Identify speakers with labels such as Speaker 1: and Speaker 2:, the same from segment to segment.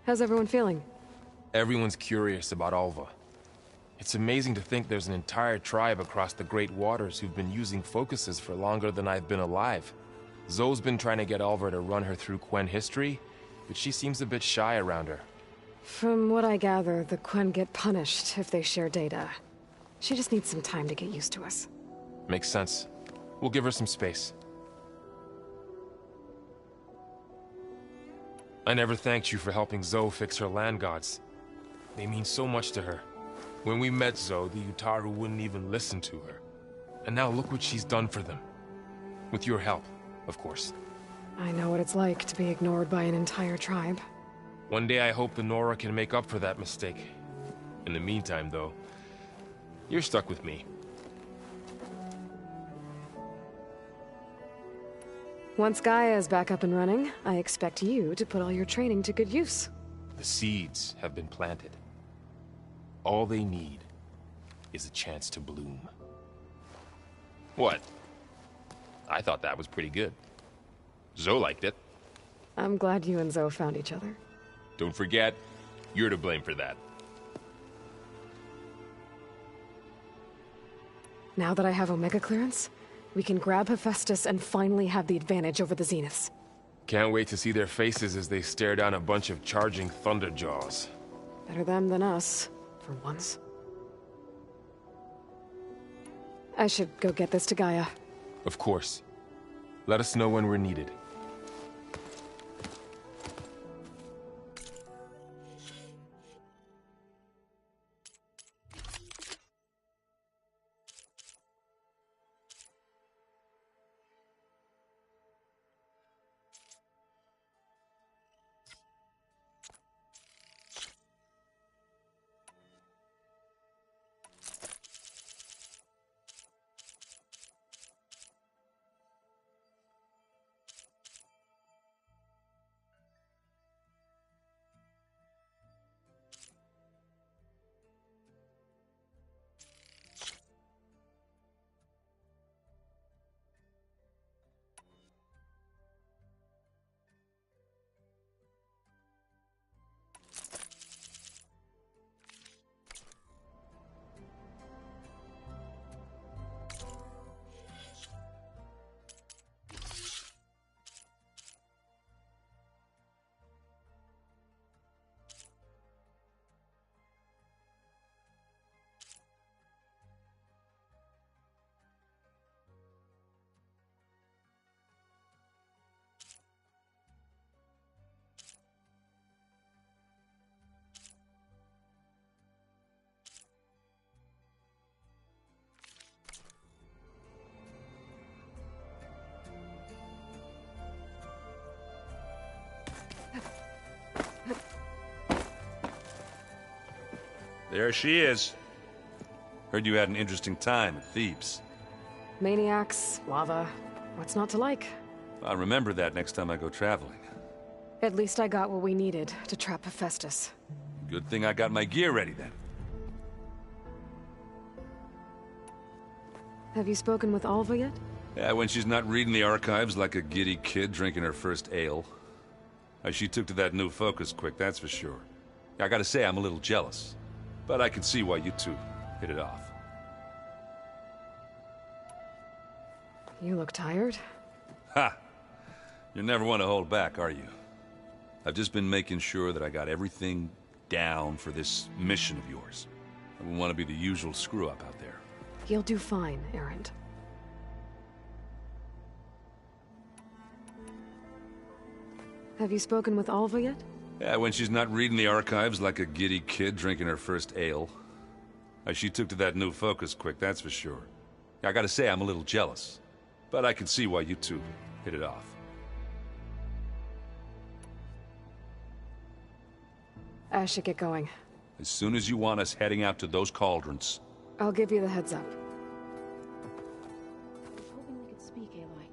Speaker 1: How's everyone feeling?
Speaker 2: Everyone's curious about Alva. It's amazing to think there's an entire tribe across the Great Waters who've been using focuses for longer than I've been alive. Zoe's been trying to get Alva to run her through Quen history, but she seems a bit shy around her.
Speaker 1: From what I gather, the Quen get punished if they share data. She just needs some time to get used to us.
Speaker 2: Makes sense. We'll give her some space. I never thanked you for helping Zoe fix her land gods. They mean so much to her. When we met Zoe, the Utaru wouldn't even listen to her. And now look what she's done for them. With your help, of course.
Speaker 1: I know what it's like to be ignored by an entire tribe.
Speaker 2: One day I hope the Nora can make up for that mistake. In the meantime, though, you're stuck with me.
Speaker 1: Once Gaia is back up and running, I expect you to put all your training to good use.
Speaker 2: The seeds have been planted. All they need is a chance to bloom. What? I thought that was pretty good. Zoe liked it.
Speaker 1: I'm glad you and Zoe found each other.
Speaker 2: Don't forget, you're to blame for that.
Speaker 1: Now that I have Omega clearance, we can grab Hephaestus and finally have the advantage over the Zeniths.
Speaker 2: Can't wait to see their faces as they stare down a bunch of charging Thunderjaws.
Speaker 1: Better them than us, for once. I should go get this to Gaia.
Speaker 2: Of course. Let us know when we're needed.
Speaker 3: There she is. Heard you had an interesting time at Thebes.
Speaker 1: Maniacs, lava, what's not to like?
Speaker 3: I'll remember that next time I go traveling.
Speaker 1: At least I got what we needed to trap Hephaestus.
Speaker 3: Good thing I got my gear ready then.
Speaker 1: Have you spoken with Alva yet?
Speaker 3: Yeah, when she's not reading the archives like a giddy kid drinking her first ale. She took to that new focus quick, that's for sure. I gotta say, I'm a little jealous. But I can see why you two hit it off.
Speaker 1: You look tired.
Speaker 3: Ha! You never want to hold back, are you? I've just been making sure that I got everything down for this mission of yours. I wouldn't want to be the usual screw-up out there.
Speaker 1: You'll do fine, Erend. Have you spoken with Alva yet?
Speaker 3: Yeah, when she's not reading the archives like a giddy kid drinking her first ale. She took to that new focus quick, that's for sure. I gotta say, I'm a little jealous. But I can see why you two hit it off.
Speaker 1: I should get going.
Speaker 3: As soon as you want us heading out to those cauldrons.
Speaker 1: I'll give you the heads up.
Speaker 4: I was hoping we could speak, Aloy.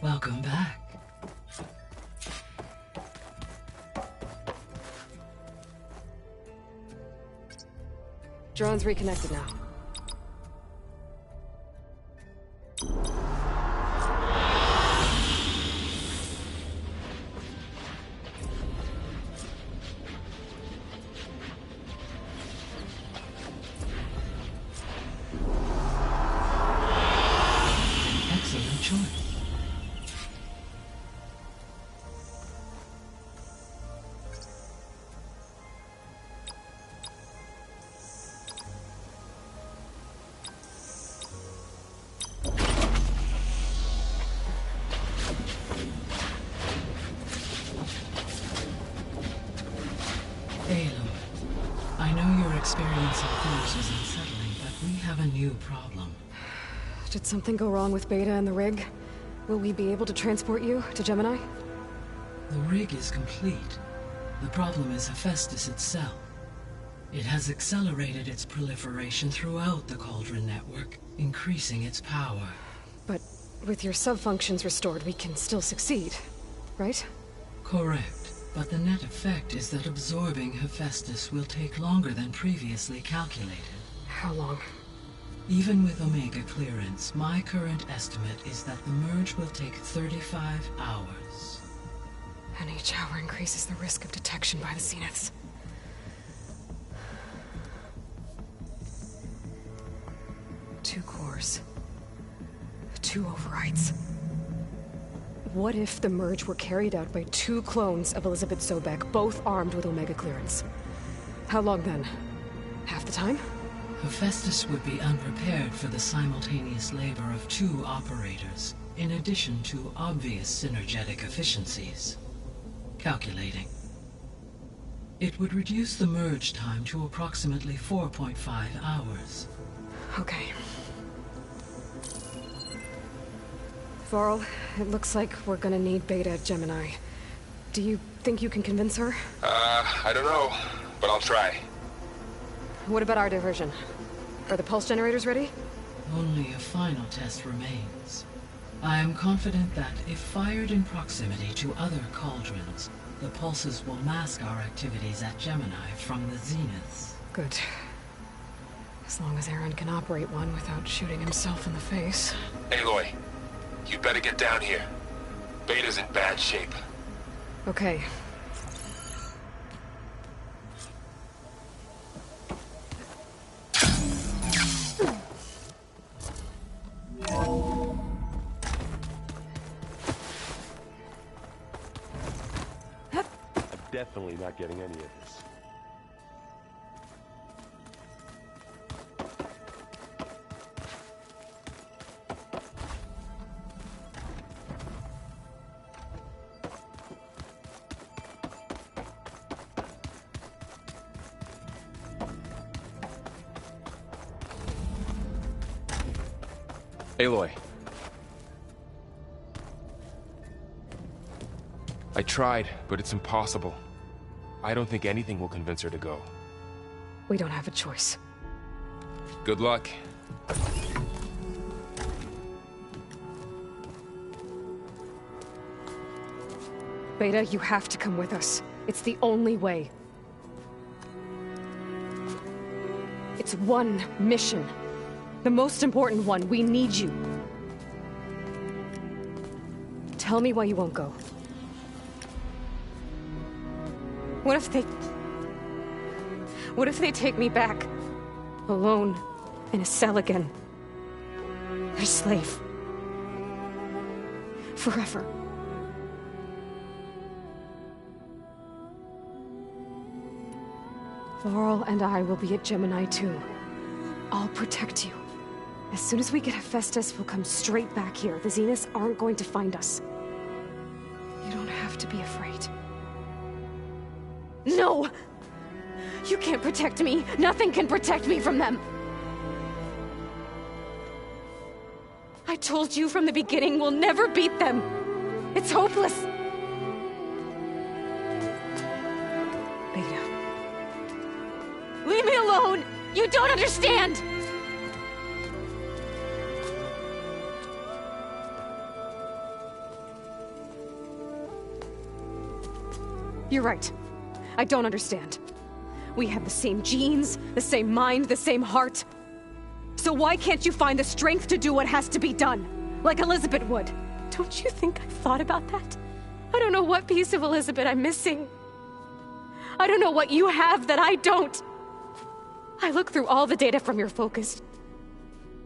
Speaker 5: Welcome back.
Speaker 1: Drone's reconnected now.
Speaker 5: Excellent choice. I know your experience in force is unsettling, but we have a new problem.
Speaker 1: Did something go wrong with Beta and the rig? Will we be able to transport you to Gemini?
Speaker 5: The rig is complete. The problem is Hephaestus itself. It has accelerated its proliferation throughout the Cauldron network, increasing its power.
Speaker 1: But with your sub-functions restored, we can still succeed, right?
Speaker 5: Correct. But the net effect is that absorbing Hephaestus will take longer than previously calculated.
Speaker 1: How long?
Speaker 5: Even with Omega clearance, my current estimate is that the merge will take 35 hours.
Speaker 1: And each hour increases the risk of detection by the Zeniths. Two cores. Two overrides. What if the merge were carried out by two clones of Elizabeth Sobek, both armed with Omega clearance? How long then? Half the time?
Speaker 5: Hephaestus would be unprepared for the simultaneous labor of two operators, in addition to obvious synergetic efficiencies. Calculating. It would reduce the merge time to approximately 4.5 hours.
Speaker 1: Okay. Varl, it looks like we're gonna need Beta at Gemini. Do you think you can convince her?
Speaker 2: I don't know, but I'll try.
Speaker 1: What about our diversion? Are the pulse generators ready?
Speaker 5: Only a final test remains. I am confident that if fired in proximity to other cauldrons, the pulses will mask our activities at Gemini from the Zeniths.
Speaker 1: Good. As long as Aaron can operate one without shooting himself in the face.
Speaker 2: Aloy, you better get down here. Beta's in bad shape.
Speaker 1: Okay.
Speaker 6: Definitely not getting any of this.
Speaker 2: Aloy. I tried, but it's impossible. I don't think anything will convince her to go.
Speaker 1: We don't have a choice.
Speaker 2: Good luck.
Speaker 1: Beta, you have to come with us. It's the only way. It's one mission. The most important one. We need you. Tell me why you won't go. What if they take me back? Alone, in a cell again. Their slave. Forever. Varl and I will be at Gemini too. I'll protect you. As soon as we get Hephaestus, we'll come straight back here. The Zeniths aren't going to find us. You don't have to be afraid. No! You can't protect me. Nothing can protect me from them. I told you from the beginning we'll never beat them. It's hopeless. Beta. Leave me alone! You don't understand! You're right. I don't understand. We have the same genes, the same mind, the same heart. So why can't you find the strength to do what has to be done? Like Elizabeth would. Don't you think I've thought about that? I don't know what piece of Elizabeth I'm missing. I don't know what you have that I don't. I look through all the data from your focus.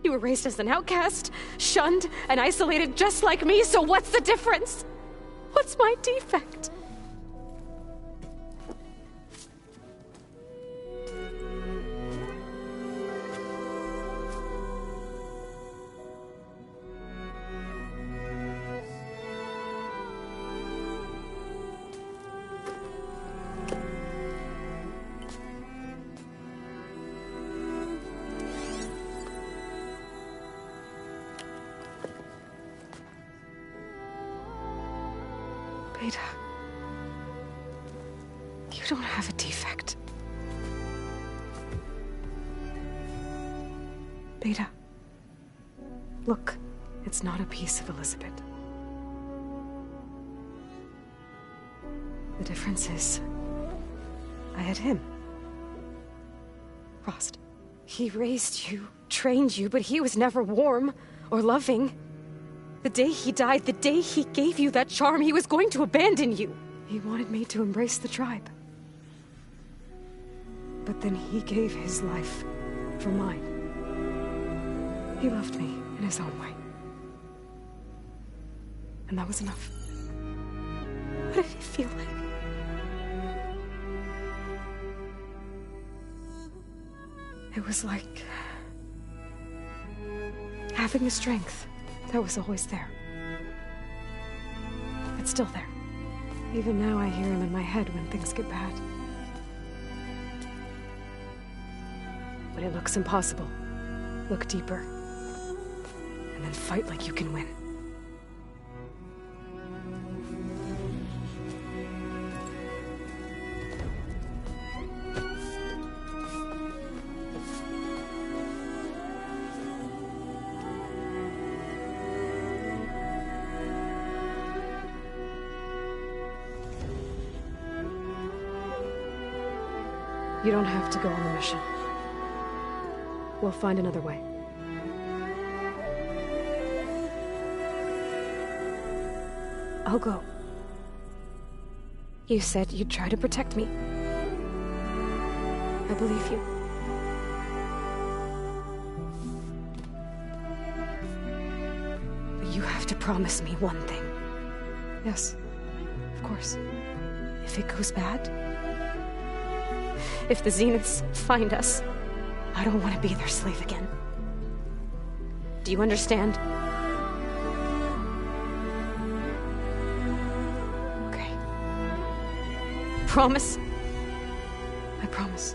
Speaker 1: You were raised as an outcast, shunned, and isolated just like me, so what's the difference? What's my defect? Beta, you don't have a defect. Beta, look, it's not a piece of Elizabeth. The difference is, I had him. Frost. He raised you, trained you, but he was never warm or loving. The day he died, the day he gave you that charm, he was going to abandon you. He wanted me to embrace the tribe. But then he gave his life for mine. He loved me in his own way. And that was enough. What did it feel like? It was like having the strength that was always there. It's still there. Even now I hear him in my head when things get bad. But it looks impossible. Look deeper. And then fight like you can win. You don't have to go on the mission. We'll find another way. I'll go. You said you'd try to protect me. I believe you. But you have to promise me one thing. Yes, of course. If it goes bad, if the Zeniths find us, I don't want to be their slave again. Do you understand? Okay. Promise? I promise.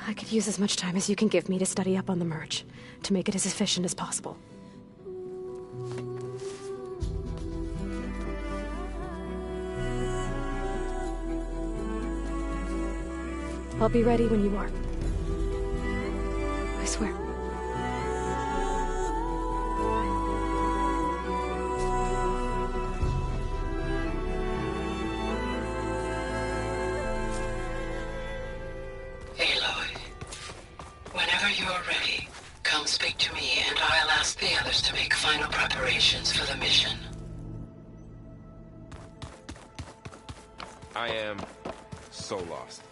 Speaker 1: I could use as much time as you can give me to study up on the merge, to make it as efficient as possible. I'll be ready when you are. I swear.
Speaker 5: Aloy, whenever you're ready, come speak to me and I'll ask the others to make final preparations for the mission.
Speaker 2: I am so lost.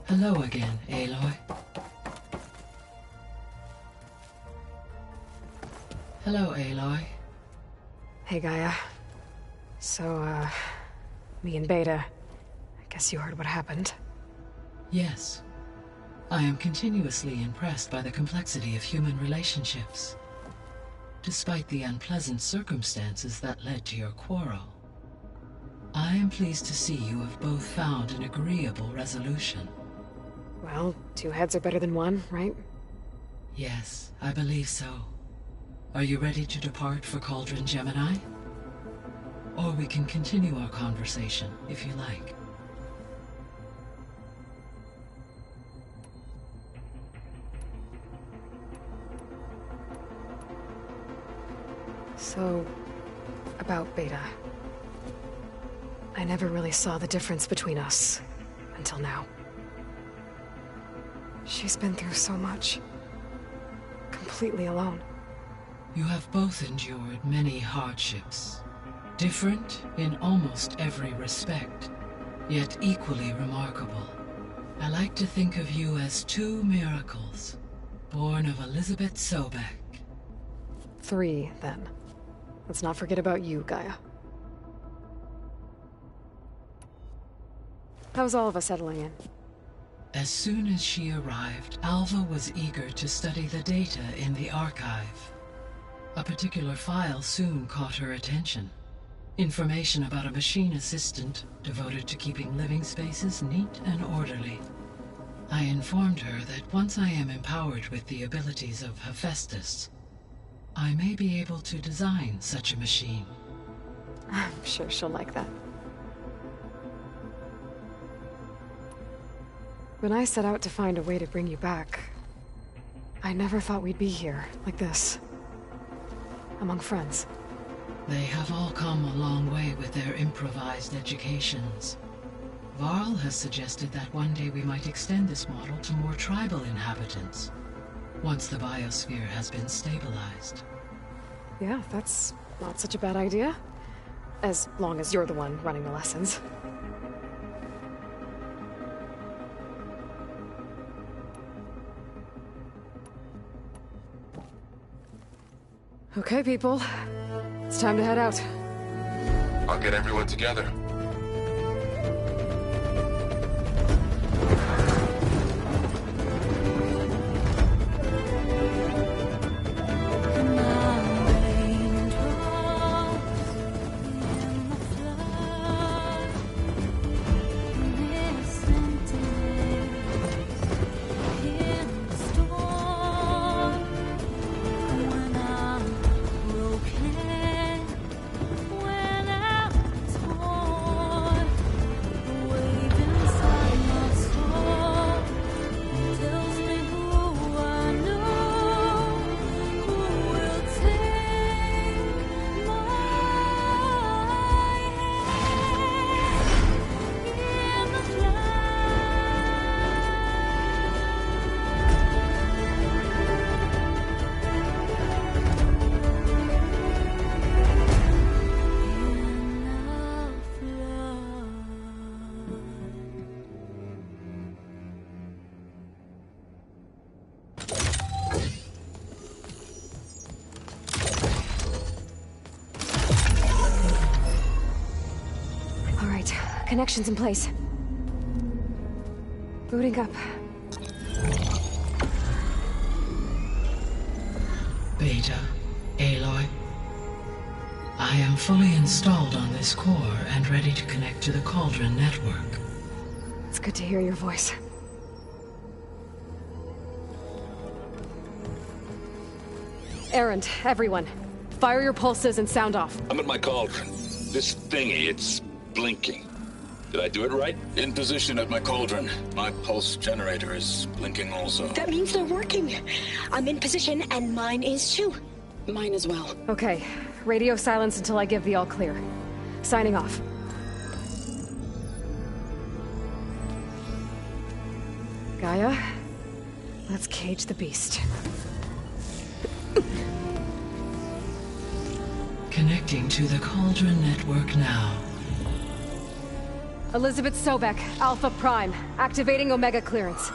Speaker 5: Hello again, Aloy. Hello, Aloy.
Speaker 1: Hey, Gaia. So, me and Beta, I guess you heard what happened.
Speaker 5: Yes. I am continuously impressed by the complexity of human relationships. Despite the unpleasant circumstances that led to your quarrel, I am pleased to see you have both found an agreeable resolution.
Speaker 1: Well, two heads are better than one, right?
Speaker 5: Yes, I believe so. Are you ready to depart for Cauldron Gemini? Or we can continue our conversation, if you like.
Speaker 1: So, about Beta. I never really saw the difference between us, until now. She's been through so much. Completely alone.
Speaker 5: You have both endured many hardships. Different in almost every respect, yet equally remarkable. I like to think of you as two miracles, born of Elizabeth Sobek.
Speaker 1: 3, then. Let's not forget about you, Gaia. How's all of us settling in?
Speaker 5: As soon as she arrived, Alva was eager to study the data in the archive. A particular file soon caught her attention. Information about a machine assistant devoted to keeping living spaces neat and orderly. I informed her that once I am empowered with the abilities of Hephaestus, I may be able to design such a machine.
Speaker 1: I'm sure she'll like that. When I set out to find a way to bring you back, I never thought we'd be here, like this. Among friends.
Speaker 5: They have all come a long way with their improvised educations. Varl has suggested that one day we might extend this model to more tribal inhabitants, once the biosphere has been stabilized.
Speaker 1: Yeah, that's not such a bad idea. As long as you're the one running the lessons. Okay, people. It's time to head out.
Speaker 2: I'll get everyone together.
Speaker 1: Connections in place. Booting up.
Speaker 5: Beta, Aloy. I am fully installed on this core and ready to connect to the Cauldron network.
Speaker 1: It's good to hear your voice. Errand, everyone. Fire your pulses and sound off.
Speaker 6: I'm at my cauldron. This thingy, it's blinking. Did I do it right? In position at my cauldron. My pulse generator is blinking also.
Speaker 7: That means they're working. I'm in position and mine is too.
Speaker 4: Mine as well.
Speaker 1: Okay. Radio silence until I give the all clear. Signing off. Gaia, let's cage the beast.
Speaker 5: Connecting to the Cauldron network now.
Speaker 1: Elizabeth Sobek, Alpha Prime, activating Omega clearance.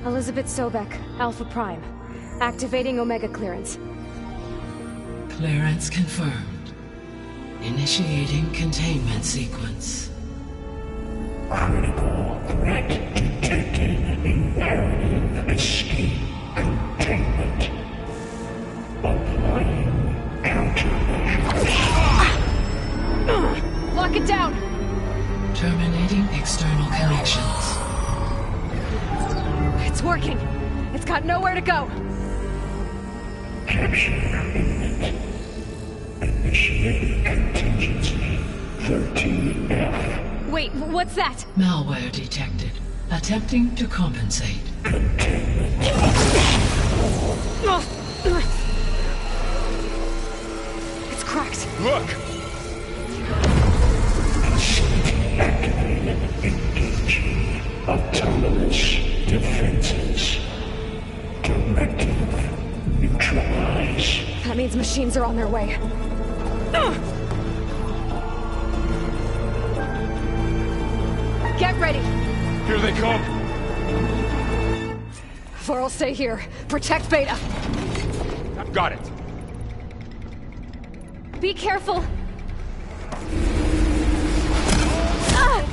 Speaker 1: Elizabeth Sobek, Alpha Prime, Activating Omega clearance.
Speaker 5: Clearance confirmed. Initiating containment sequence.
Speaker 8: Critical threat detected. Imperative escape containment. Applying countermeasures.
Speaker 1: Lock it down!
Speaker 5: Terminating external connections.
Speaker 1: It's working. It's got nowhere to go.
Speaker 8: Capture imminent. Initiate contingency 13F.
Speaker 1: Wait, what's that?
Speaker 5: Malware detected. Attempting to compensate.
Speaker 1: It's cracked.
Speaker 2: Look!
Speaker 8: Facility activated. Engaging autonomous defenses. Directive. Neutralize.
Speaker 1: That means machines are on their way. Get ready!
Speaker 2: Here they come!
Speaker 1: Varl, stay here. Protect Beta.
Speaker 2: I've got it!
Speaker 1: Be careful! Ah!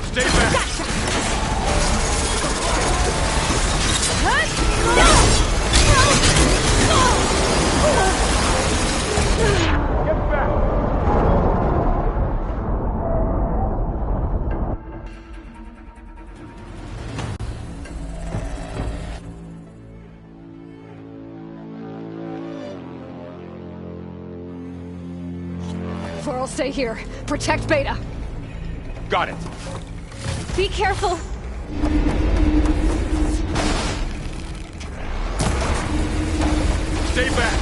Speaker 2: Stay back! Get back!
Speaker 1: Varl, stay here. Protect Beta.
Speaker 2: Got it!
Speaker 1: Be careful!
Speaker 2: Stay back!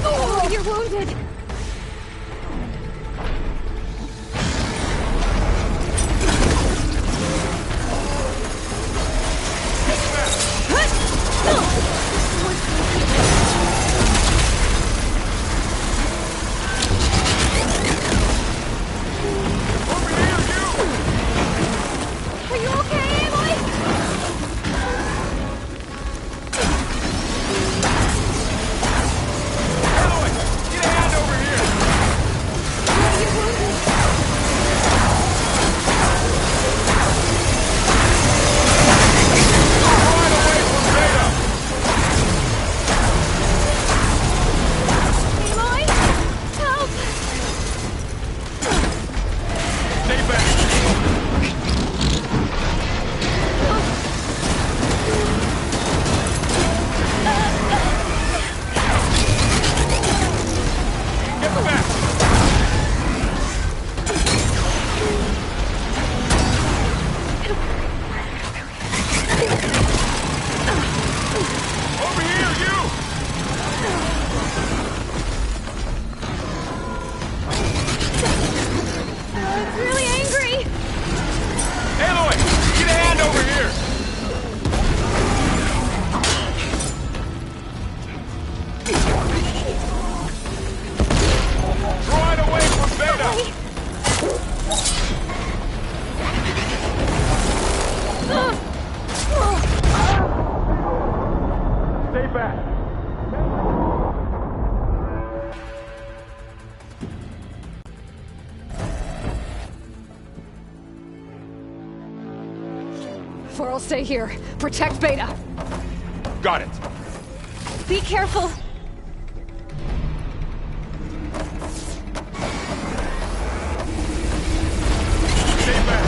Speaker 1: Oh, you're wounded! Are you okay, Aloy?
Speaker 2: Aloy! Get a hand over here!
Speaker 1: You're wounded.
Speaker 2: Right away from Beta!
Speaker 1: Aloy? Help!
Speaker 2: Stay back! Get back! Over here, you!
Speaker 1: It's really angry!
Speaker 2: Aloy! Get a hand over here! Right away from Beta! Stay back!
Speaker 1: Varl, stay here. Protect Beta.
Speaker 2: Got it!
Speaker 1: Be careful!
Speaker 2: Stay back!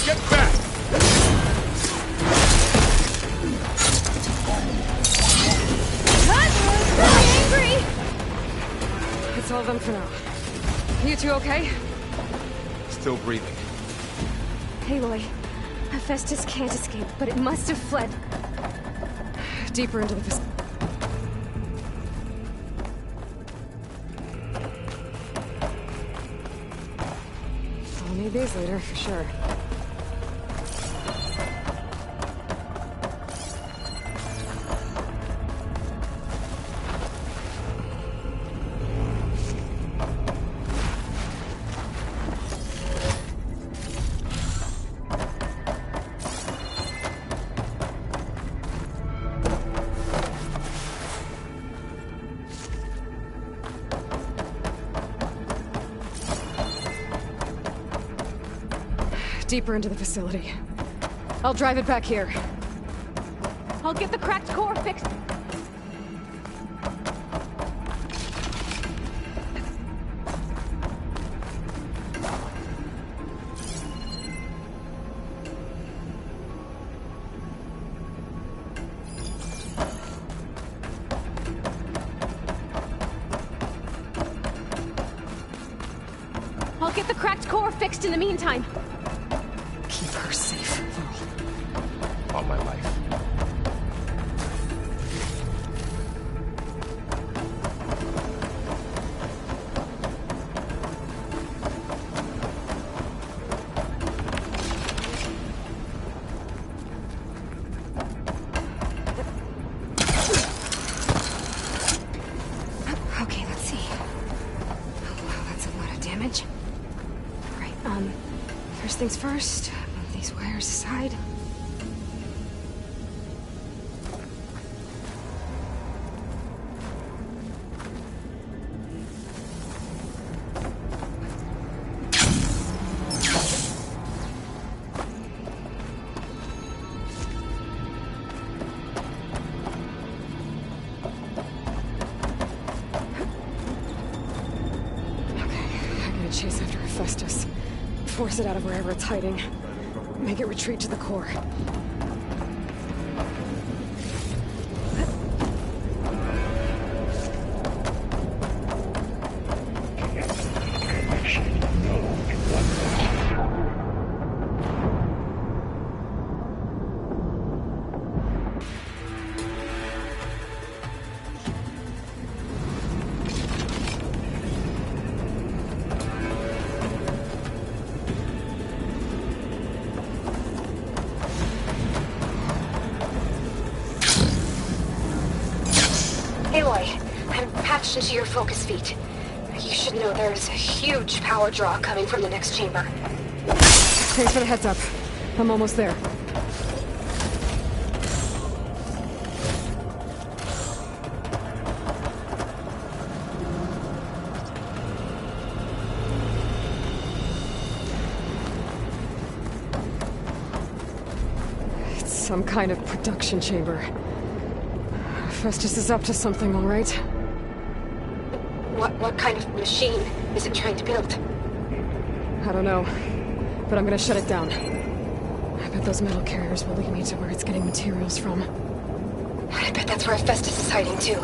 Speaker 2: Get back!
Speaker 1: Angry! It's all done for now. You two okay?
Speaker 2: Still breathing.
Speaker 1: Aloy, Hephaestus can't escape, but it must have fled. Deeper into the facility. I'll need these later, for sure. Deeper into the facility. I'll drive it back here.
Speaker 4: I'll get the cracked core fixed. I'll get the cracked core fixed in the meantime.
Speaker 1: Keep her safe, Val.
Speaker 2: On my life.
Speaker 1: Okay, let's see. Oh, wow, that's a lot of damage. Right, first things first, move these wires aside. Chase after Hephaestus. Force it out of wherever it's hiding. Make it retreat to the core.
Speaker 7: Aloy, I'm patched into your focus feet. You should know there's a huge power draw coming from the next chamber.
Speaker 1: Thanks for the heads up. I'm almost there. It's some kind of production chamber. Hephaestus is up to something, all right?
Speaker 7: What kind of machine is it trying to build?
Speaker 1: I don't know, but I'm gonna shut it down. I bet those metal carriers will lead me to where it's getting materials from.
Speaker 7: I bet that's where Hephaestus is hiding too.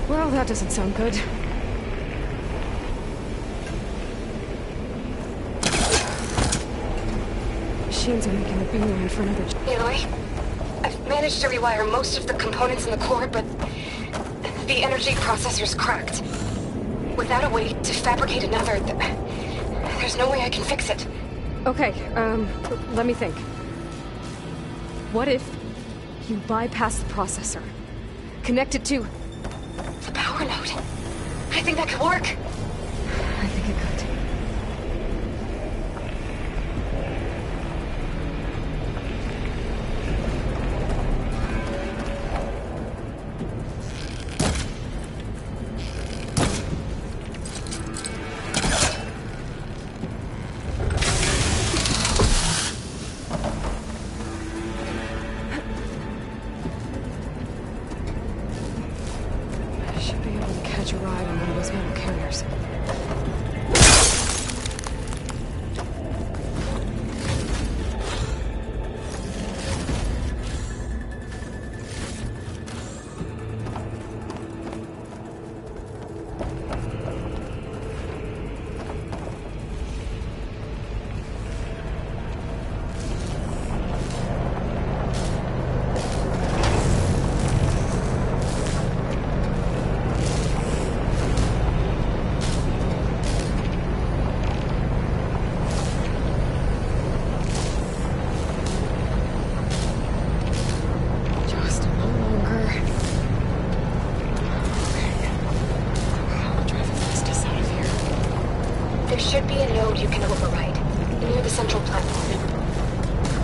Speaker 1: Well, that doesn't sound good. Machines are making a beeline for another...
Speaker 7: Aloy, I've managed to rewire most of the components in the core, but the energy processor's cracked. Without a way to fabricate another, there's no way I can fix it.
Speaker 1: Okay, let me think. What if you bypass the processor? Connect it to
Speaker 7: The power node. I think that could work.
Speaker 1: I think it could. I should be able to catch a ride on one of those metal carriers. Just a little longer. I'll drive the fastest out of here.
Speaker 7: There should be a node you can override, near the central platform.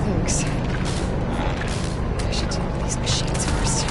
Speaker 1: Thanks. I should deal with these machines first.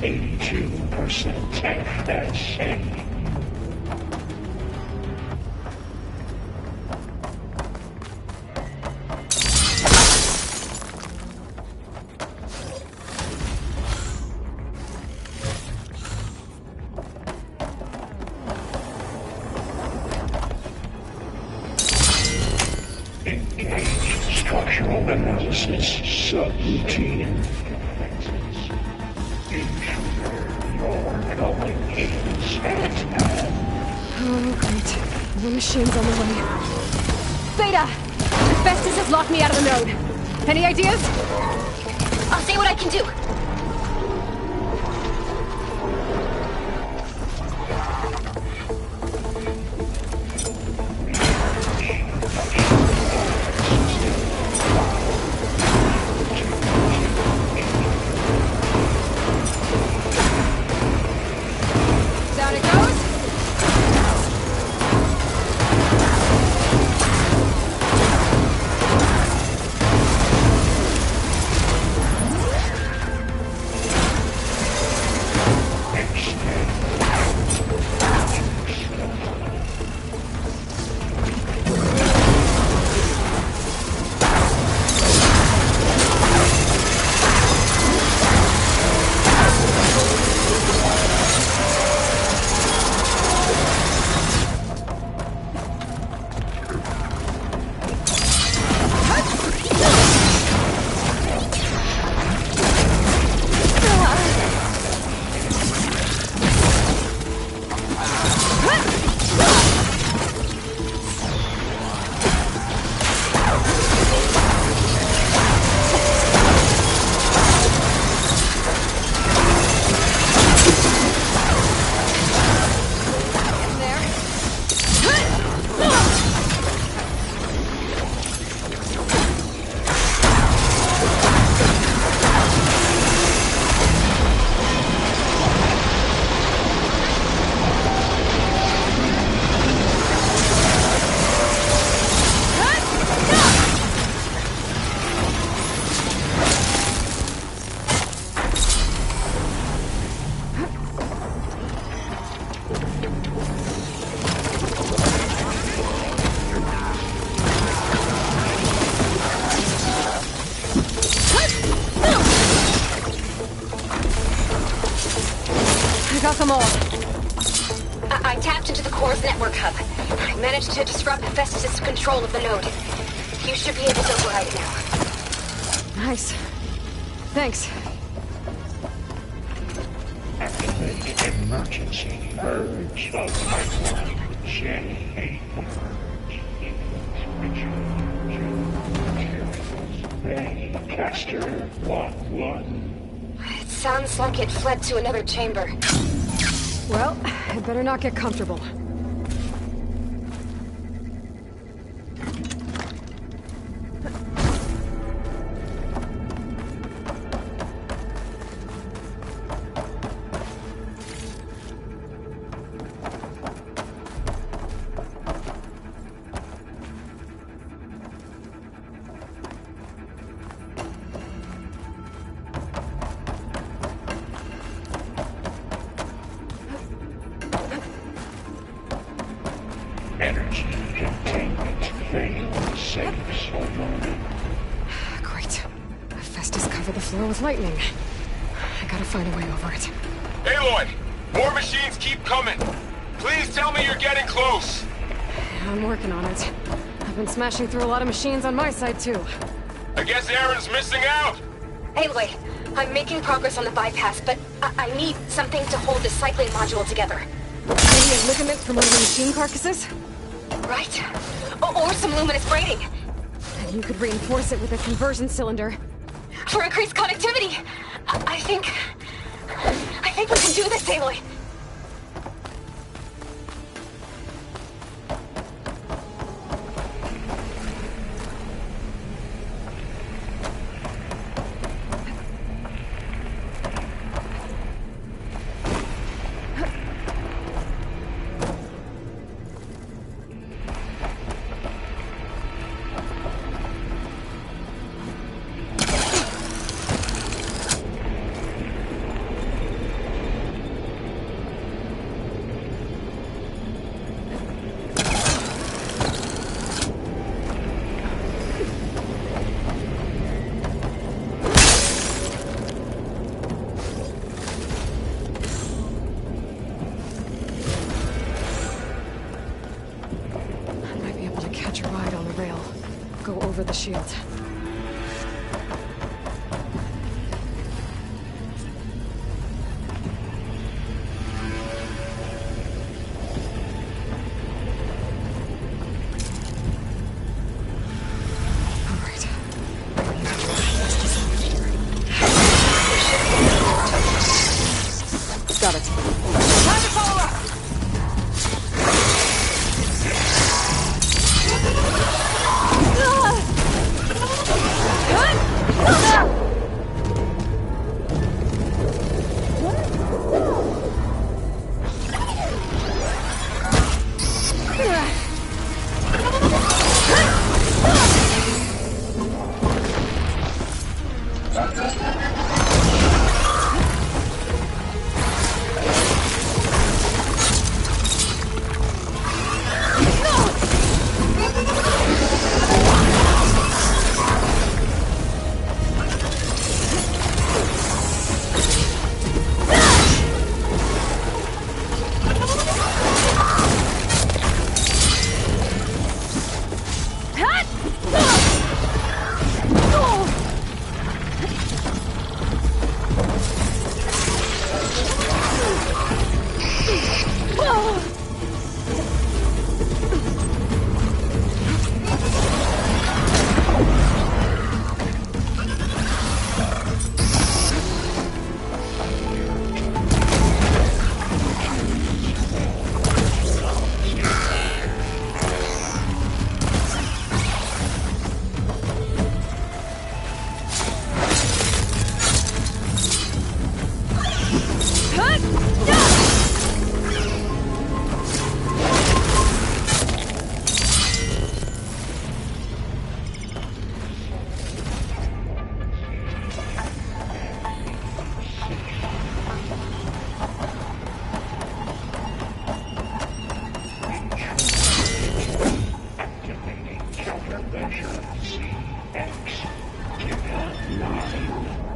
Speaker 8: 82% FSA. Engage structural analysis subroutine. Intruder, you're going in.
Speaker 1: Oh, great. The machine's on the way.
Speaker 4: Beta! Festus has locked me out of the node. Any ideas?
Speaker 7: I'll see what I can do.
Speaker 4: Down it goes. I got them all.
Speaker 7: I tapped into the core's network hub. I managed to disrupt Festus' control of the node. You should be able to override it now.
Speaker 1: Nice. Thanks.
Speaker 8: Activate emergency purge of network J8 Hey, Caster 1-1.
Speaker 7: It sounds like it fled to another chamber.
Speaker 1: Well, I'd better not get comfortable.
Speaker 8: Energy containment failed. Safe zone.
Speaker 1: Great. Festus covered the floor with lightning. I gotta find a way over it.
Speaker 2: Aloy! More machines keep coming! Please tell me you're getting close!
Speaker 1: I'm working on it. I've been smashing through a lot of machines on my side, too.
Speaker 2: I guess Aaron's missing out!
Speaker 7: Aloy, I'm making progress on the bypass, but I need something to hold the cycling module together.
Speaker 1: Maybe a ligament from one of the machine carcasses?
Speaker 7: Right? Or some luminous braiding.
Speaker 1: And you could reinforce it with a conversion cylinder.
Speaker 7: For increased connectivity! I think we can do this, Aloy!
Speaker 1: over the shield.
Speaker 4: Got it. Time to follow up!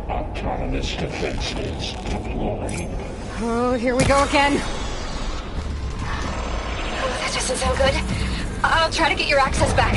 Speaker 8: Autonomous defenses deployed.
Speaker 1: Oh, here we go again.
Speaker 7: That doesn't sound good. I'll try to get your access back.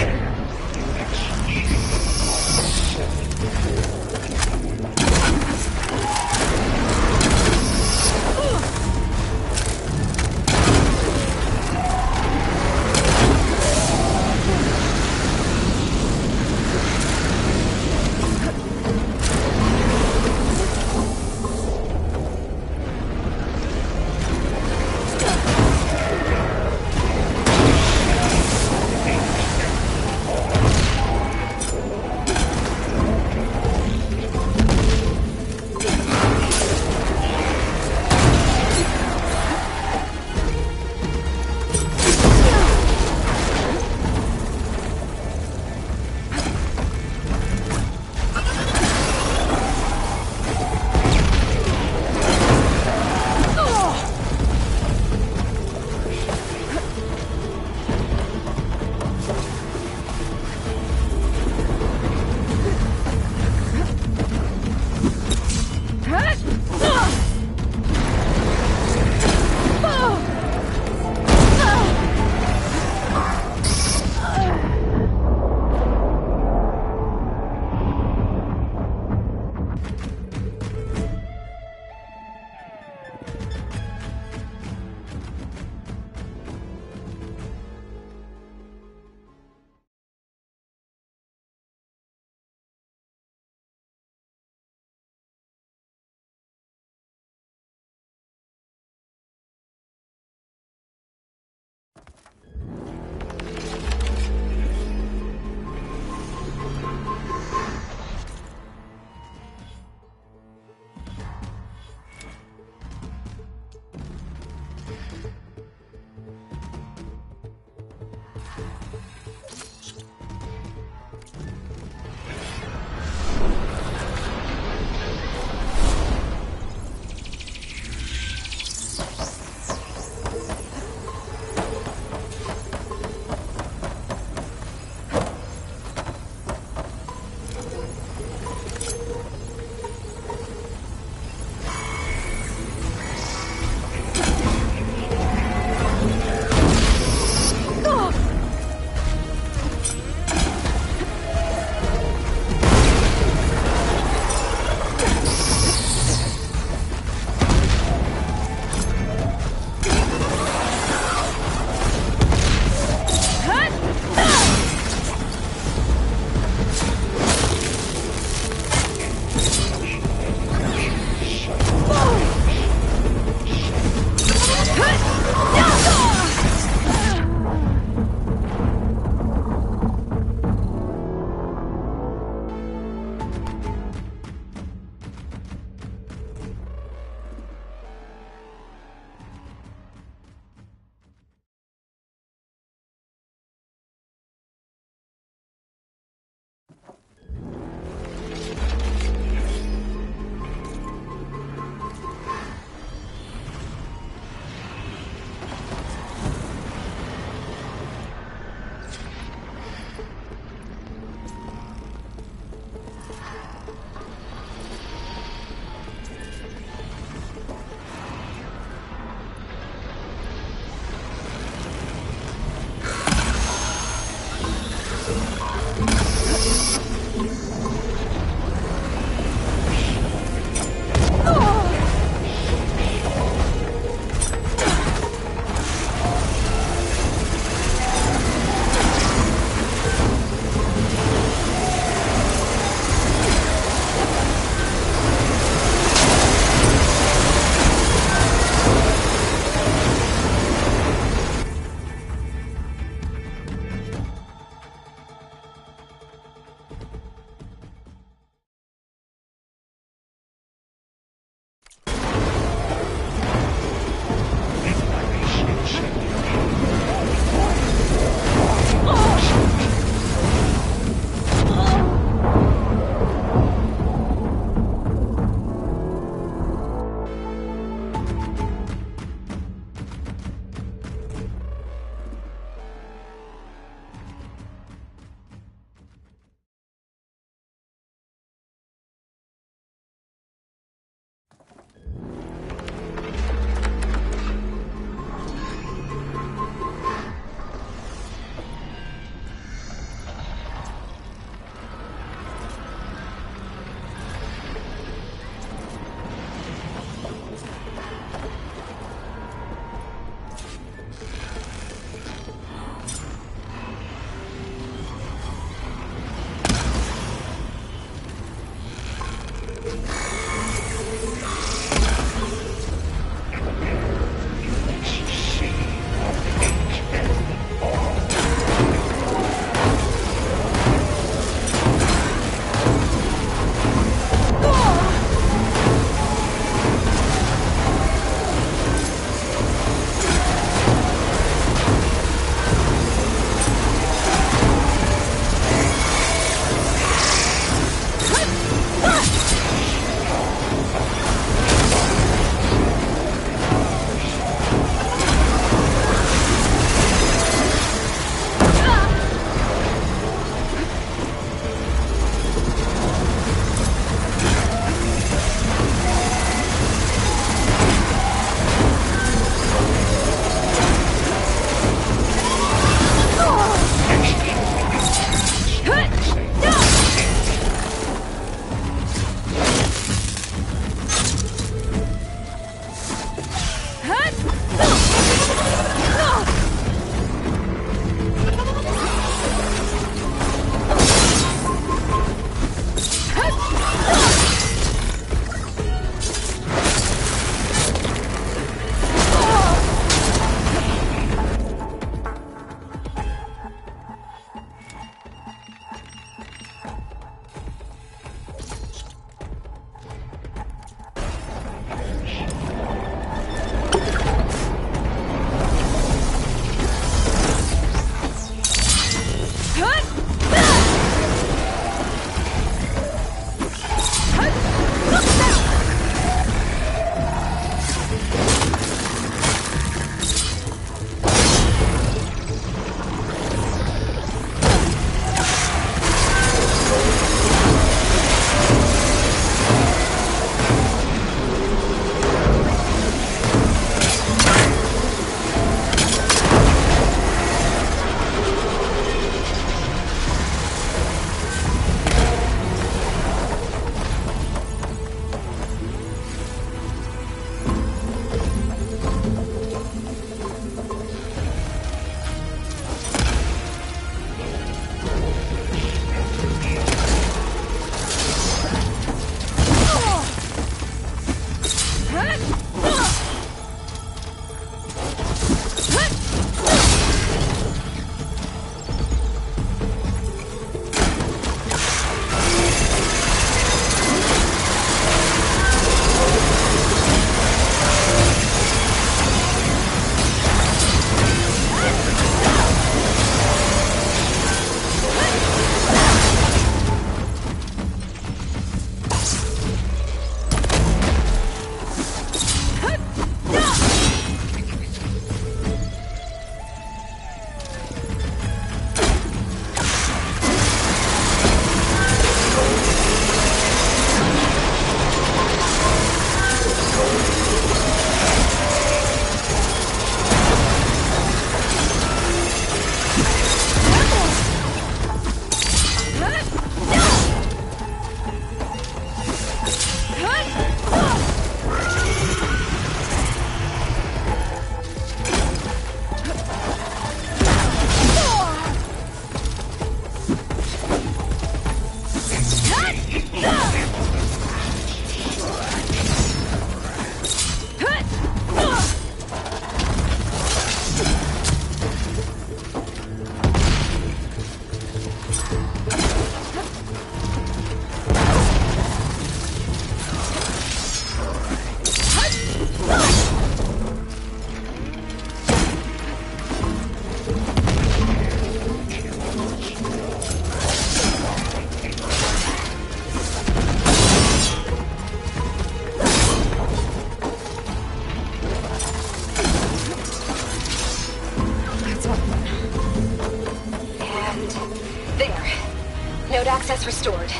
Speaker 7: restored.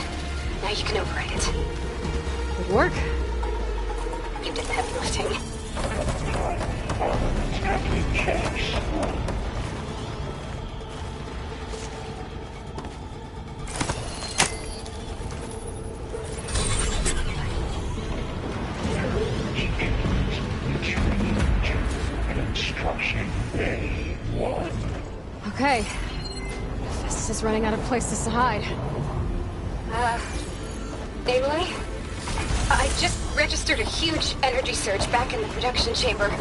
Speaker 7: Now you can override it.
Speaker 1: Good work.
Speaker 7: You did the heavy lifting.
Speaker 8: Construction Bay 1.
Speaker 1: Okay. Festus is running out of places to hide.
Speaker 7: Aloy? I just registered a huge energy surge back in the production chamber.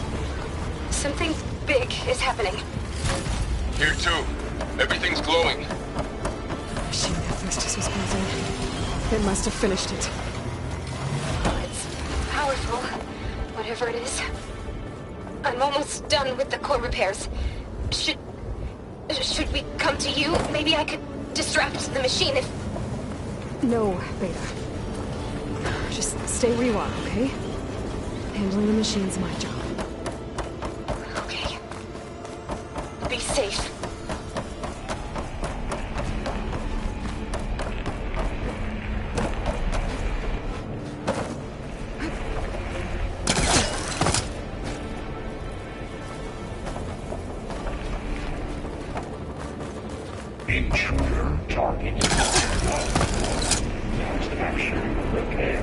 Speaker 7: Something big is happening.
Speaker 6: Here too. Everything's glowing.
Speaker 1: The machine that Festus was building. It must have finished it.
Speaker 7: It's powerful, whatever it is. I'm almost done with the core repairs. Should we come to you? Maybe I could distract the machine if...
Speaker 1: No, Beta. Just stay where you are, okay? Handling the machine's my job.
Speaker 7: Okay. Be safe.
Speaker 8: Intruder targeted. Action repair.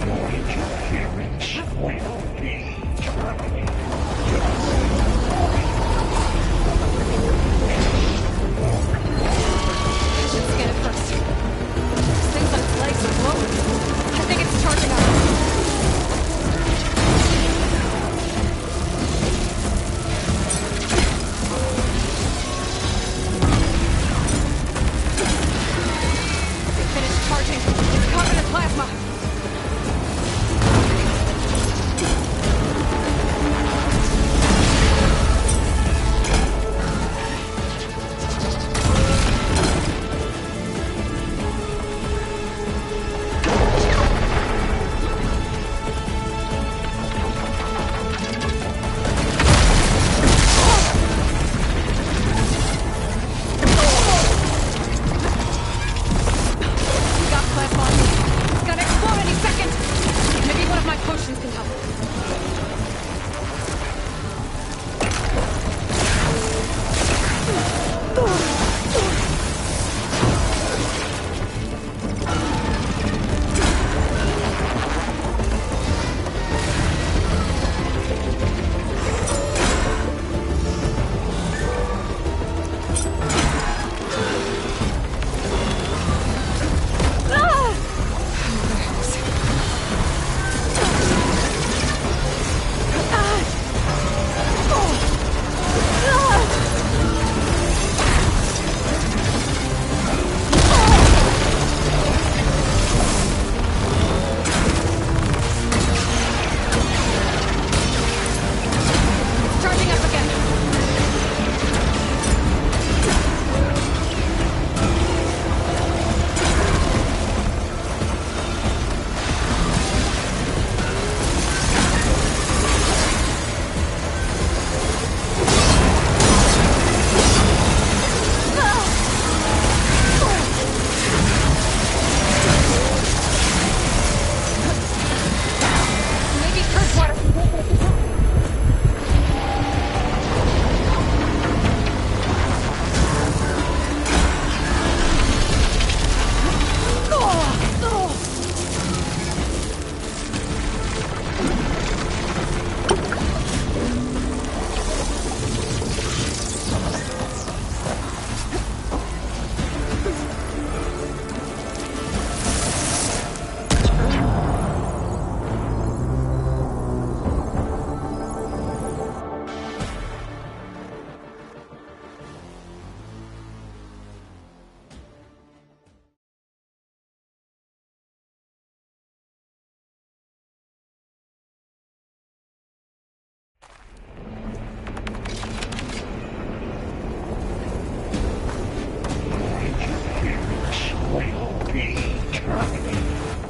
Speaker 8: Your interference will be terminated.
Speaker 1: Let's get it first. This thing's on its legs and glowing. I think it's charging up.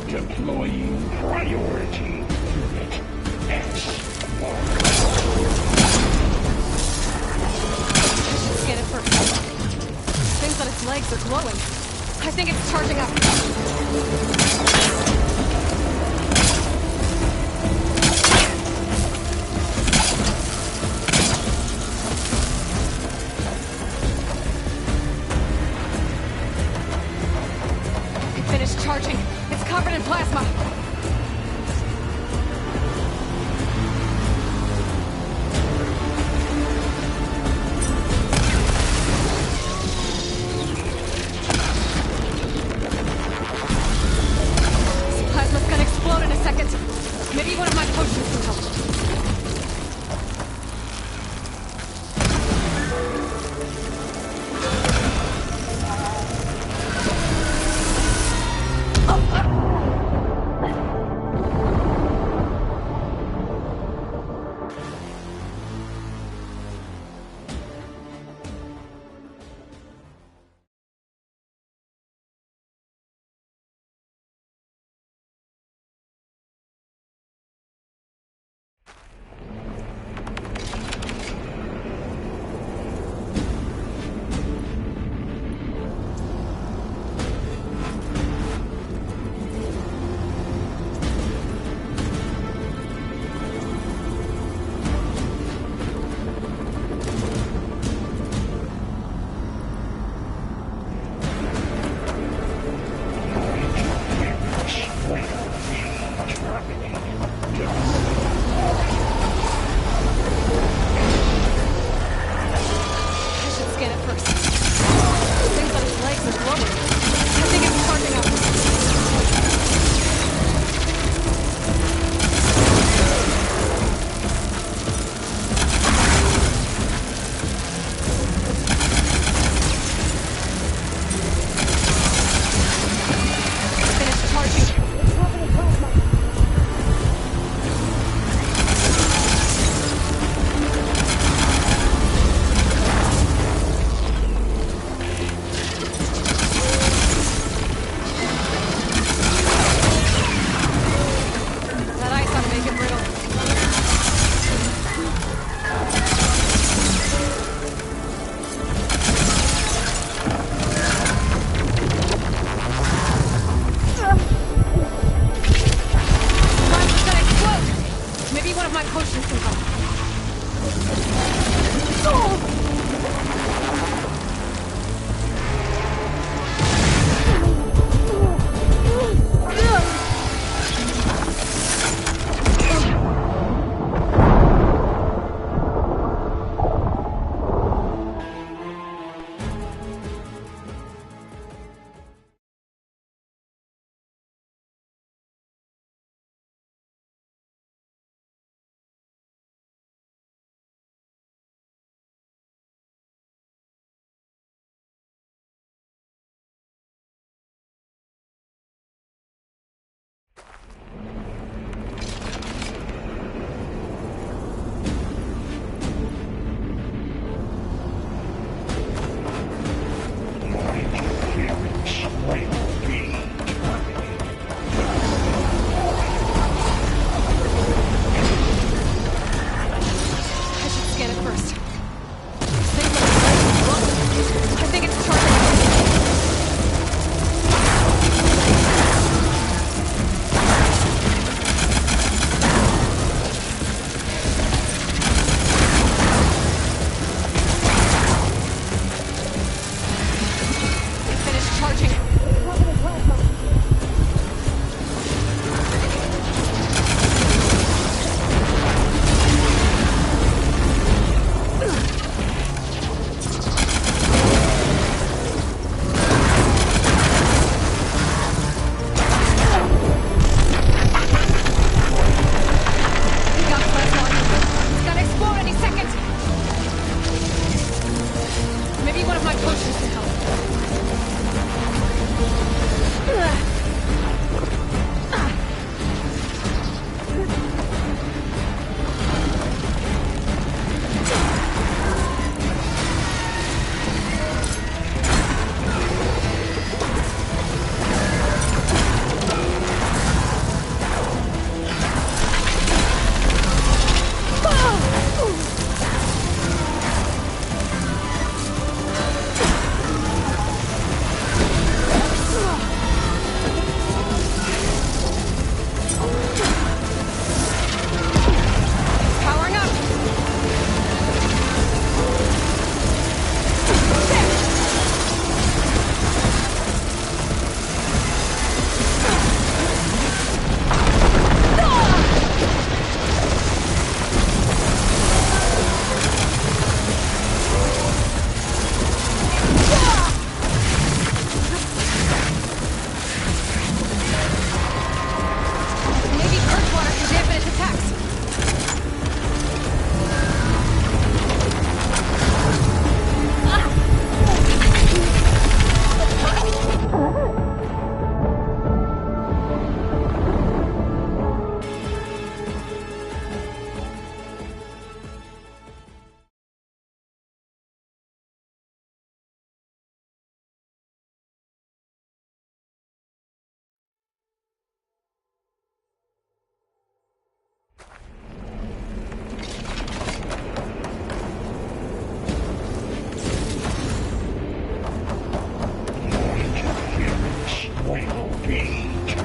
Speaker 8: Deploying priority unit S1.
Speaker 1: I think it's charging up. It finished charging. It's covered in plasma.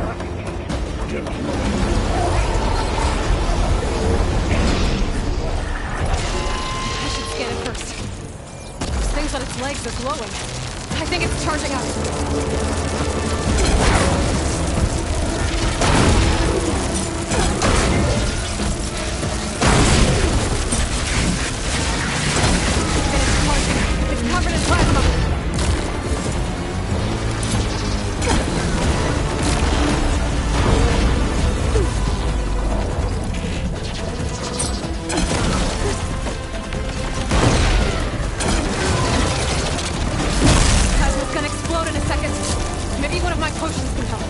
Speaker 1: I should scan it first. Those things on its legs are glowing. I think it's charging up. It's covered in plasma. Plasma's gonna explode in a second. Maybe one of my potions can help.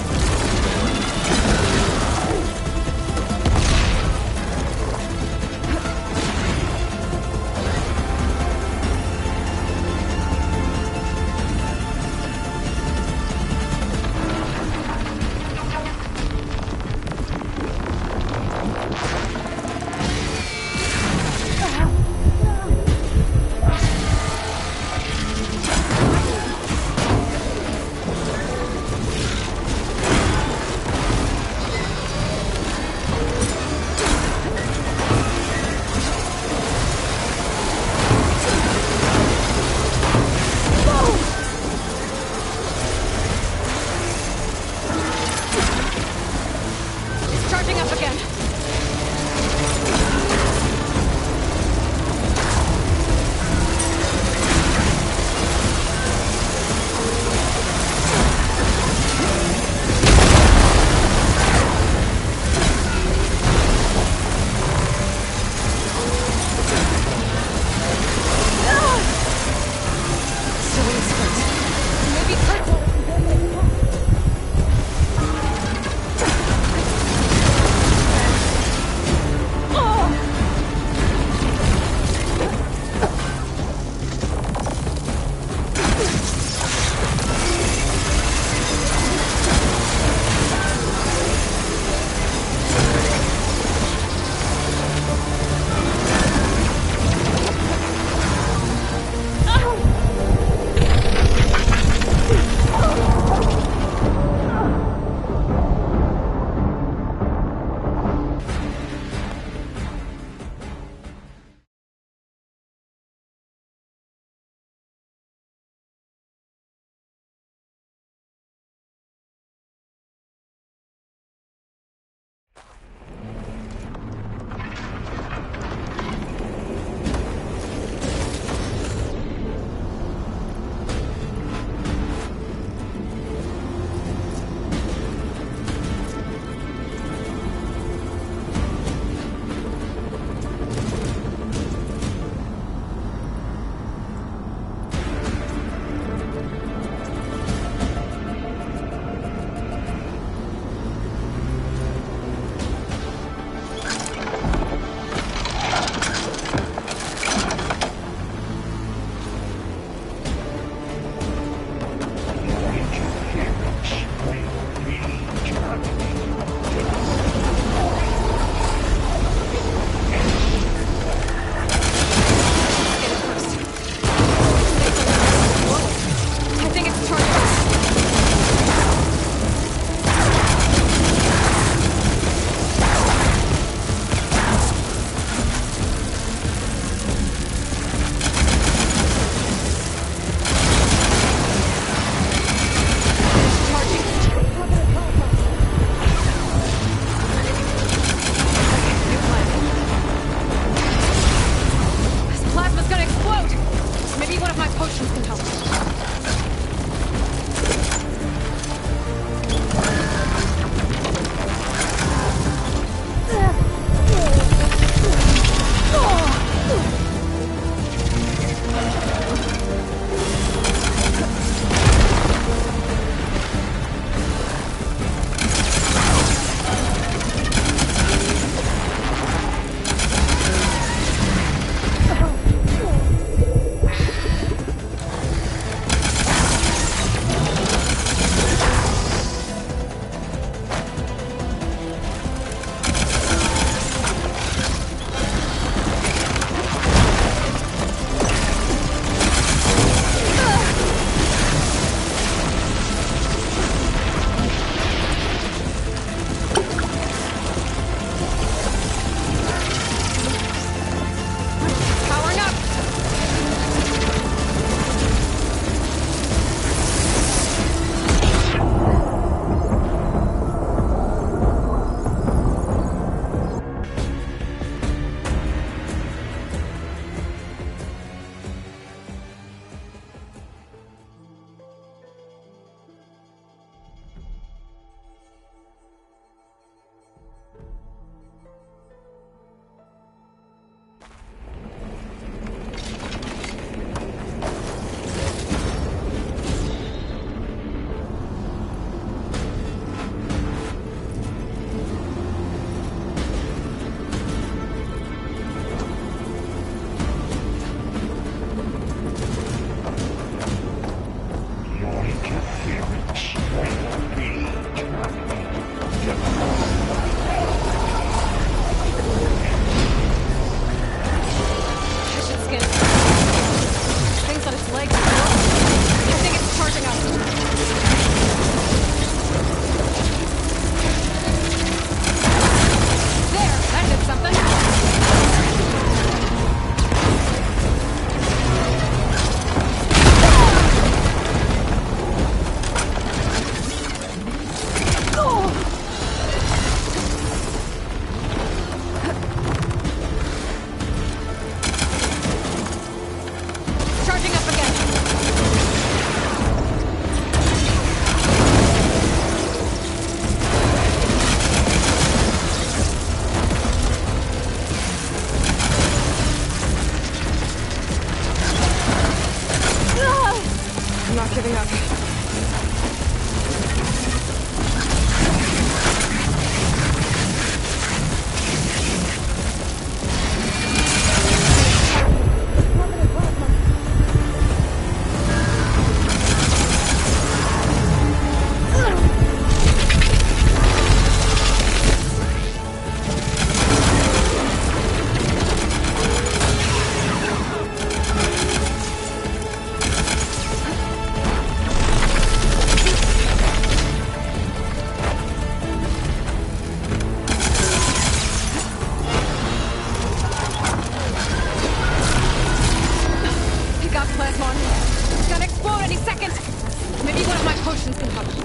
Speaker 1: locking hub.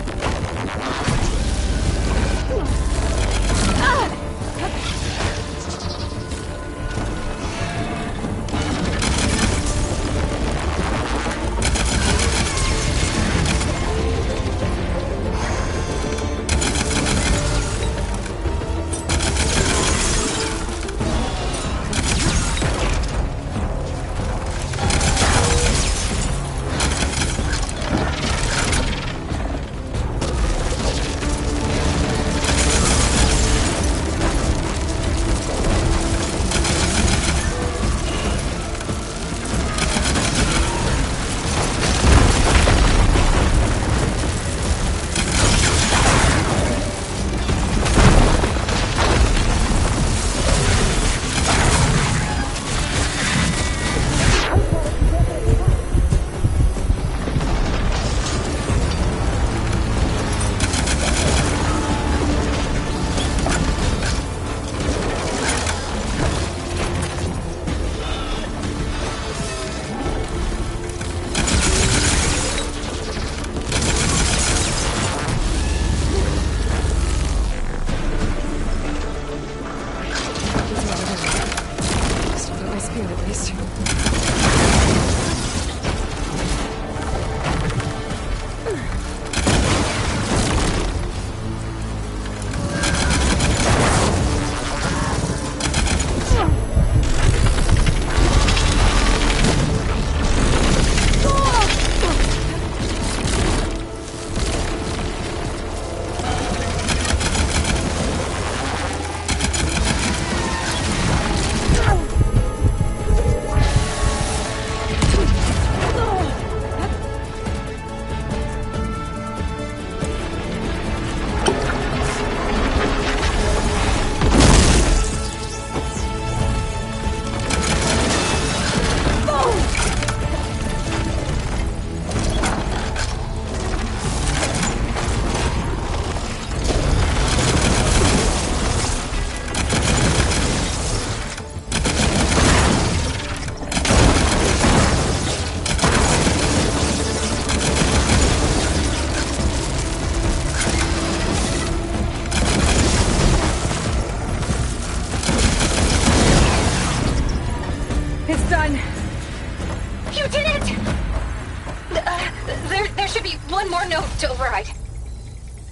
Speaker 7: To override.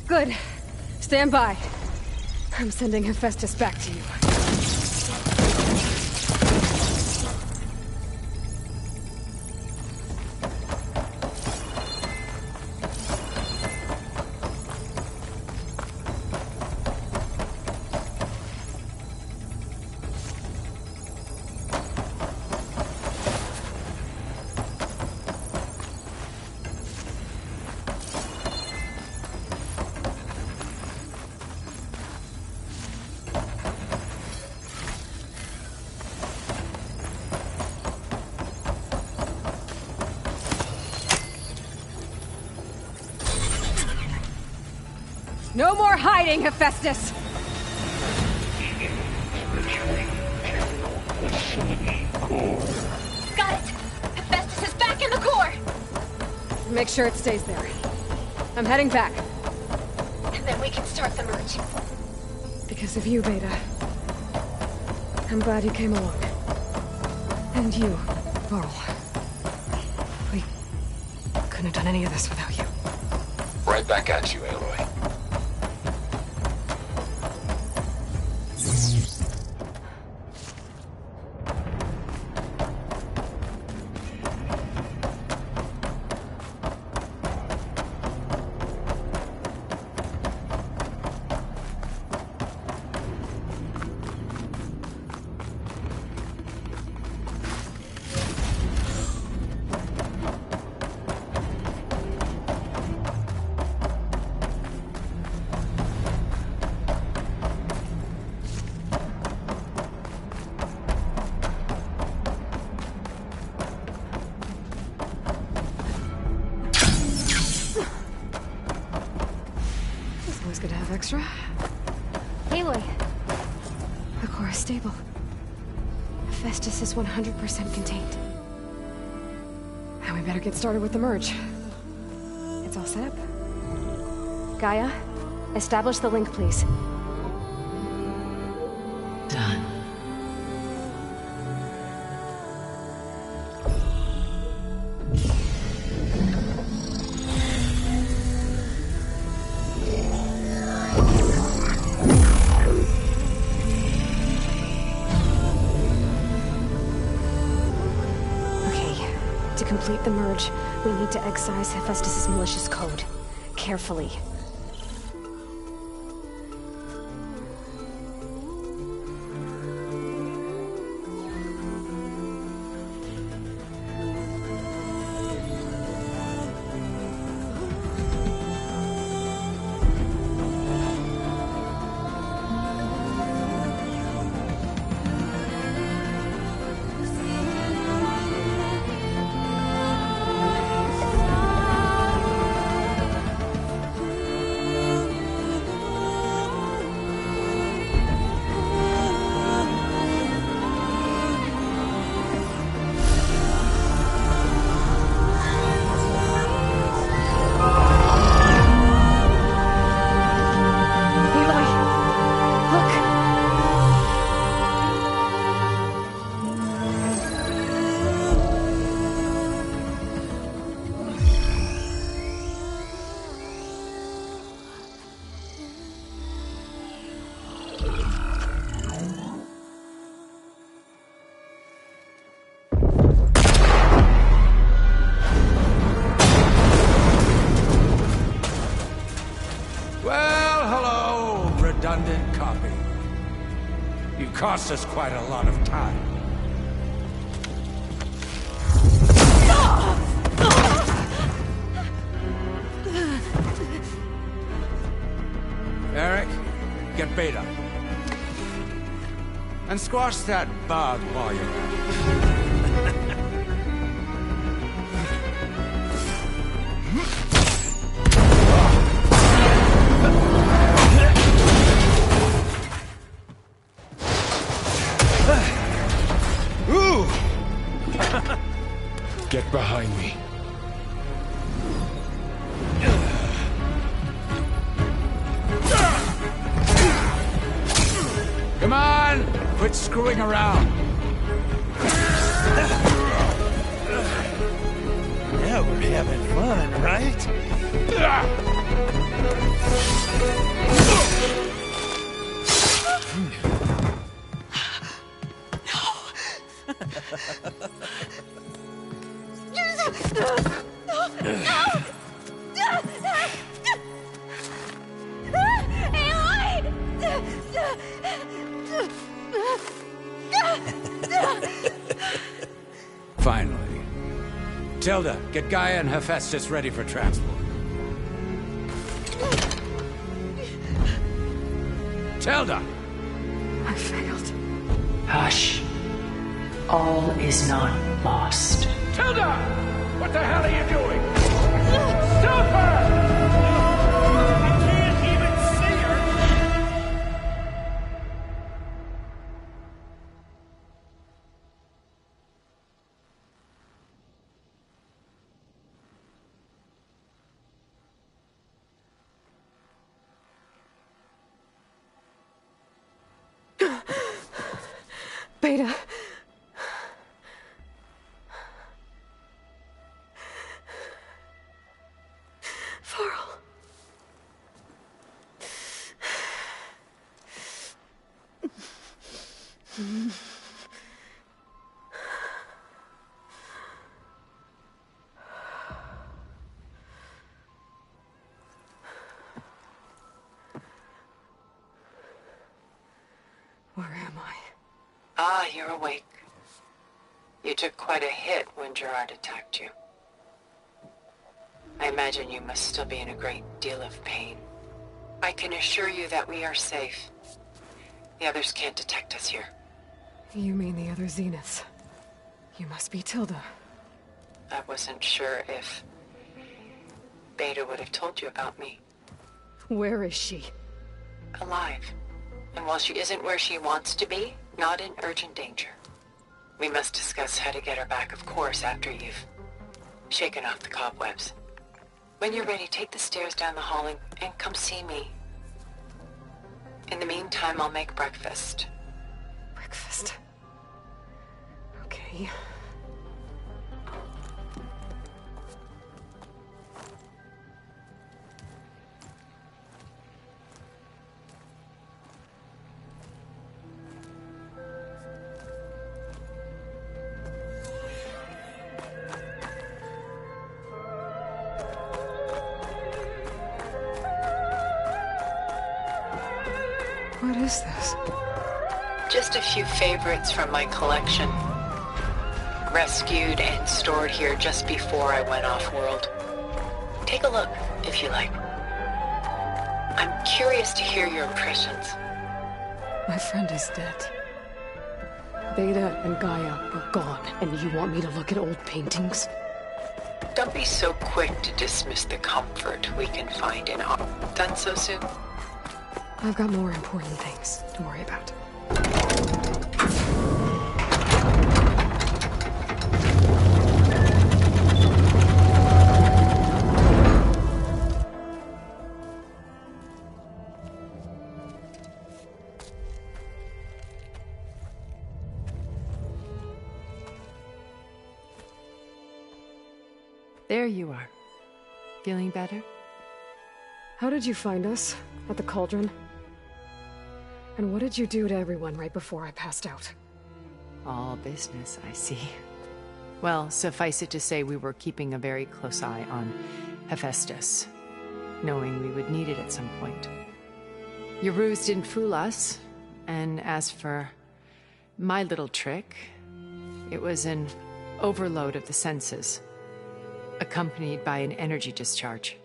Speaker 1: Good. Stand by. I'm sending Hephaestus back to you. No more hiding, Hephaestus!
Speaker 7: Got it! Hephaestus is back in the core!
Speaker 1: Make sure it stays there. I'm heading back.
Speaker 7: And then we can start the merge.
Speaker 1: Because of you, Beta. I'm glad you came along. And you, Varl. We couldn't have done any of this without you.
Speaker 6: Right back at you, Aloy.
Speaker 1: Good to have extra.
Speaker 7: Aloy.
Speaker 1: The core is stable. Hephaestus is 100% contained. And we better get started with the merge. It's all set up. Gaia, establish the link, please.
Speaker 5: Done.
Speaker 1: To complete the merge, we need to excise Hephaestus' malicious code. Carefully.
Speaker 9: Redundant copy. You cost us quite a lot of time. Eric, get Beta. And squash that bug while you're at it.
Speaker 2: Get behind me.
Speaker 9: Come on! Quit screwing around.
Speaker 10: Yeah, we're having fun, right?
Speaker 9: Finally. Tilda, get Gaia and Hephaestus ready for transport. Tilda!
Speaker 1: I failed.
Speaker 5: Hush. All is not lost.
Speaker 9: Tilda! What the hell are you doing? Stop her! I can't even see her!
Speaker 1: Beta. Farrell. Where am I?
Speaker 11: Ah, you're awake. You took quite a hit when Gerard attacked you. I imagine you must still be in a great deal of pain. I can assure you that we are safe. The others can't detect us here.
Speaker 1: You mean the other Zeniths? You must be Tilda.
Speaker 11: I wasn't sure if Beta would have told you about me.
Speaker 1: Where is she?
Speaker 11: Alive. And while she isn't where she wants to be, not in urgent danger. We must discuss how to get her back, of course, after you've shaken off the cobwebs. When you're ready, take the stairs down the hall and come see me. In the meantime, I'll make breakfast.
Speaker 1: Breakfast. Okay. What is this?
Speaker 11: Just a few favorites from my collection. Rescued and stored here just before I went off-world. Take a look, if you like. I'm curious to hear your impressions.
Speaker 1: My friend is dead. Beta and Gaia were gone, and you want me to look at old paintings?
Speaker 11: Don't be so quick to dismiss the comfort we can find in art. Done so soon?
Speaker 1: I've got more important things to worry about.
Speaker 12: There you are. Feeling better?
Speaker 1: How did you find us? At the cauldron? And what did you do to everyone right before I passed out?
Speaker 12: All business, I see. Well, suffice it to say we were keeping a very close eye on Hephaestus, knowing we would need it at some point. Your ruse didn't fool us, and as for my little trick, it was an overload of the senses, accompanied by an energy discharge.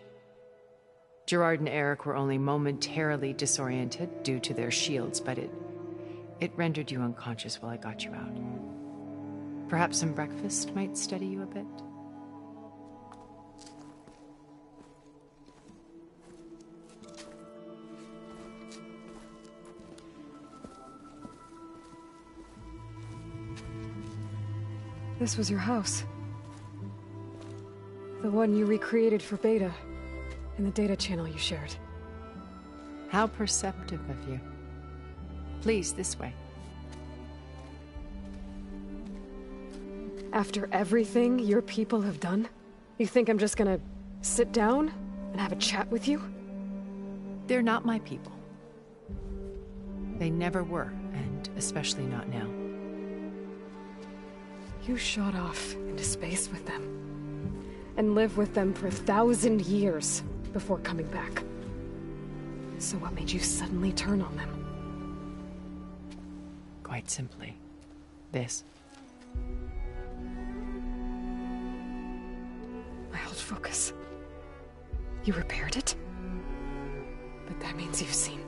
Speaker 12: Gerard and Eric were only momentarily disoriented due to their shields, but it rendered you unconscious while I got you out. Perhaps some breakfast might steady you a bit?
Speaker 1: This was your house. The one you recreated for Beta. In the data channel you shared.
Speaker 12: How perceptive of you. Please, this way.
Speaker 1: After everything your people have done, you think I'm just gonna sit down and have a chat with you?
Speaker 12: They're not my people. They never were, and especially not now.
Speaker 1: You shot off into space with them, and lived with them for 1,000 years before coming back. So what made you suddenly turn on them?
Speaker 12: Quite simply, this.
Speaker 1: My old focus. You repaired it? But that means you've seen...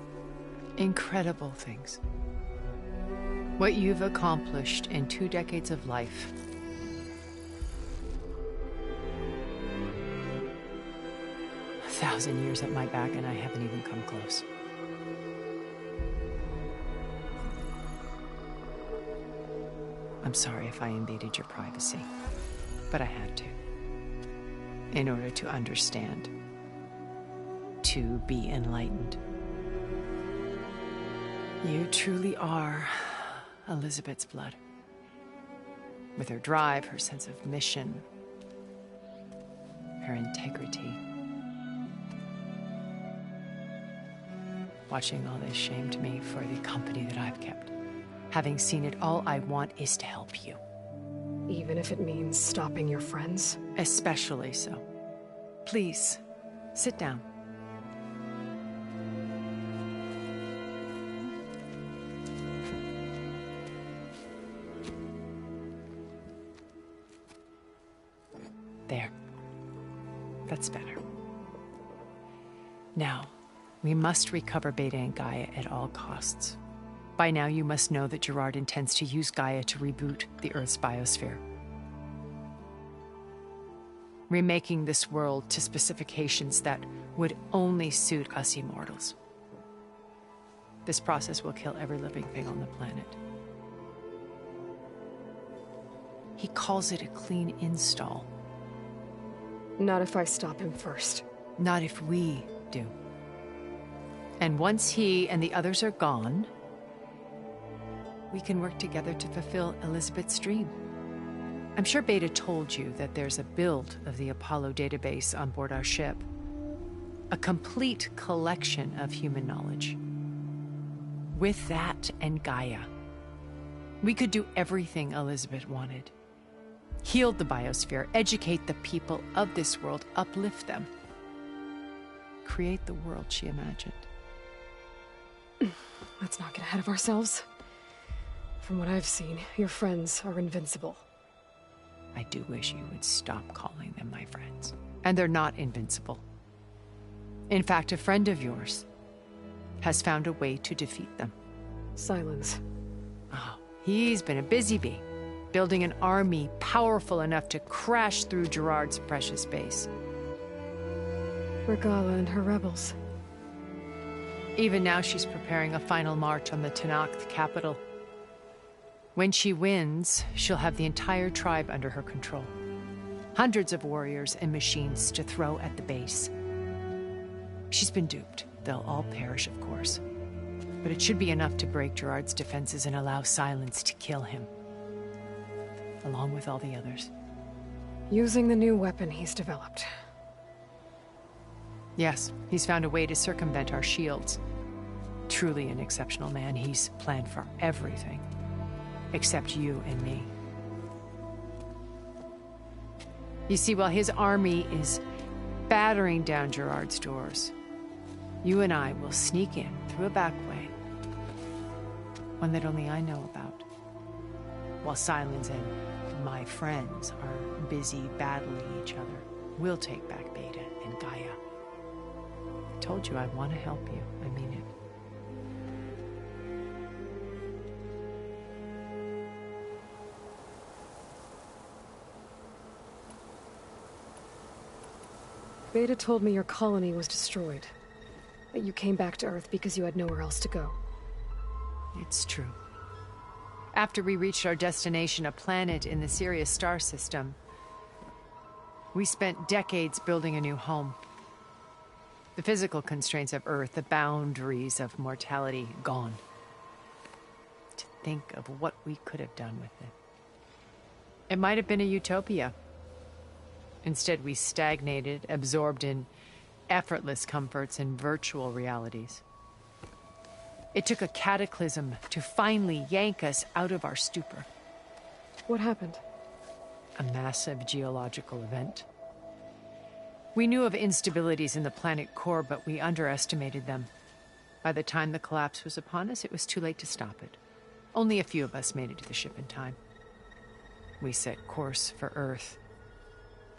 Speaker 12: incredible things. What you've accomplished in 2 decades of life. A 1,000 years at my back, and I haven't even come close. I'm sorry if I invaded your privacy, but I had to. In order to understand. To be enlightened. You truly are Elizabeth's blood. With her drive, her sense of mission, her integrity. Watching all this shamed me for the company that I've kept. Having seen it, all I want is to help you.
Speaker 1: Even if it means stopping your friends?
Speaker 12: Especially so. Please, sit down. There. That's better. Now, we must recover Beta and Gaia at all costs. By now, you must know that Gerard intends to use Gaia to reboot the Earth's biosphere. Remaking this world to specifications that would only suit us immortals. This process will kill every living thing on the planet. He calls it a clean install.
Speaker 1: Not if I stop him first.
Speaker 12: Not if we do. And once he and the others are gone, we can work together to fulfill Elizabeth's dream. I'm sure Beta told you that there's a build of the Apollo database on board our ship. A complete collection of human knowledge. With that and Gaia, we could do everything Elizabeth wanted. Heal the biosphere, educate the people of this world, uplift them. Create the world she imagined.
Speaker 1: Let's not get ahead of ourselves. From what I've seen, your friends are invincible.
Speaker 12: I do wish you would stop calling them my friends. And they're not invincible. In fact, a friend of yours has found a way to defeat them.
Speaker 1: Silence.
Speaker 12: Oh, he's been a busy bee, building an army powerful enough to crash through Gerard's precious base.
Speaker 1: Regala and her rebels.
Speaker 12: Even now she's preparing a final march on the Tenakth capital. When she wins, she'll have the entire tribe under her control. Hundreds of warriors and machines to throw at the base. She's been duped. They'll all perish, of course. But it should be enough to break Gerard's defenses and allow Silence to kill him. Along with all the others.
Speaker 1: Using the new weapon he's developed.
Speaker 12: Yes, he's found a way to circumvent our shields. Truly an exceptional man. He's planned for everything. Except you and me. You see, while his army is battering down Gerard's doors, you and I will sneak in through a back way. One that only I know about. While Silence and my friends are busy battling each other, we'll take back Beta and Gaia. I told you I want to help you. I mean it.
Speaker 1: Beta told me your colony was destroyed. That you came back to Earth because you had nowhere else to go.
Speaker 12: It's true. After we reached our destination, a planet in the Sirius star system, we spent decades building a new home. The physical constraints of Earth, the boundaries of mortality, gone. To think of what we could have done with it. It might have been a utopia. Instead, we stagnated, absorbed in effortless comforts and virtual realities. It took a cataclysm to finally yank us out of our stupor.
Speaker 1: What happened?
Speaker 12: A massive geological event. We knew of instabilities in the planet core, but we underestimated them. By the time the collapse was upon us, it was too late to stop it. Only a few of us made it to the ship in time. We set course for Earth.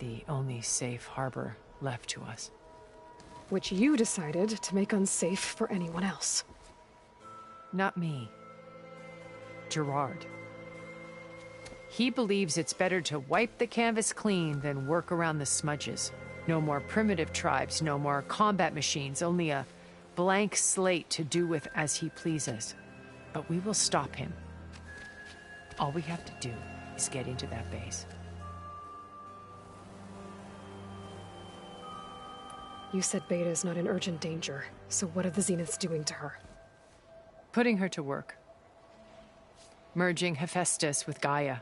Speaker 12: The only safe harbor left to us.
Speaker 1: Which you decided to make unsafe for anyone else.
Speaker 12: Not me. Gerard. He believes it's better to wipe the canvas clean than work around the smudges. No more primitive tribes, no more combat machines, only a blank slate to do with as he pleases. But we will stop him. All we have to do is get into that base.
Speaker 1: You said Beta is not in urgent danger, so what are the Zeniths doing to her?
Speaker 12: Putting her to work. Merging Hephaestus with Gaia.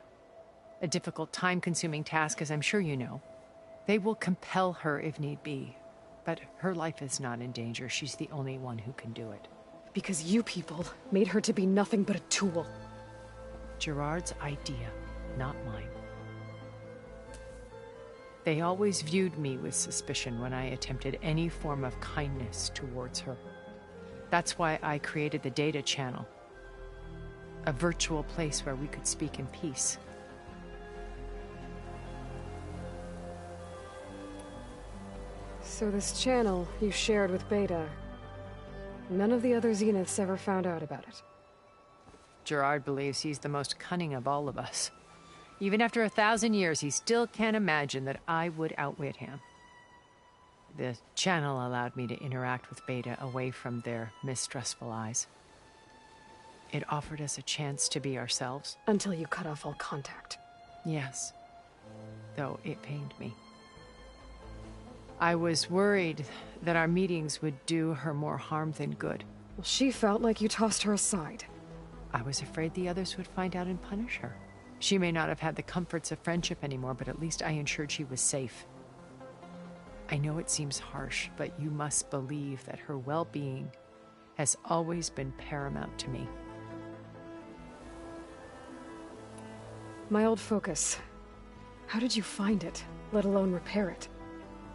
Speaker 12: A difficult, time-consuming task, as I'm sure you know. They will compel her if need be. But her life is not in danger. She's the only one who can do it.
Speaker 1: Because you people made her to be nothing but a tool.
Speaker 12: Gerard's idea, not mine. They always viewed me with suspicion when I attempted any form of kindness towards her. That's why I created the data channel. A virtual place where we could speak in peace.
Speaker 1: So this channel you shared with Beta, none of the other Zeniths ever found out about it?
Speaker 12: Gerard believes he's the most cunning of all of us. Even after 1,000 years, he still can't imagine that I would outwit him. The channel allowed me to interact with Beta away from their mistrustful eyes. It offered us a chance to be ourselves.
Speaker 1: Until you cut off all contact.
Speaker 12: Yes. Though it pained me. I was worried that our meetings would do her more harm than good.
Speaker 1: Well, she felt like you tossed her aside.
Speaker 12: I was afraid the others would find out and punish her. She may not have had the comforts of friendship anymore, but at least I ensured she was safe. I know it seems harsh, but you must believe that her well-being has always been paramount to me.
Speaker 1: My old focus. How did you find it, let alone repair it?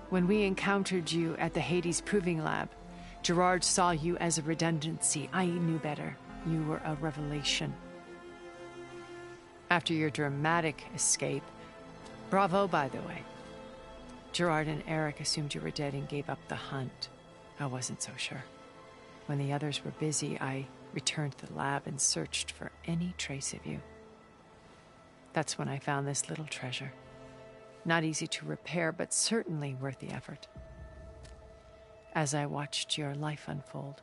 Speaker 12: When we encountered you at the Hades Proving Lab, Gerard saw you as a redundancy. I knew better. You were a revelation. After your dramatic escape, bravo, by the way. Gerard and Eric assumed you were dead and gave up the hunt. I wasn't so sure. When the others were busy, I returned to the lab and searched for any trace of you. That's when I found this little treasure. Not easy to repair, but certainly worth the effort. As I watched your life unfold,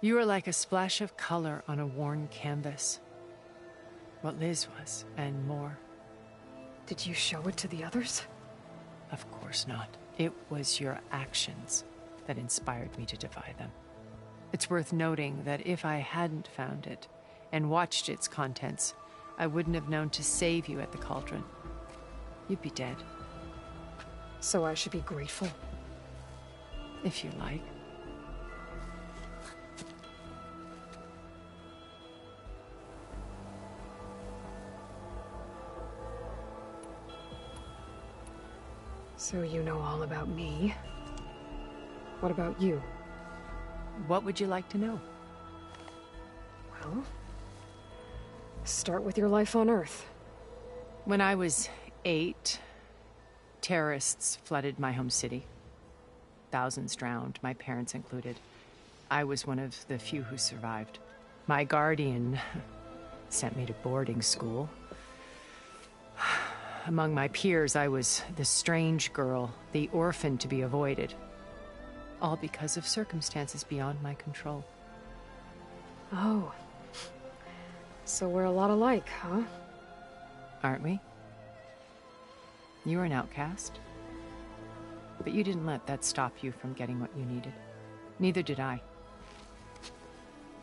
Speaker 12: you were like a splash of color on a worn canvas. What Liz was, and more.
Speaker 1: Did you show it to the others?
Speaker 12: Of course not. It was your actions that inspired me to defy them. It's worth noting that if I hadn't found it and watched its contents, I wouldn't have known to save you at the cauldron. You'd be dead.
Speaker 1: So I should be grateful?
Speaker 12: If you like.
Speaker 1: So you know all about me. What about you?
Speaker 12: What would you like to know?
Speaker 1: Well, start with your life on Earth.
Speaker 12: When I was 8, terrorists flooded my home city. Thousands drowned, my parents included. I was one of the few who survived. My guardian sent me to boarding school. Among my peers, I was the strange girl, the orphan to be avoided. All because of circumstances beyond my control.
Speaker 1: Oh. So we're a lot alike, huh?
Speaker 12: Aren't we? You were an outcast. But you didn't let that stop you from getting what you needed. Neither did I.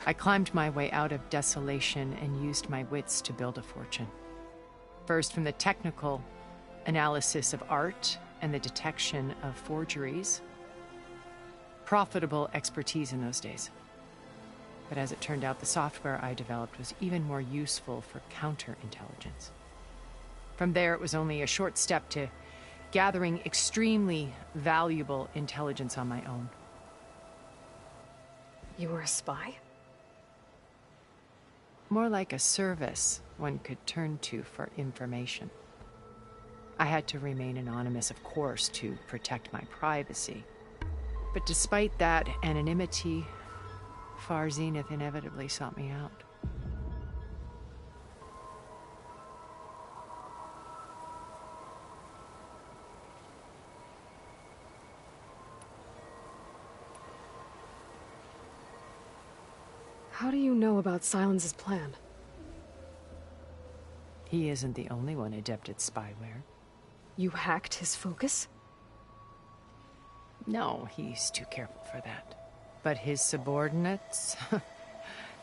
Speaker 12: I climbed my way out of desolation and used my wits to build a fortune. First, from the technical analysis of art and the detection of forgeries. Profitable expertise in those days. But as it turned out, the software I developed was even more useful for counterintelligence. From there, it was only a short step to gathering extremely valuable intelligence on my own.
Speaker 1: You were a spy?
Speaker 12: More like a service one could turn to for information. I had to remain anonymous, of course, to protect my privacy. But despite that anonymity, Far Zenith inevitably sought me out.
Speaker 1: How do you know about Silence's plan?
Speaker 12: He isn't the only one adept at spyware.
Speaker 1: You hacked his focus?
Speaker 12: No, he's too careful for that. But his subordinates?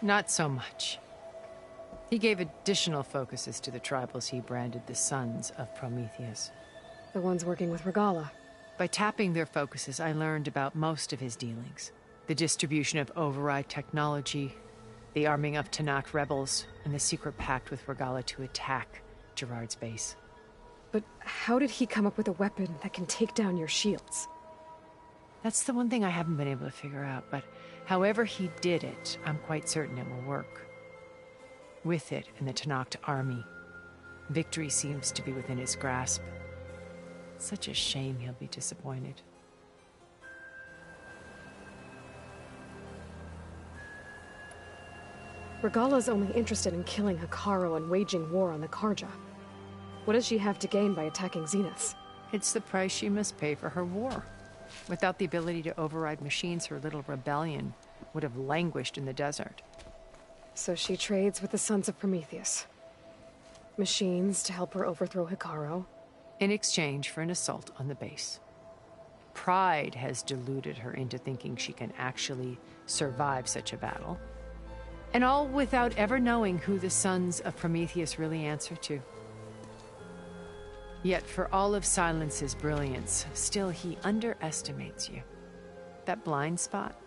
Speaker 12: Not so much. He gave additional focuses to the tribals he branded the Sons of Prometheus.
Speaker 1: The ones working with Regala.
Speaker 12: By tapping their focuses, I learned about most of his dealings. The distribution of override technology, the arming of Tanakh rebels, and the secret pact with Regala to attack Gerard's base.
Speaker 1: But how did he come up with a weapon that can take down your shields?
Speaker 12: That's the one thing I haven't been able to figure out, but however he did it, I'm quite certain it will work. With it and the Tanakh army, victory seems to be within his grasp. Such a shame he'll be disappointed.
Speaker 1: Regala's only interested in killing Hekarro and waging war on the Karja. What does she have to gain by attacking Zeniths?
Speaker 12: It's the price she must pay for her war. Without the ability to override machines, her little rebellion would have languished in the desert.
Speaker 1: So she trades with the Sons of Prometheus. Machines to help her overthrow Hekarro.
Speaker 12: In exchange for an assault on the base. pride has deluded her into thinking she can actually survive such a battle. And all without ever knowing who the sons of Prometheus really answer to. Yet for all of Silence's brilliance, still he underestimates you. That blind spot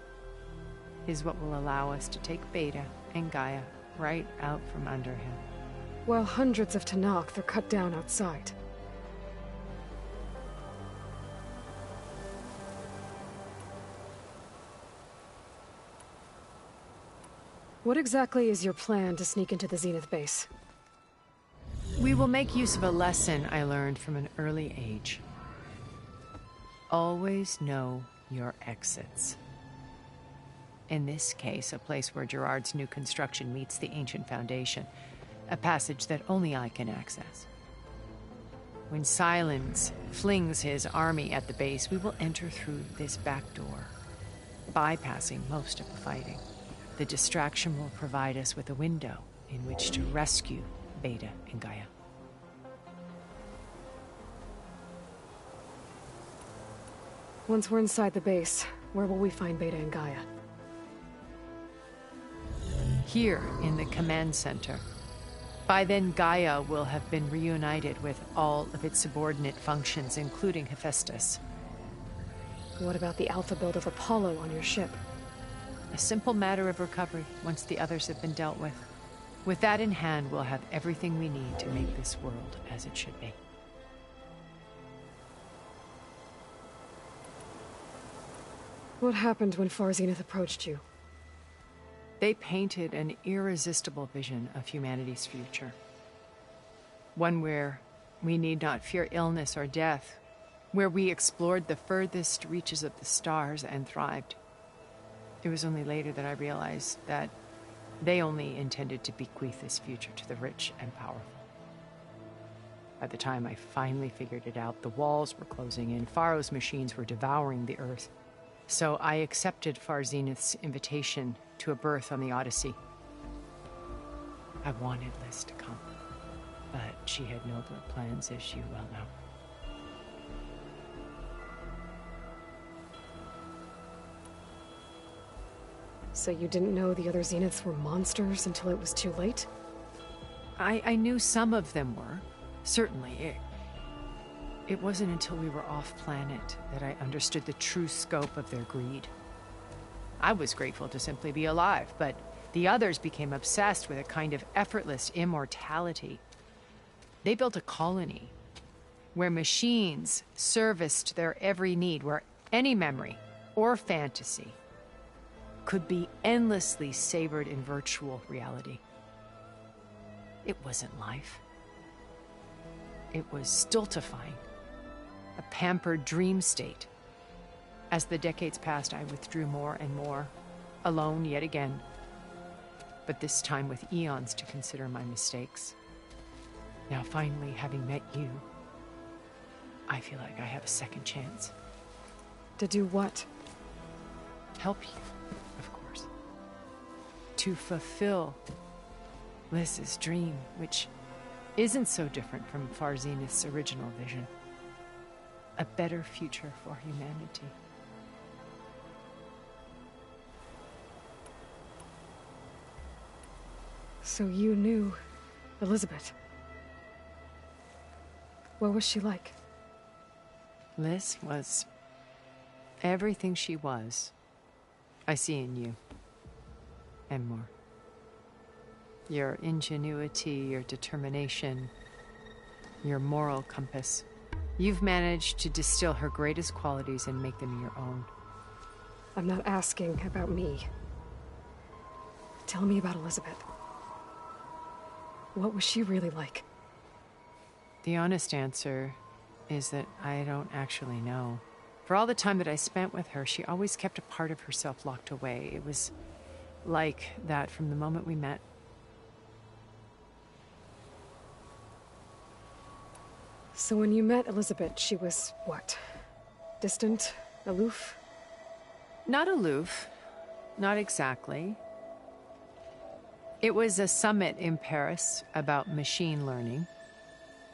Speaker 12: is what will allow us to take Beta and Gaia right out from under him.
Speaker 1: While hundreds of Tanakh are cut down outside. What exactly is your plan to sneak into the Zenith base?
Speaker 12: We will make use of a lesson I learned from an early age. Always know your exits. In this case, a place where Gerard's new construction meets the ancient foundation, a passage that only I can access. When Silence flings his army at the base, we will enter through this back door, bypassing most of the fighting. The distraction will provide us with a window in which to rescue Beta and Gaia.
Speaker 1: Once we're inside the base, where will we find Beta and Gaia?
Speaker 12: Here in the command center. By then, Gaia will have been reunited with all of its subordinate functions, including Hephaestus.
Speaker 1: What about the alpha build of Apollo on your ship?
Speaker 12: A simple matter of recovery once the others have been dealt with. With that in hand, we'll have everything we need to make this world as it should be.
Speaker 1: What happened when Far Zenith approached you?
Speaker 12: They painted an irresistible vision of humanity's future. One where we need not fear illness or death, where we explored the furthest reaches of the stars and thrived. It was only later that I realized that they only intended to bequeath this future to the rich and powerful. By the time I finally figured it out, the walls were closing in, Pharaoh's machines were devouring the Earth. So I accepted Far Zenith's invitation to a berth on the Odyssey. I wanted Liz to come, but she had nobler plans, as you well know.
Speaker 1: So you didn't know the other Zeniths were monsters until it was too late?
Speaker 12: I knew some of them were, certainly. It wasn't until we were off-planet that I understood the true scope of their greed. I was grateful to simply be alive, but the others became obsessed with a kind of effortless immortality. They built a colony where machines serviced their every need, where any memory or fantasy could be endlessly savored in virtual reality. It wasn't life. It was stultifying. A pampered dream state. As the decades passed, I withdrew more and more, alone yet again, but this time with eons to consider my mistakes. Now finally, having met you, I feel like I have a second chance.
Speaker 1: To do what?
Speaker 12: Help you, of course. To fulfill Liz's dream, which isn't so different from Far Zenith's original vision. A better future for humanity.
Speaker 1: So you knew Elizabeth. What was she like?
Speaker 12: Liz was everything she was. I see in you. And more. Your ingenuity, your determination, your moral compass. You've managed to distill her greatest qualities and make them your own.
Speaker 1: I'm not asking about me. Tell me about Elizabeth. What was she really like?
Speaker 12: The honest answer is that I don't actually know. For all the time that I spent with her, she always kept a part of herself locked away. It was like that from the moment we met.
Speaker 1: So when you met Elizabeth, she was what? Distant? Aloof?
Speaker 12: Not aloof. Not exactly. It was a summit in Paris about machine learning.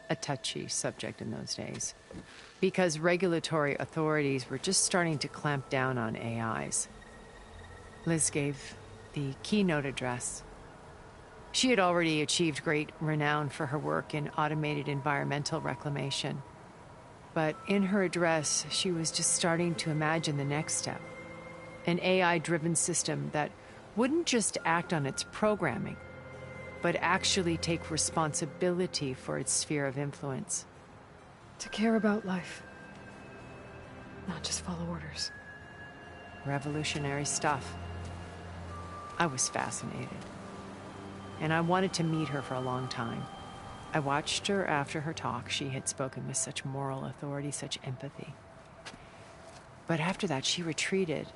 Speaker 12: A touchy subject in those days. because regulatory authorities were just starting to clamp down on AIs. Liz gave the keynote address. She had already achieved great renown for her work in automated environmental reclamation. But in her address, she was just starting to imagine the next step. An AI-driven system that wouldn't just act on its programming, but actually take responsibility for its sphere of influence.
Speaker 1: To care about life. Not just follow orders.
Speaker 12: Revolutionary stuff. I was fascinated. And I wanted to meet her for a long time. I watched her after her talk. She had spoken with such moral authority, such empathy. But after that, she retreated.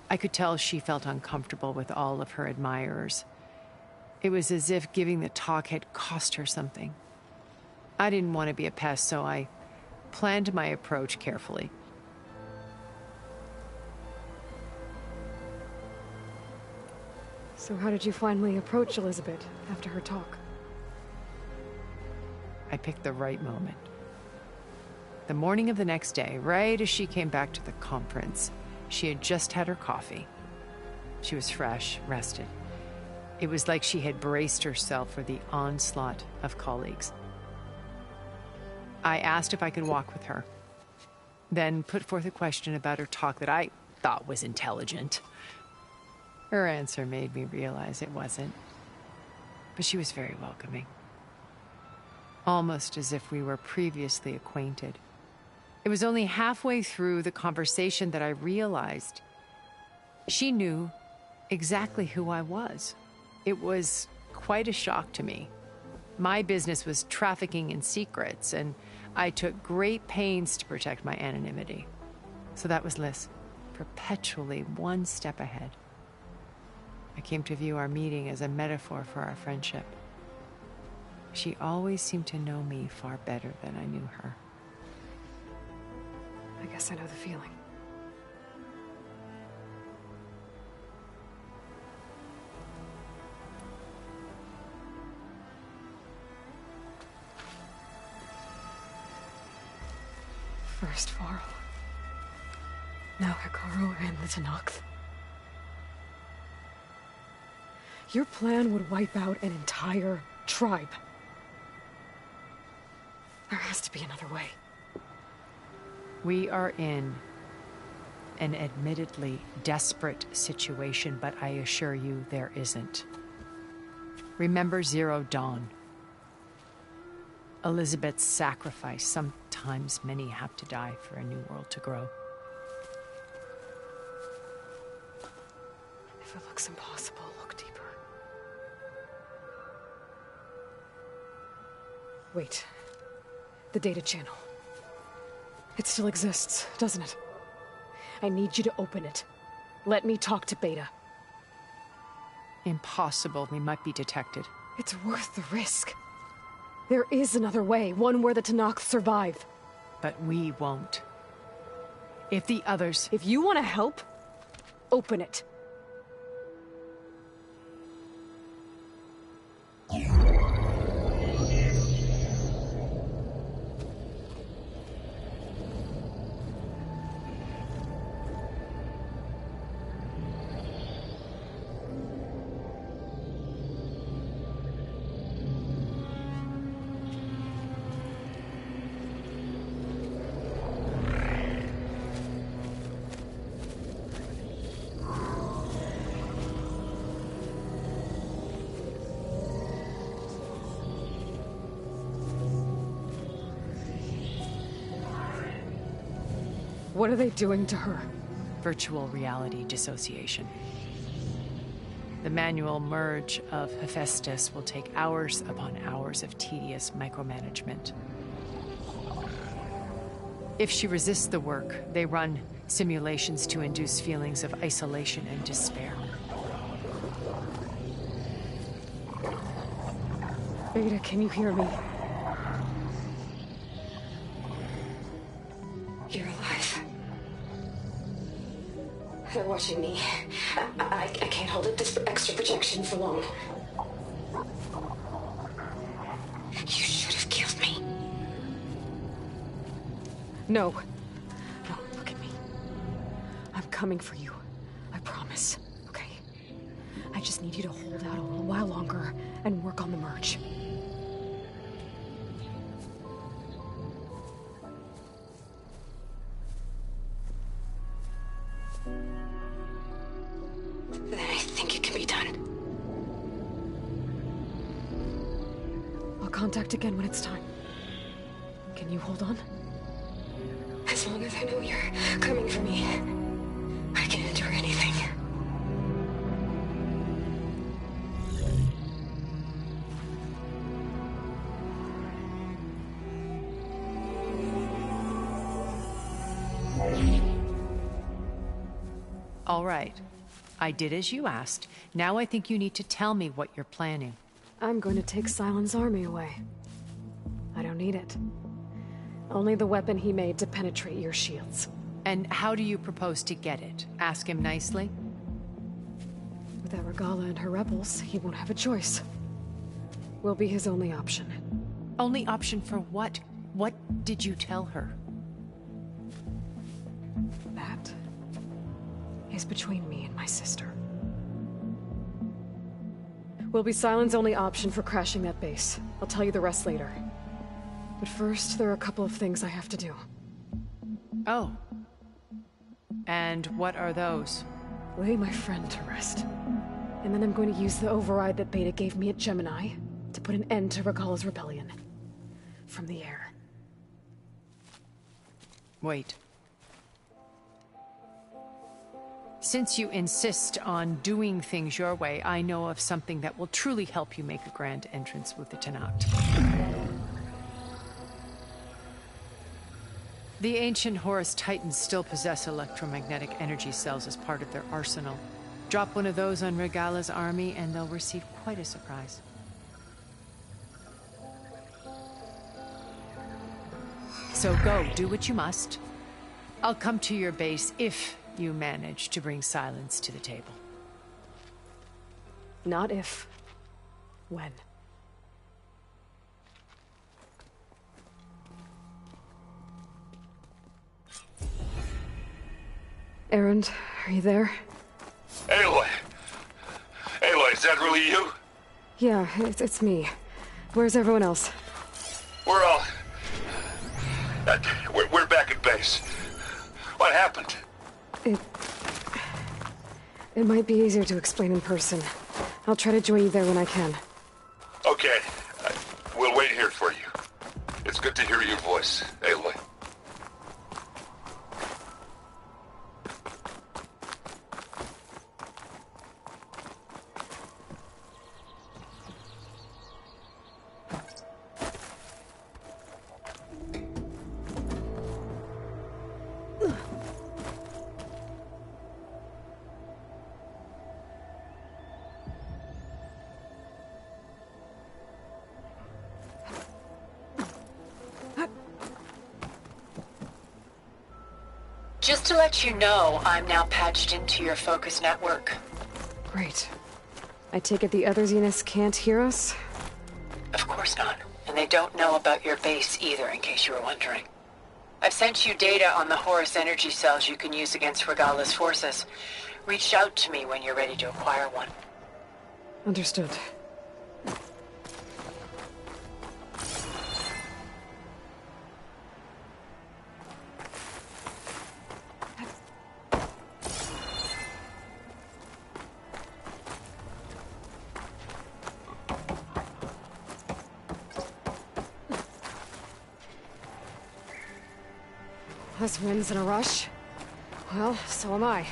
Speaker 12: I could tell she felt uncomfortable with all of her admirers. It was as if giving the talk had cost her something. I didn't want to be a pest, so I planned my approach carefully.
Speaker 1: So how did you finally approach Elizabeth after her talk?
Speaker 12: I picked the right moment. The morning of the next day, right as she came back to the conference, she had just had her coffee. She was fresh, rested. It was like she had braced herself for the onslaught of colleagues. I asked if I could walk with her, then put forth a question about her talk that I thought was intelligent. Her answer made me realize it wasn't, but she was very welcoming. Almost as if we were previously acquainted. It was only halfway through the conversation that I realized she knew exactly who I was. It was quite a shock to me. My business was trafficking in secrets, and I took great pains to protect my anonymity. So that was Liz, perpetually one step ahead. I came to view our meeting as a metaphor for our friendship. She always seemed to know me far better than I knew her.
Speaker 1: I guess I know the feeling. First Varl. Now Hikaru and the Tenakth. Your plan would wipe out an entire tribe. There has to be another way.
Speaker 12: We are in an admittedly desperate situation, but I assure you there isn't. Remember Zero Dawn. Elizabeth's sacrifice. Sometimes many have to die for a new world to grow.
Speaker 1: If it looks impossible, look deeper. Wait. The data channel. It still exists, doesn't it? I need you to open it. Let me talk to Beta.
Speaker 12: Impossible. We might be detected.
Speaker 1: It's worth the risk. There is another way, one where the Tenakth survive.
Speaker 12: But we won't. If the others...
Speaker 1: If you want to help, open it. What are they doing to her?
Speaker 12: Virtual reality dissociation. The manual merge of Hephaestus will take hours upon hours of tedious micromanagement. If she resists the work, they run simulations to induce feelings of isolation and despair.
Speaker 1: Beta, can you hear me?
Speaker 7: You're alive. They're watching me. I can't hold up this extra projection for long. You should have killed me.
Speaker 1: No. No, look at me. I'm coming for you. I promise. Okay? I just need you to hold out a little while longer and work on the merge.
Speaker 7: Then I think it can be done.
Speaker 1: I'll contact again when it's time. Can you hold on?
Speaker 7: As long as I know you're coming for me, I can endure anything.
Speaker 12: All right. I did as you asked. Now I think you need to tell me what you're planning.
Speaker 1: I'm going to take Sylens' army away. I don't need it. Only the weapon he made to penetrate your shields.
Speaker 12: And how do you propose to get it? Ask him nicely?
Speaker 1: Without Regala and her rebels, he won't have a choice. We'll be his only option.
Speaker 12: Only option for what? What did you tell her?
Speaker 1: That is between me and my sister. Will be Sylens' only option for crashing that base. I'll tell you the rest later. But first, there are a couple of things I have to do.
Speaker 12: Oh. And what are those?
Speaker 1: Lay my friend to rest. And then I'm going to use the override that Beta gave me at Gemini to put an end to Regala's rebellion. From the air.
Speaker 12: Wait. Since you insist on doing things your way, I know of something that will truly help you make a grand entrance with the Tenakth. The ancient Horus Titans still possess electromagnetic energy cells as part of their arsenal. Drop one of those on Regala's army and they'll receive quite a surprise. So go, do what you must. I'll come to your base if you manage to bring Sylens to the table.
Speaker 1: Not if. When. Erend, are you there?
Speaker 6: Aloy! Aloy, is that really you?
Speaker 1: Yeah, it's me. Where's everyone else?
Speaker 6: We're all... we're back at base. What happened?
Speaker 1: It might be easier to explain in person. I'll try to join you there when I can.
Speaker 6: Okay. We'll wait here for you. It's good to hear your voice, Aloy.
Speaker 11: Just to let you know, I'm now patched into your focus network.
Speaker 1: Great. I take it the other Zeniths can't hear us?
Speaker 11: Of course not. And they don't know about your base either, in case you were wondering. I've sent you data on the Horus energy cells you can use against Regala's forces. Reach out to me when you're ready to acquire one.
Speaker 1: Understood. This wind's in a rush. Well, so am I.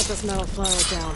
Speaker 1: let this metal flower down.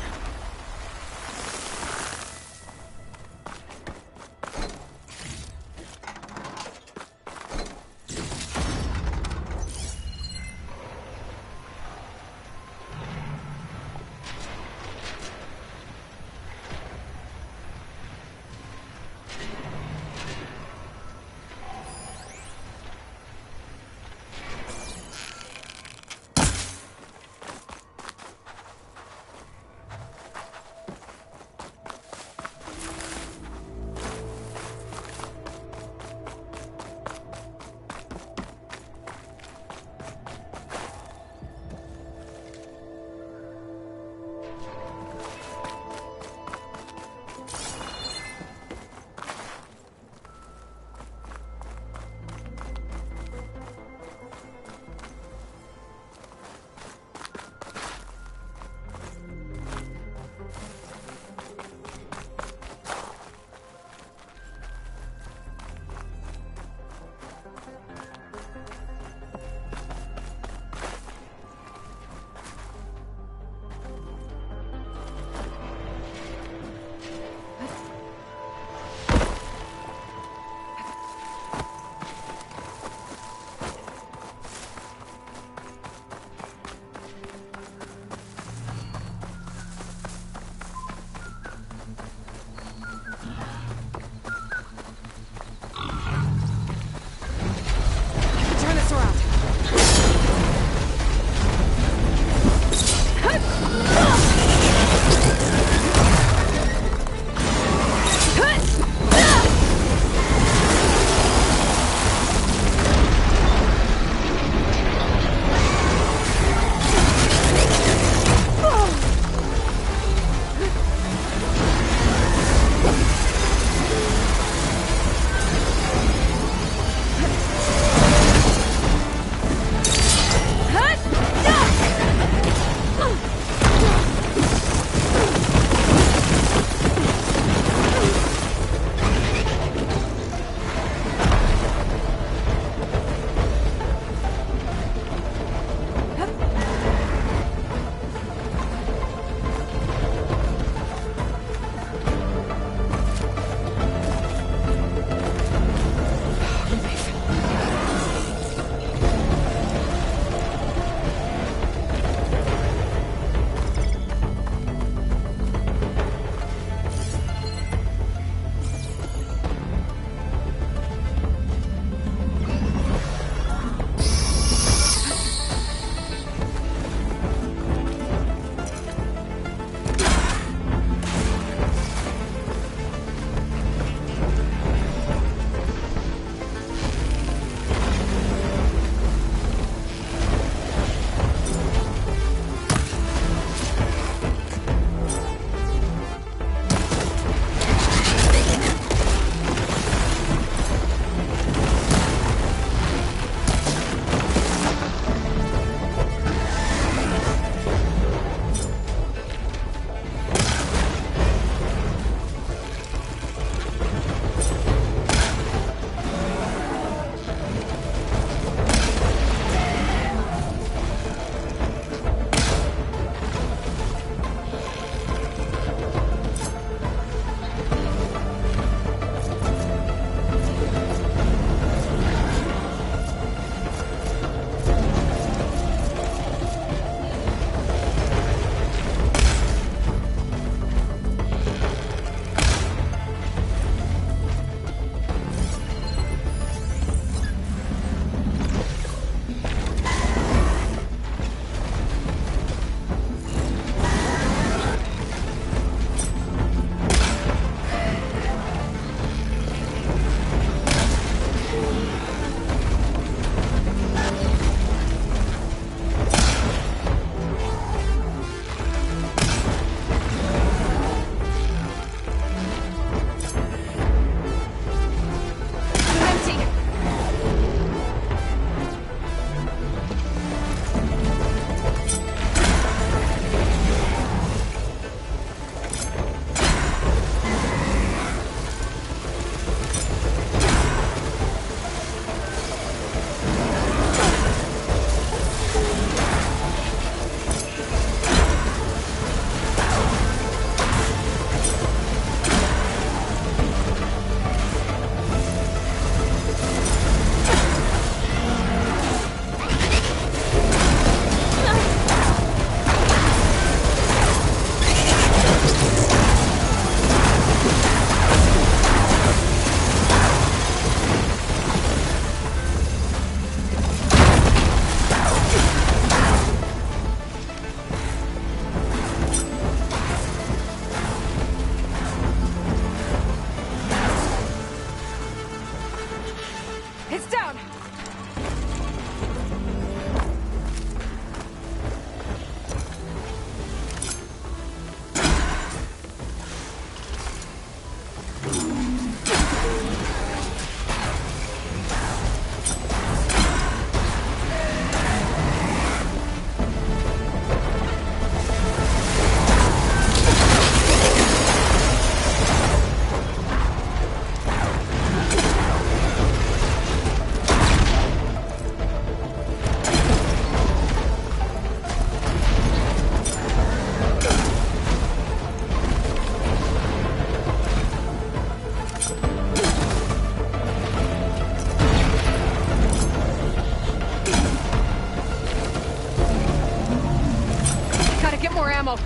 Speaker 1: more ammo.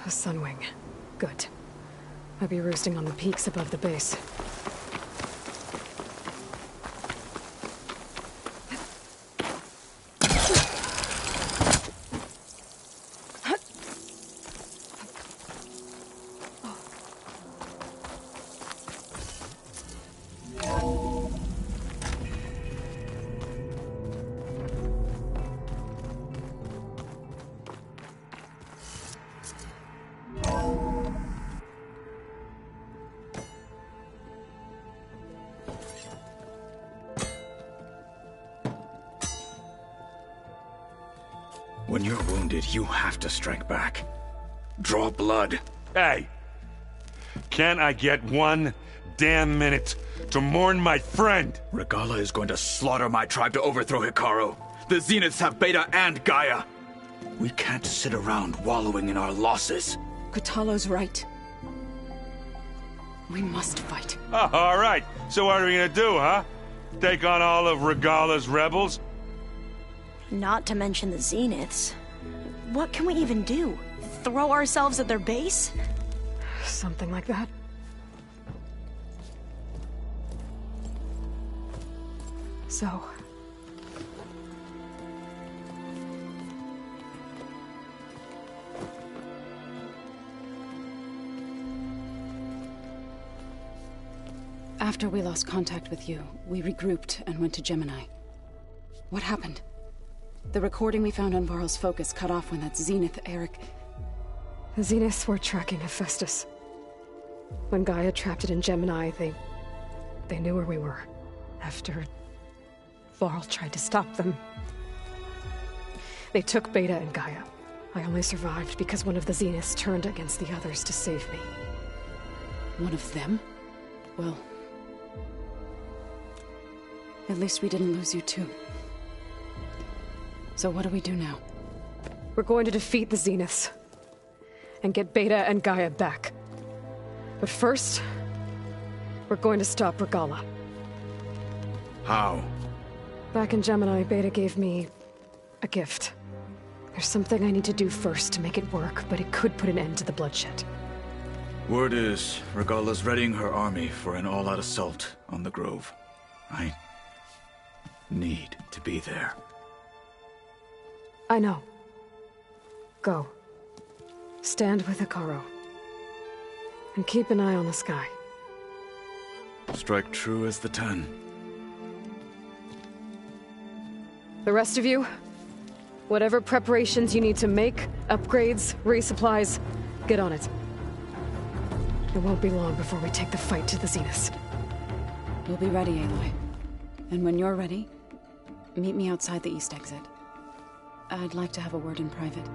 Speaker 1: A sunwing. Good. I'll be roosting on the peaks above the base.
Speaker 13: When you're wounded, you have to strike back. Draw blood.
Speaker 3: Hey! Can't I get one damn minute to mourn my friend.
Speaker 13: Regala is going to slaughter my tribe to overthrow Hikaru. The Zeniths have Beta and Gaia. We can't sit around wallowing in our losses.
Speaker 14: Kotallo's right. We must fight.
Speaker 3: Oh, all right. So what are we gonna do, huh? Take on all of Regala's rebels?
Speaker 15: Not to mention the Zeniths. What can we even do? Throw ourselves at their base?
Speaker 1: Something like that. So...
Speaker 14: After we lost contact with you, we regrouped and went to Gemini. What happened? The recording we found on Varl's focus cut off when that Zenith, Eric...
Speaker 1: The Zeniths were tracking Hephaestus. When Gaia trapped it in Gemini, they knew where we were. After Varl tried to stop them. They took Beta and Gaia. I only survived because one of the Zeniths turned against the others to save me.
Speaker 14: One of them? Well... at least we didn't lose you too. So what do we do now?
Speaker 1: We're going to defeat the Zeniths. And get Beta and Gaia back. But first... we're going to stop Regala.
Speaker 13: How?
Speaker 1: Back in Gemini, Beta gave me... a gift. There's something I need to do first to make it work, but it could put an end to the bloodshed.
Speaker 13: Word is, Regala's readying her army for an all-out assault on the Grove. I need to be there.
Speaker 1: I know. Go. Stand with Hikaru. And keep an eye on the sky.
Speaker 13: Strike true as the 10.
Speaker 1: The rest of you, whatever preparations you need to make, upgrades, resupplies, get on it. It won't be long before we take the fight to the Zeniths.
Speaker 14: We'll be ready, Aloy. And when you're ready, meet me outside the east exit. I'd like to have a word in private.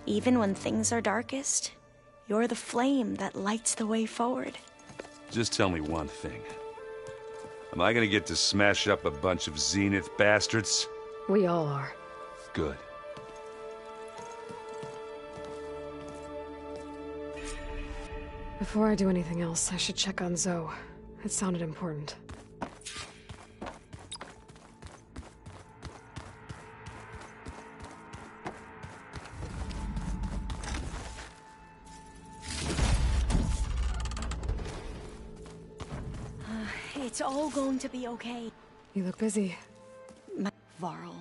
Speaker 15: Even when things are darkest, you're the flame that lights the way forward.
Speaker 3: Just tell me one thing. Am I gonna get to smash up a bunch of Zenith bastards?
Speaker 1: We all are.
Speaker 3: Good.
Speaker 1: Before I do anything else, I should check on Zoe. It sounded important.
Speaker 15: It's all going to be okay.
Speaker 1: You look busy.
Speaker 15: Varl.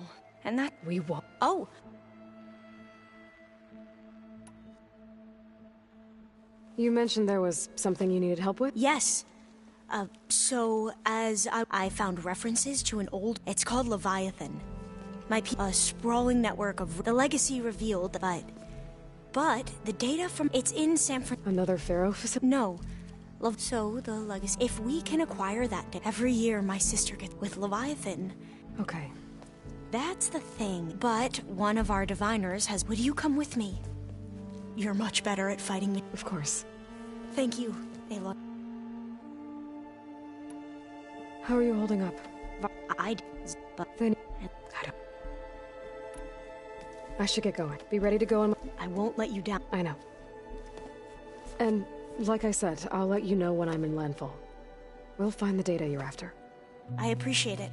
Speaker 15: And that...
Speaker 1: We won't...
Speaker 15: Oh!
Speaker 1: You mentioned there was something you needed help with?
Speaker 15: Yes. So, as I found references to an old... It's called Leviathan. A sprawling network of... The legacy revealed, but the data from... It's in San Francisco.
Speaker 1: Another Pharaoh facility?
Speaker 15: No. So, the legacy... If we can acquire that data... Every year, my sister gets with Leviathan.
Speaker 1: Okay.
Speaker 15: That's the thing. But one of our diviners has... Would you come with me? You're much better at fighting me.
Speaker 1: Of course.
Speaker 15: Thank you, Aloy.
Speaker 1: How are you holding up?
Speaker 15: But
Speaker 1: then... I should get going. Be ready to go on...
Speaker 15: I won't let you down.
Speaker 1: I know. And, like I said, I'll let you know when I'm in landfall. We'll find the data you're after.
Speaker 15: I appreciate it.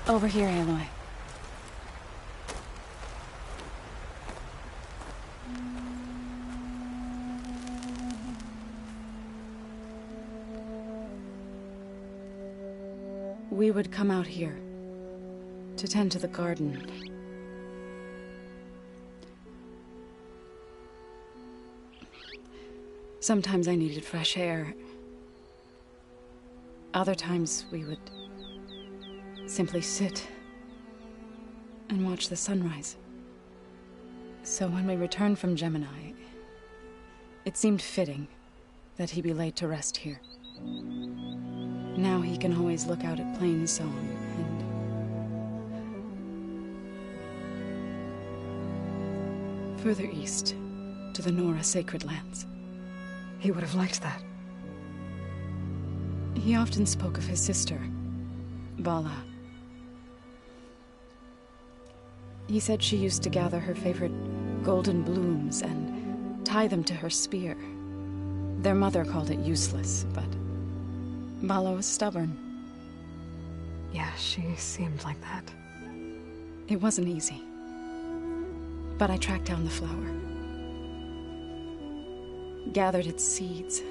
Speaker 14: Over here, Aloy. We would come out here to tend to the garden. Sometimes I needed fresh air. Other times we would simply sit and watch the sunrise. So when we returned from Gemini, it seemed fitting that he be laid to rest here. Now he can always look out at Plain Song and further east to the Nora Sacred Lands.
Speaker 1: He would have liked that.
Speaker 14: He often spoke of his sister, Bala. He said she used to gather her favorite golden blooms and tie them to her spear. Their mother called it useless, but Bala was stubborn.
Speaker 1: Yeah, she seemed like that.
Speaker 14: It wasn't easy. But I tracked down the flower. Gathered its seeds.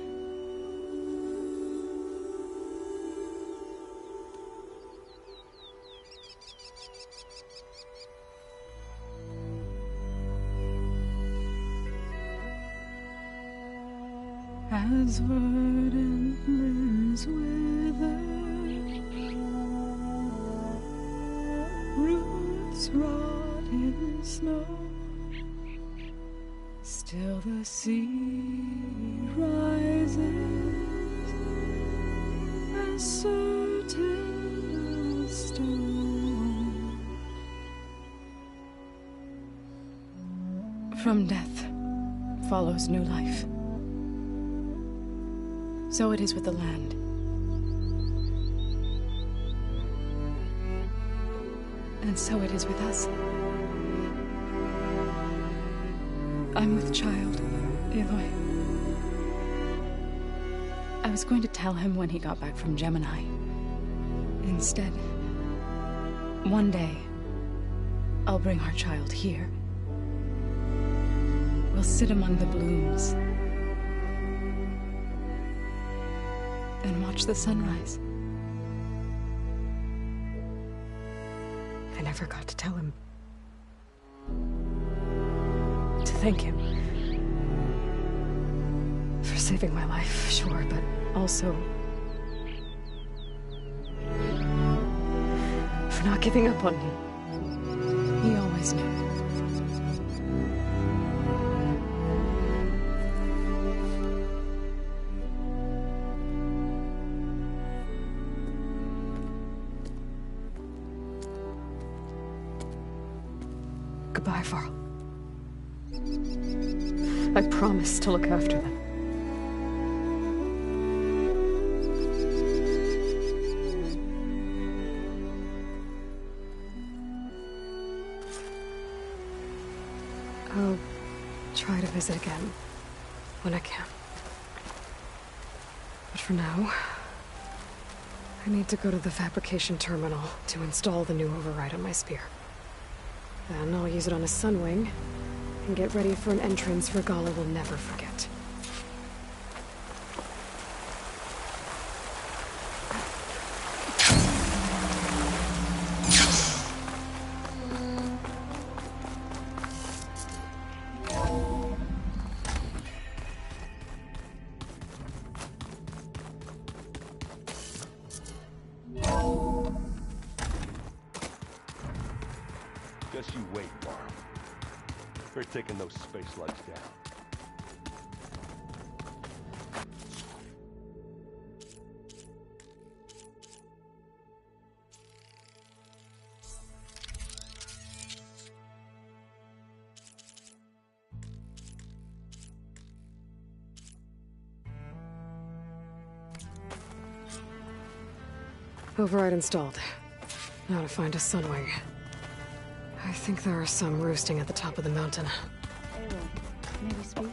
Speaker 14: As verdant limbs wither, roots rot in snow, still the sea rises as certain as stone. From death follows new life. So it is with the land. And so it is with us. I'm with child, Aloy. I was going to tell him when he got back from Gemini. Instead, one day, I'll bring our child here. We'll sit among the blooms and watch the sunrise.
Speaker 1: I never got to tell him. To thank him. For saving my life, sure, but also for not giving up on me.
Speaker 14: He always knew.
Speaker 1: Goodbye, Varl. I promise to look after them. I'll try to visit again when I can. But for now, I need to go to the fabrication terminal to install the new override on my spear. Then I'll use it on a sunwing, and get ready for an entrance Regala will never forget.
Speaker 16: Just you wait, Varl. We're taking those space slugs down.
Speaker 1: Override installed. Now to find a sunwing. I think there are some roosting at the top of the mountain.
Speaker 14: Aloy, may we speak?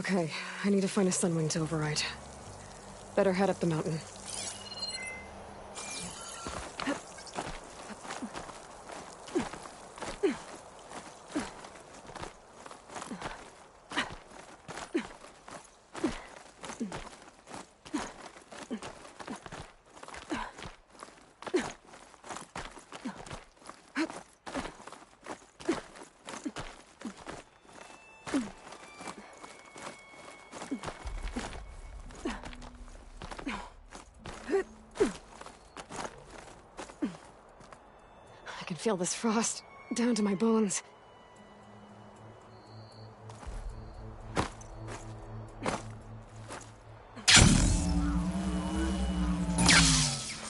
Speaker 1: Okay, I need to find a sunwing to override. Better head up the mountain. I can feel this frost down to my bones.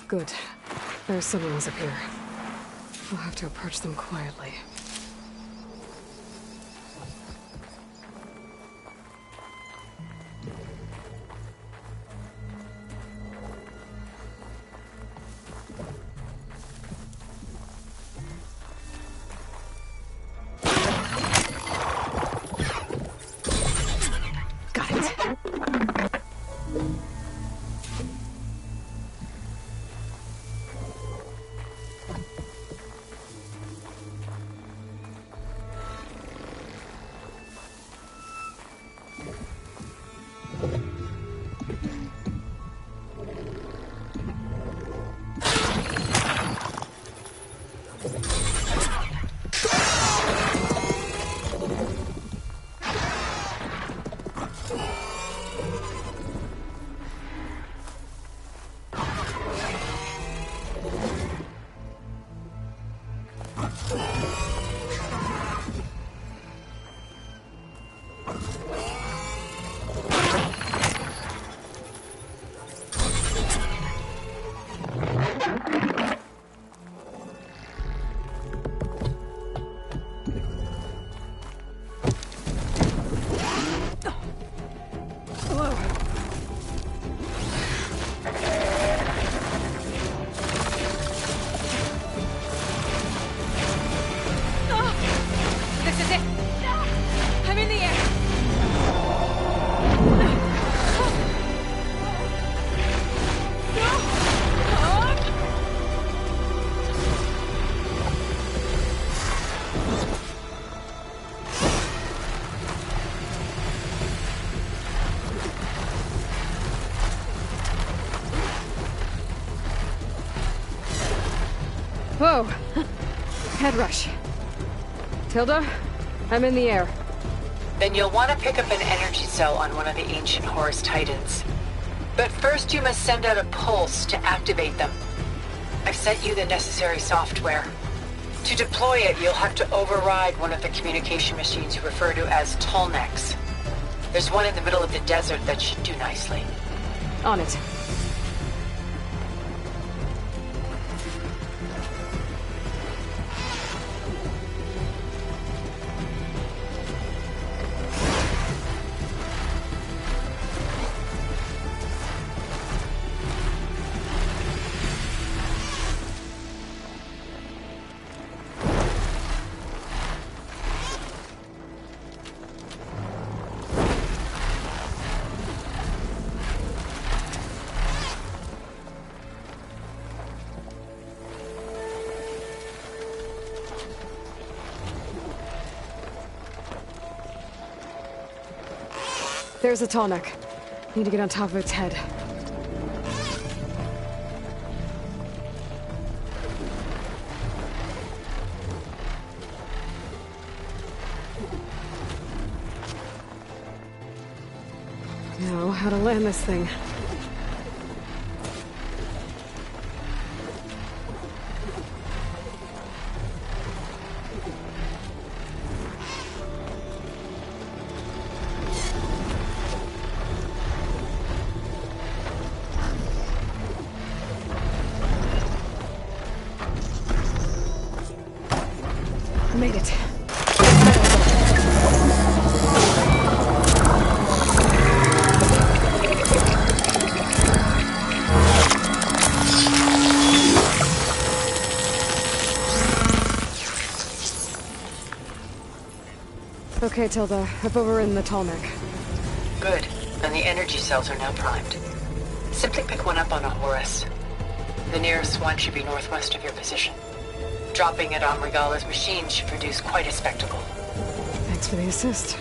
Speaker 1: Good. There's sunwings up here. We'll have to approach them quietly. Whoa! Head rush. Tilda, I'm in the air.
Speaker 11: Then you'll want to pick up an energy cell on one of the ancient Horus Titans. But first you must send out a pulse to activate them. I've sent you the necessary software. To deploy it, you'll have to override one of the communication machines you refer to as Tolnecs. There's one in the middle of the desert that should do nicely.
Speaker 1: On it. There's a Tolnec. Need to get on top of its head. Know how to land this thing. Made it. Okay, Tilda. I've overridden the Tolnec.
Speaker 11: Good. And the energy cells are now primed. Simply pick one up on a Horus. The nearest one should be northwest of your position. Dropping it on Regala's machine should produce quite a spectacle.
Speaker 1: Thanks for the assist.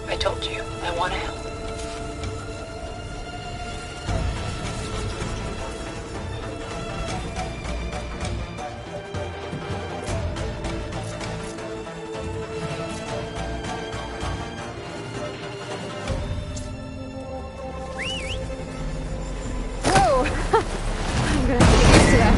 Speaker 11: I told you, I want to help.
Speaker 1: I'm gonna have to get used to that.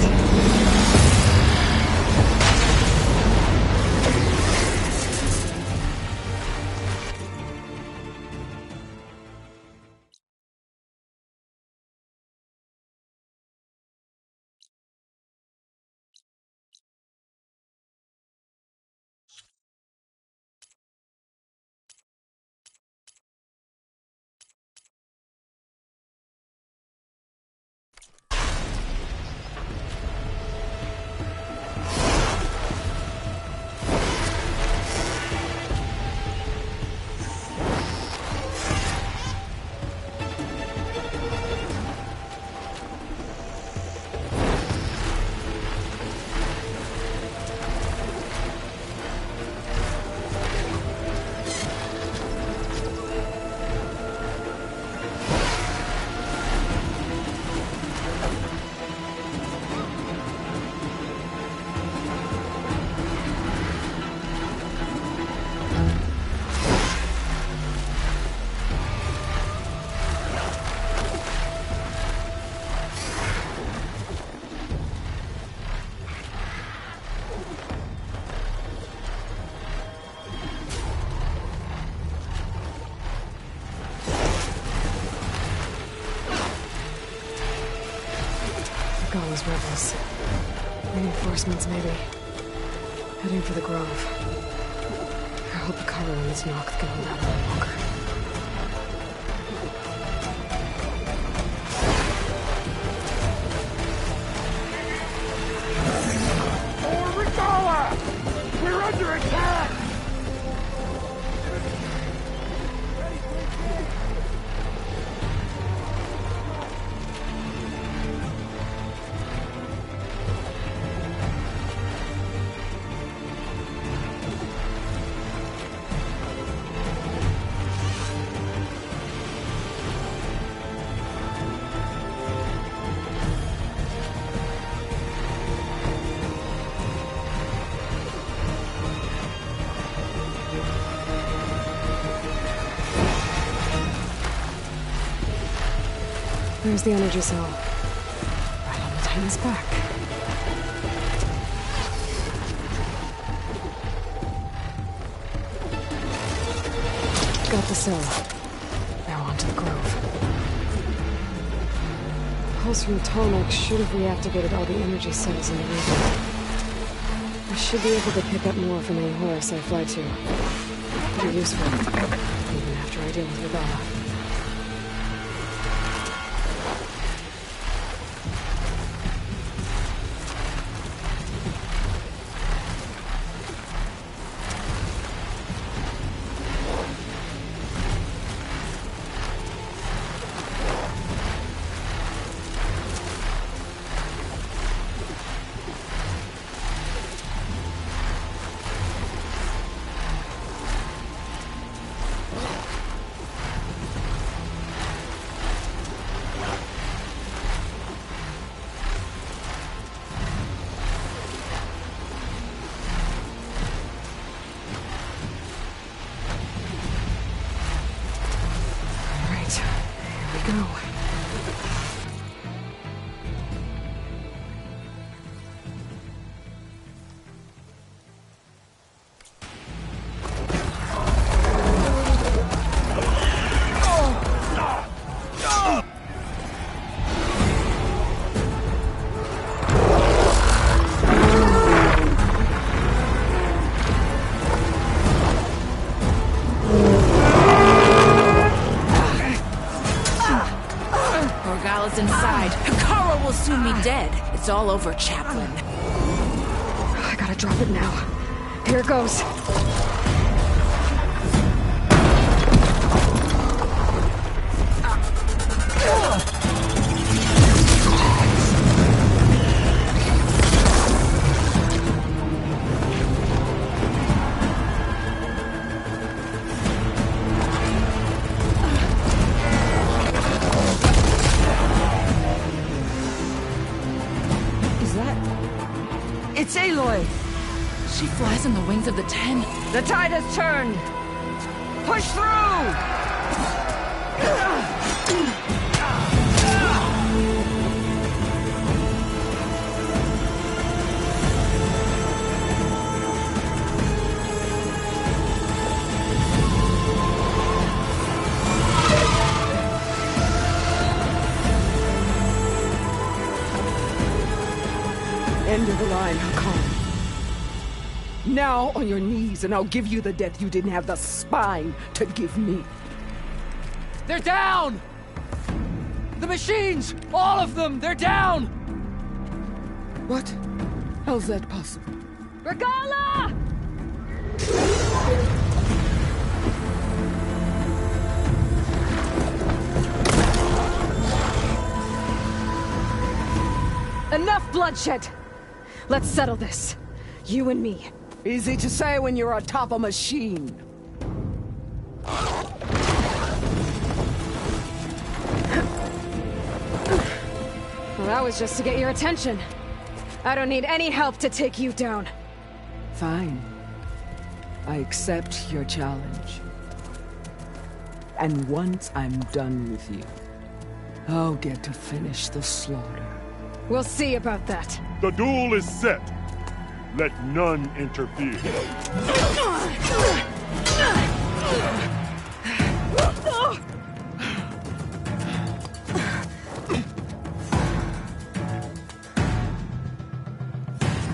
Speaker 1: Regala's rebels. Reinforcements, maybe. Heading for the Grove. I hope the cover on this knock can hold out a little longer.
Speaker 9: Oh, Regala! We're under attack!
Speaker 1: There's the energy cell. Right on the Titan's back. Got the cell. Now on to the Grove. The pulse from Tomek should have reactivated all the energy cells in the region. I should be able to pick up more from any Horus I fly to. Pretty useful, even after I deal with Regala.
Speaker 17: Inside. Hikaru will soon be dead. It's all over, Chaplain.
Speaker 1: I gotta drop it now. Here it goes.
Speaker 17: boy. She flies on the wings of the 10.
Speaker 18: The tide has turned! Push through! End of the line, Hakan. Now on your knees, and I'll give you the death you didn't have the spine to give me.
Speaker 19: They're down! The machines! All of them! They're down!
Speaker 18: What? How's that possible?
Speaker 4: Regala!
Speaker 1: Enough bloodshed! Let's settle this. You and me.
Speaker 18: Easy to say when you're atop a machine.
Speaker 1: Well, that was just to get your attention. I don't need any help to take you down.
Speaker 18: Fine. I accept your challenge. And once I'm done with you, I'll get to finish the slaughter.
Speaker 1: We'll see about that.
Speaker 16: The duel is set. Let none interfere.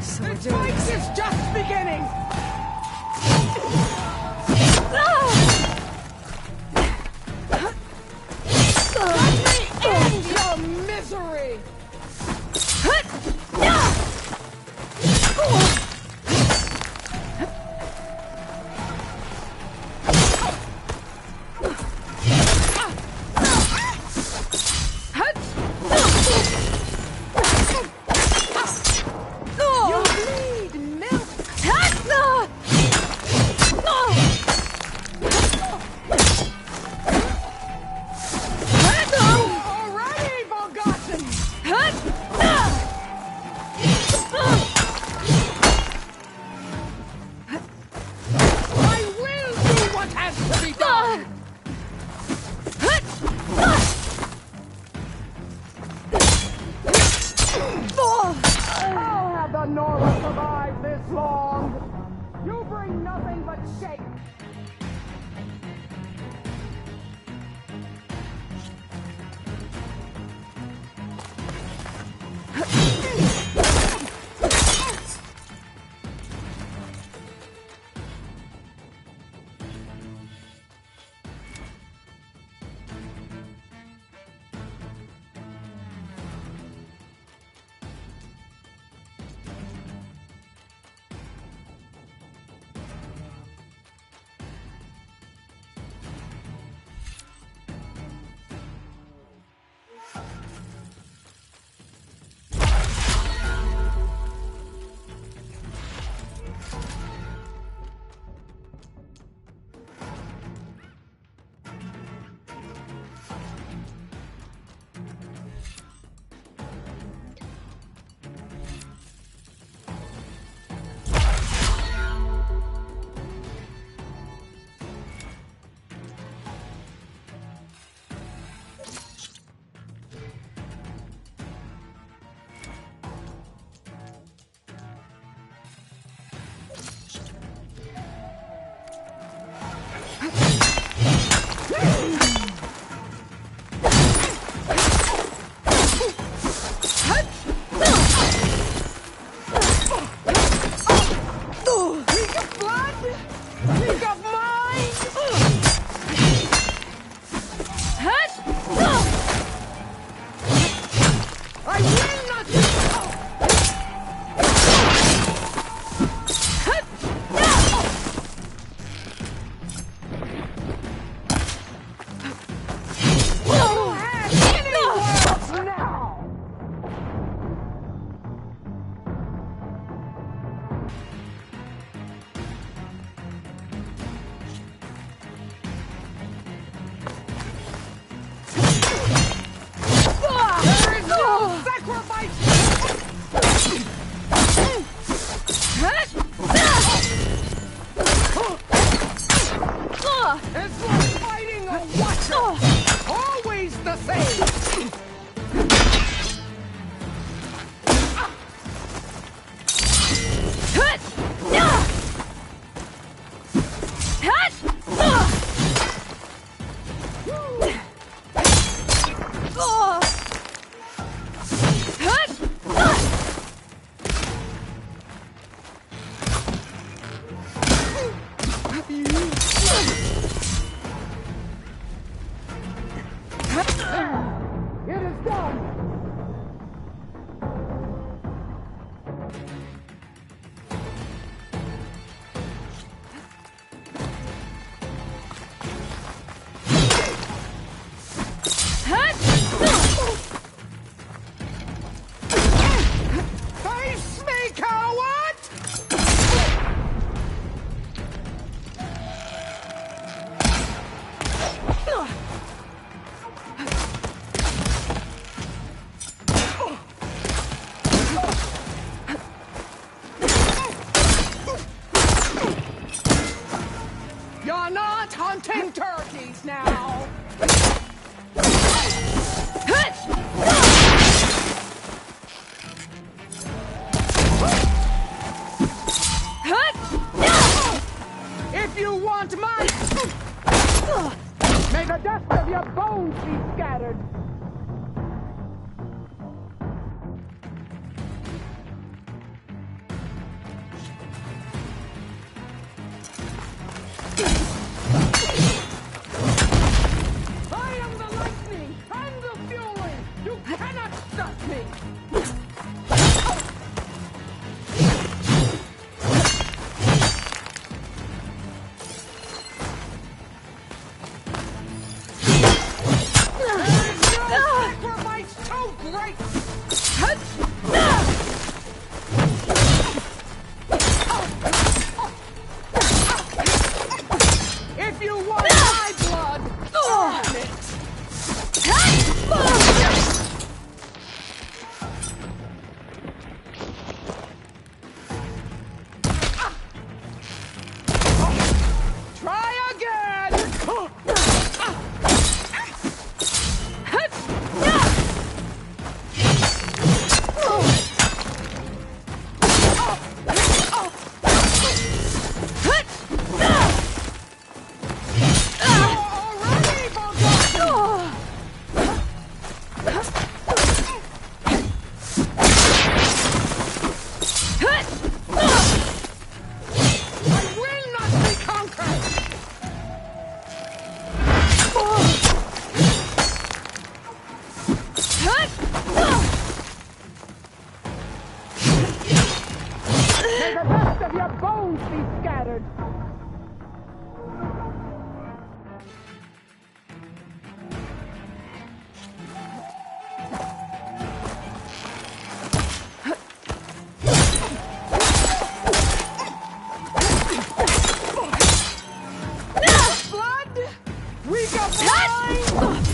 Speaker 1: So we're
Speaker 18: This
Speaker 1: doing
Speaker 18: fight
Speaker 1: this.
Speaker 18: is just beginning! Let me end your misery!
Speaker 1: You need milk!
Speaker 9: bones be scattered! I am the lightning and the fury! You cannot stop me! If you want my blood, earn it! Try again! May the rest of your bones be scattered! Blood! We got blind!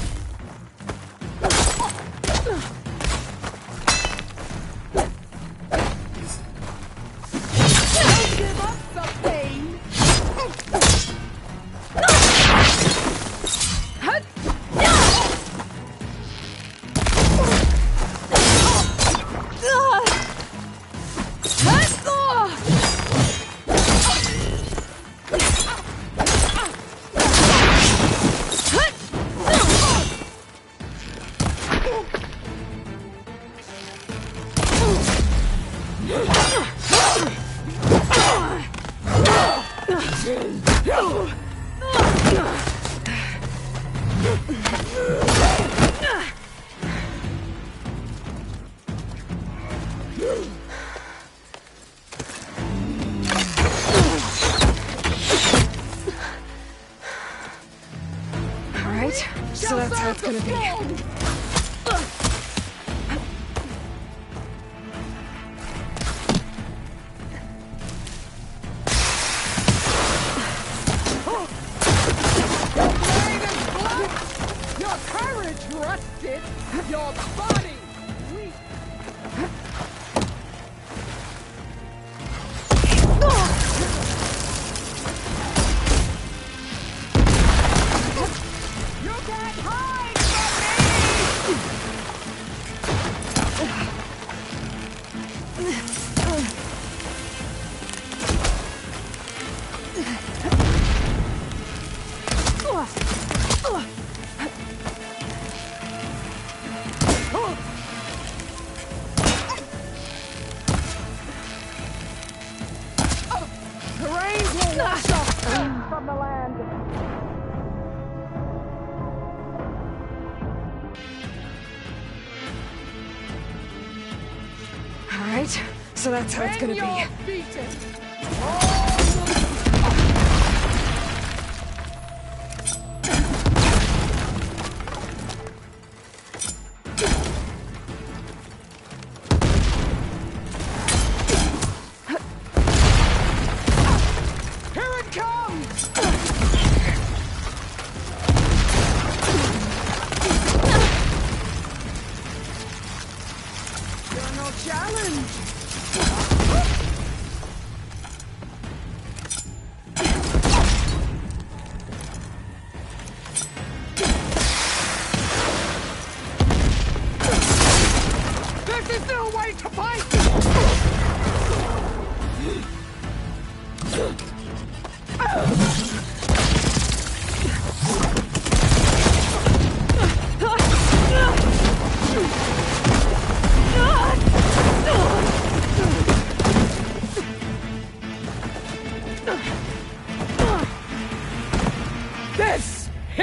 Speaker 9: Don't give up the pain!
Speaker 1: Alright, so that's how it's gonna be.
Speaker 9: Your courage rusted, your body weak. You can't hide The rains will wash off sin from the land.
Speaker 1: Alright, so that's how it's gonna be.
Speaker 9: When you're beaten, here it comes! You're no challenge! This is no way to fight!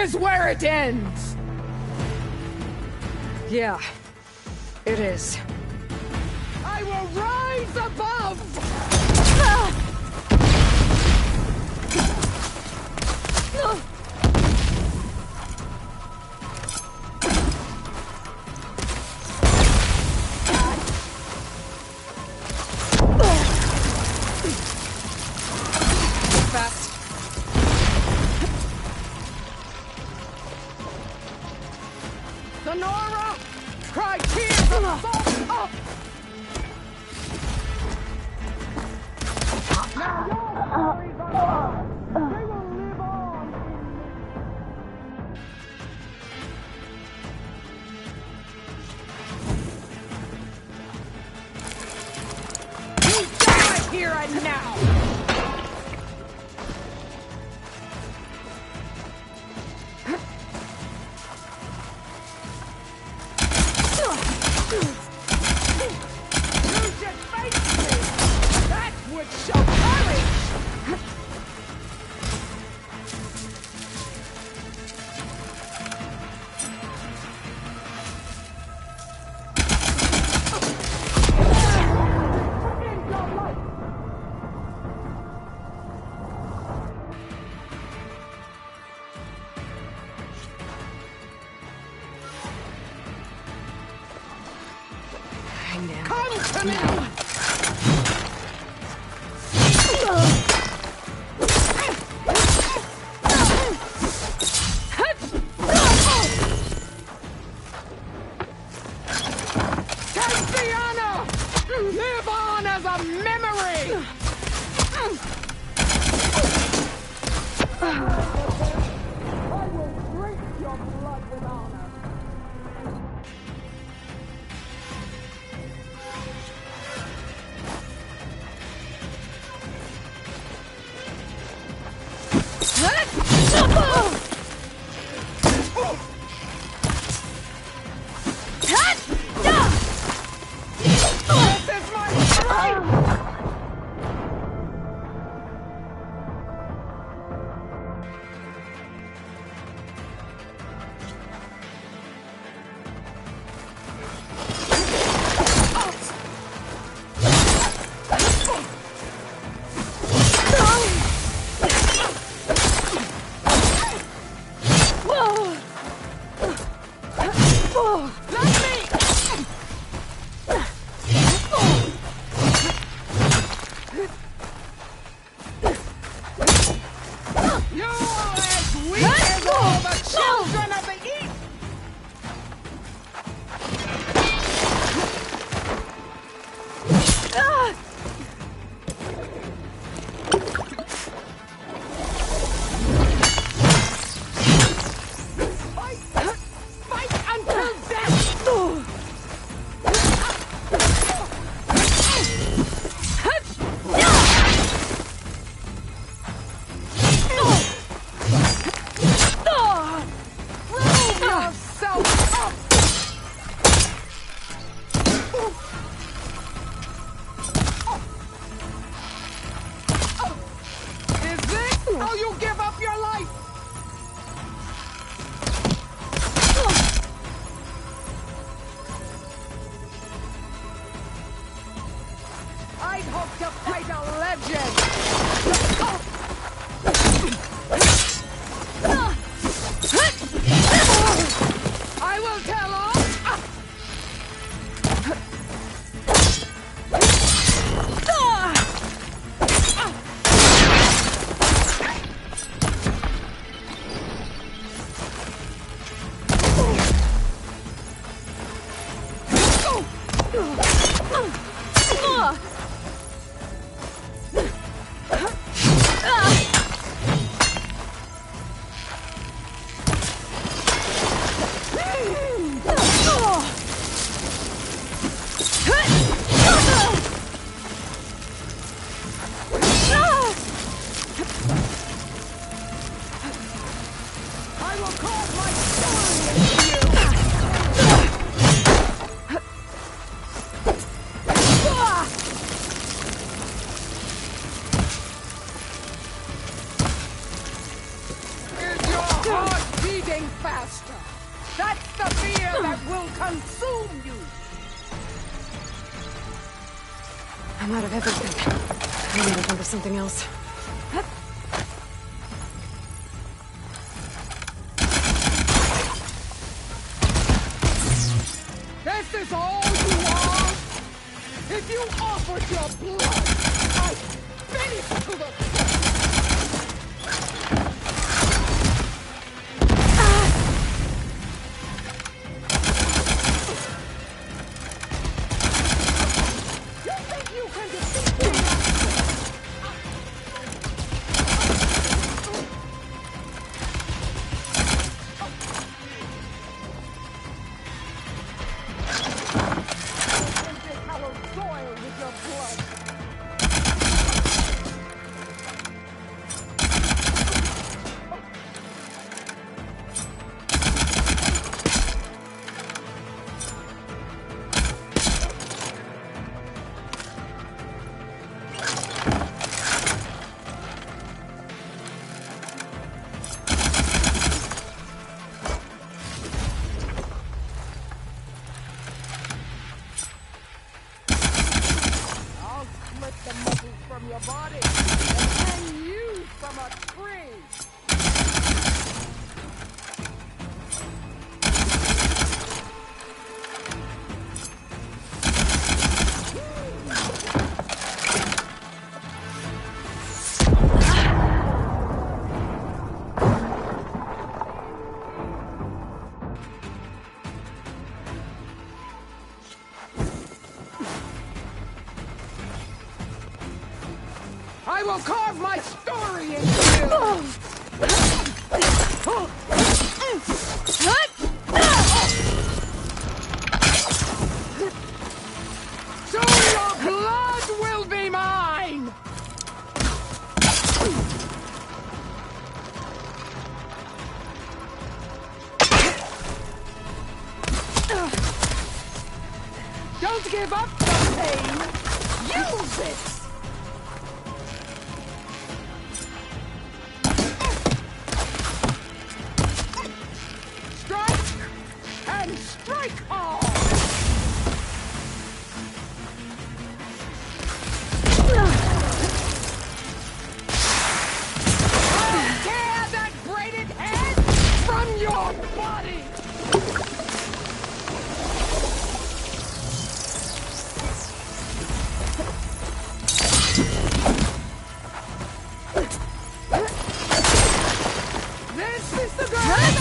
Speaker 1: is where it ends! Yeah, it is. I will rise above! Fast. Sonora! Cry tears of salt up! Now your stories are gone! They will live on in me! You die here and now! Come to me! Castiana! Live on as a memory! I will drink your blood with honor! I'd hope to fight a legend! I will tell all! I'm out of everything. I need to think of something else.
Speaker 9: This is all you are? If you offered your blood, I'd finish to the... You think you can defeat me? Your body and hang you from a tree. I will carve my story into you! Soon your blood will be mine! Don't give up the pain! Use it! Strike hard! I'll tear that braided head from your body! This is the girl that...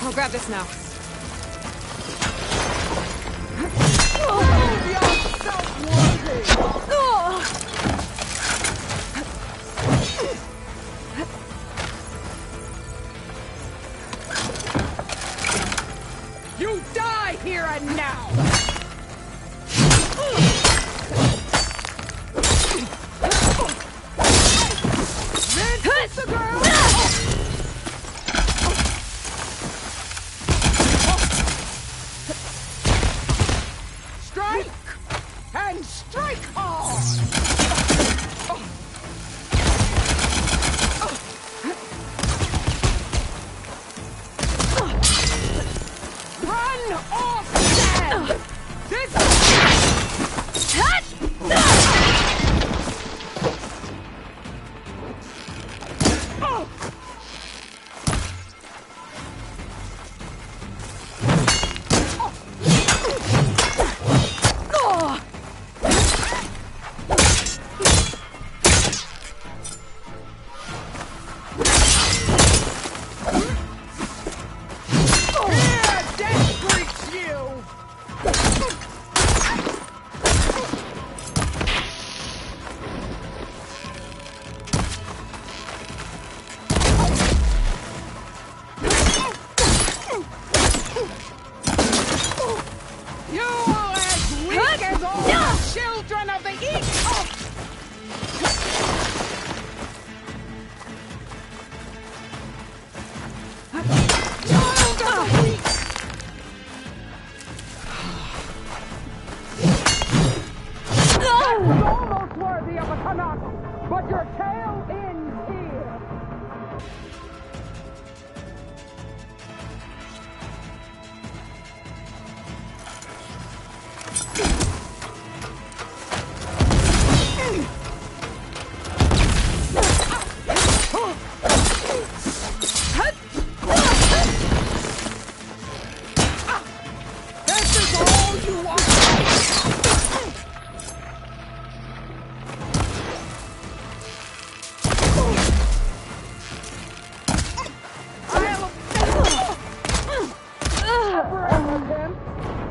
Speaker 1: I'll grab this now.
Speaker 9: Prove yourself worthy! You die here and now! This is the girl! Strike! And strike hard! Run or stand! This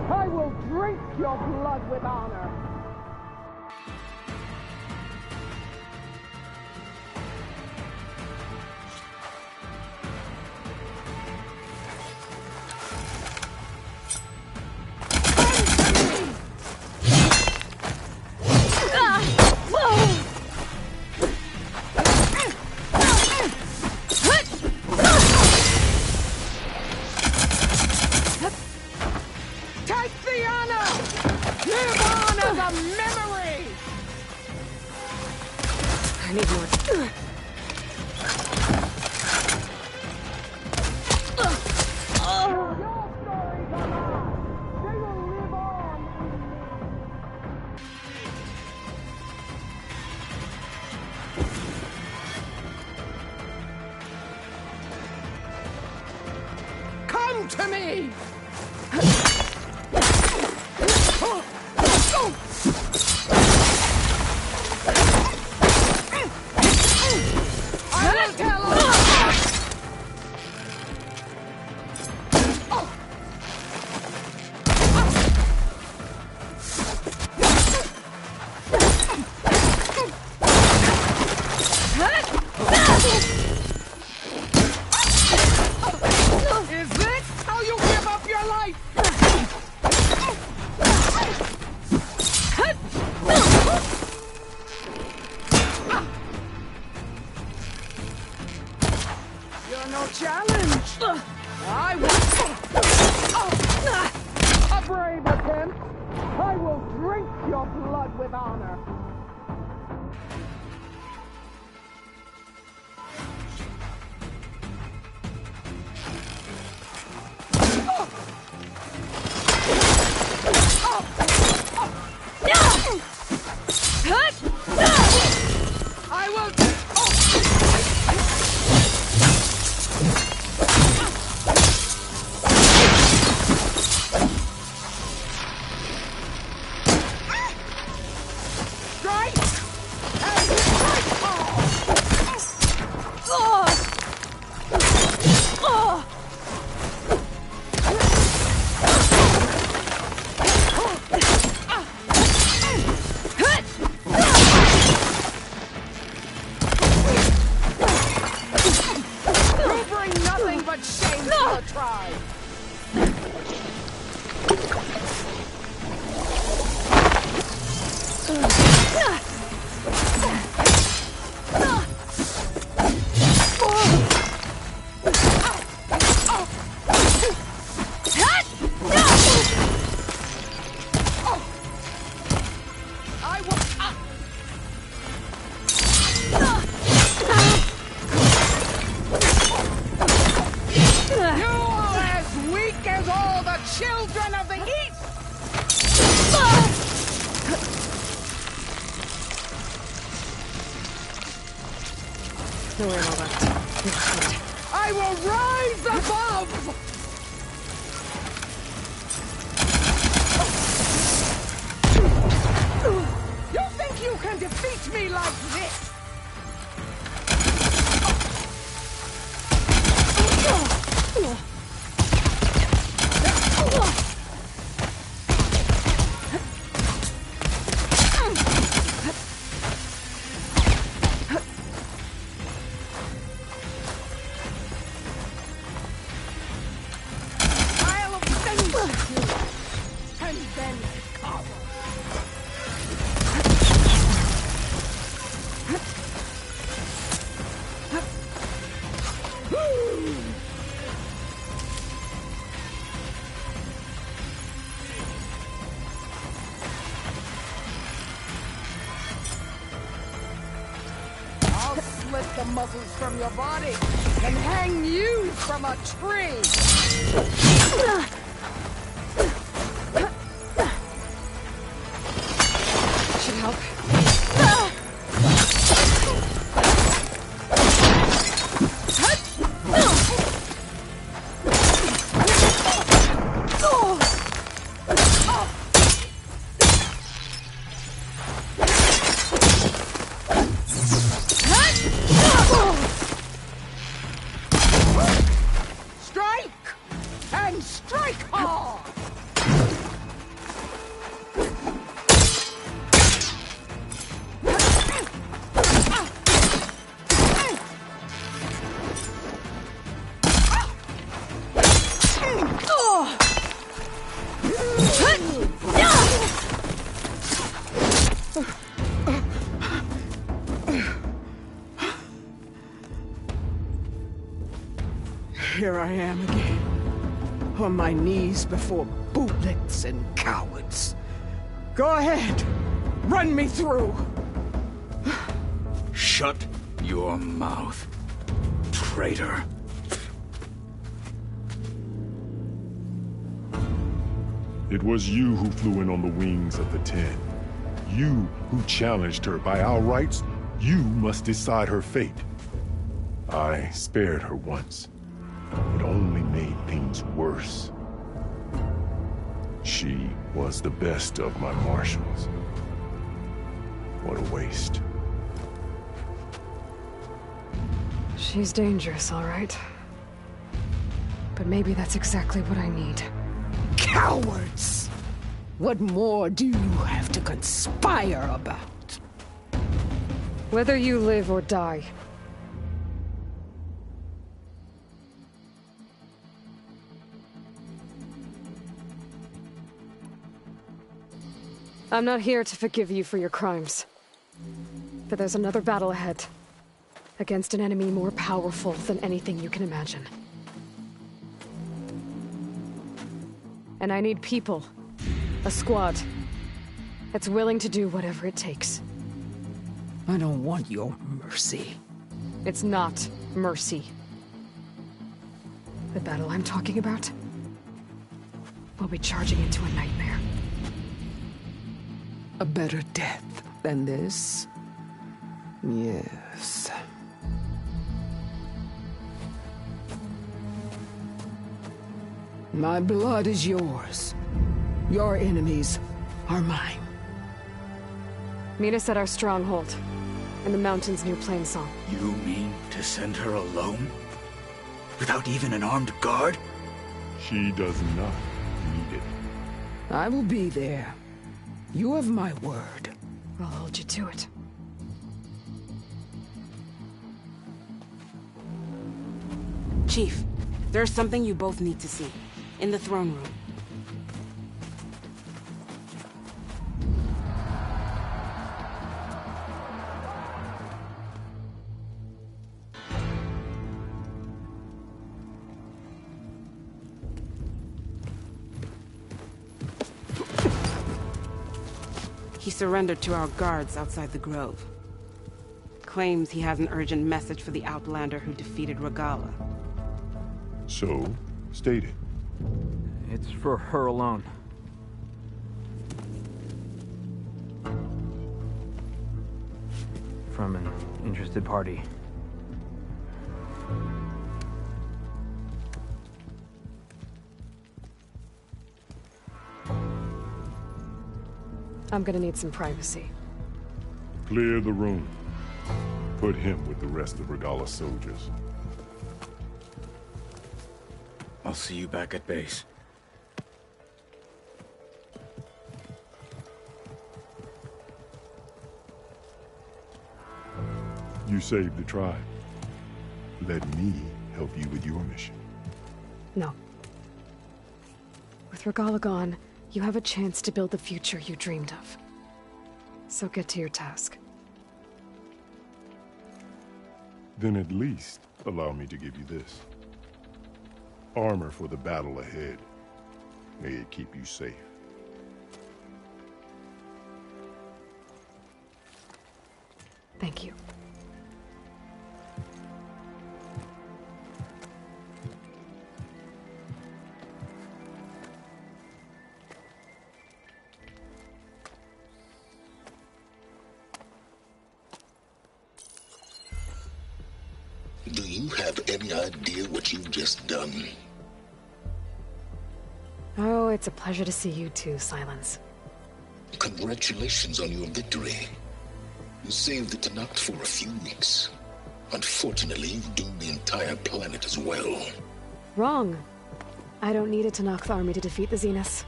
Speaker 9: I will drink your blood with honor. Come to me! I will tell Is this how you give up your life? You're no challenge. I will. A brave attempt. I will drink your blood with honor. I will. Strike and you bring nothing but shame to your tribe. I will. You are as weak as all the children of the East!
Speaker 1: No ammo left.
Speaker 9: I will rise above! You think you can defeat me like this? I'll avenge you, and then cover. I'll slit the muscles from your body and hang you from a tree. and strike hard!
Speaker 18: Here I am again, on my knees before bootlets and cowards. Go ahead, run me through.
Speaker 13: Shut your mouth, traitor.
Speaker 20: It was you who flew in on the wings of the 10. You who challenged her. By our rights, you must decide her fate. I spared her once. It only made things worse. She was the best of my marshals. What a waste.
Speaker 1: She's dangerous, all right. But maybe that's exactly what I need.
Speaker 18: Cowards! What more do you have to conspire about?
Speaker 1: Whether you live or die. I'm not here to forgive you for your crimes. But there's another battle ahead. Against an enemy more powerful than anything you can imagine. And I need people. A squad. That's willing to do whatever it takes.
Speaker 18: I don't want your mercy.
Speaker 1: It's not mercy. The battle I'm talking about will be charging into a nightmare.
Speaker 18: A better death than this? Yes. My blood is yours. Your enemies are mine.
Speaker 1: Meet us at our stronghold, in the mountains near Plainsong.
Speaker 13: You mean to send her alone? Without even an armed guard?
Speaker 20: She does not need it.
Speaker 18: I will be there. You have my word.
Speaker 1: I'll hold you to it.
Speaker 17: Chief, there's something you both need to see. In the throne room. He surrendered to our guards outside the grove. Claims he has an urgent message for the Outlander who defeated Regala.
Speaker 20: So, state it.
Speaker 21: It's for her alone. From an interested party.
Speaker 1: I'm gonna need some privacy.
Speaker 20: Clear the room. Put him with the rest of Regala's soldiers.
Speaker 13: I'll see you back at base.
Speaker 20: You saved the tribe. Let me help you with your mission.
Speaker 1: No. With Regala gone, you have a chance to build the future you dreamed of. So get to your task.
Speaker 20: Then at least allow me to give you this. Armor for the battle ahead. May it keep you safe.
Speaker 1: Thank you.
Speaker 6: Do you have any idea what you've just done?
Speaker 1: Oh, it's a pleasure to see you too, Silence.
Speaker 6: Congratulations on your victory. You saved the Tenakth for a few weeks. Unfortunately, you've doomed the entire planet as well.
Speaker 1: Wrong. I don't need a Tanakh army to defeat the Zeniths.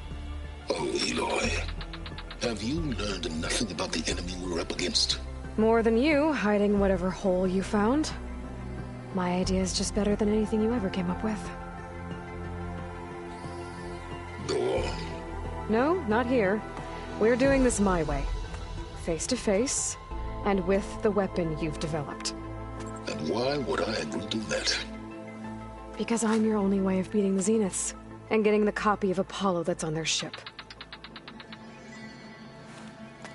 Speaker 6: Oh, Aloy. Have you learned nothing about the enemy we're up against?
Speaker 1: More than you, hiding whatever hole you found. My idea is just better than anything you ever came up with.
Speaker 6: Go on.
Speaker 1: No, not here. We're doing this my way. Face to face, and with the weapon you've developed.
Speaker 6: And why would I agree to that?
Speaker 1: Because I'm your only way of beating the Zeniths, and getting the copy of Apollo that's on their ship.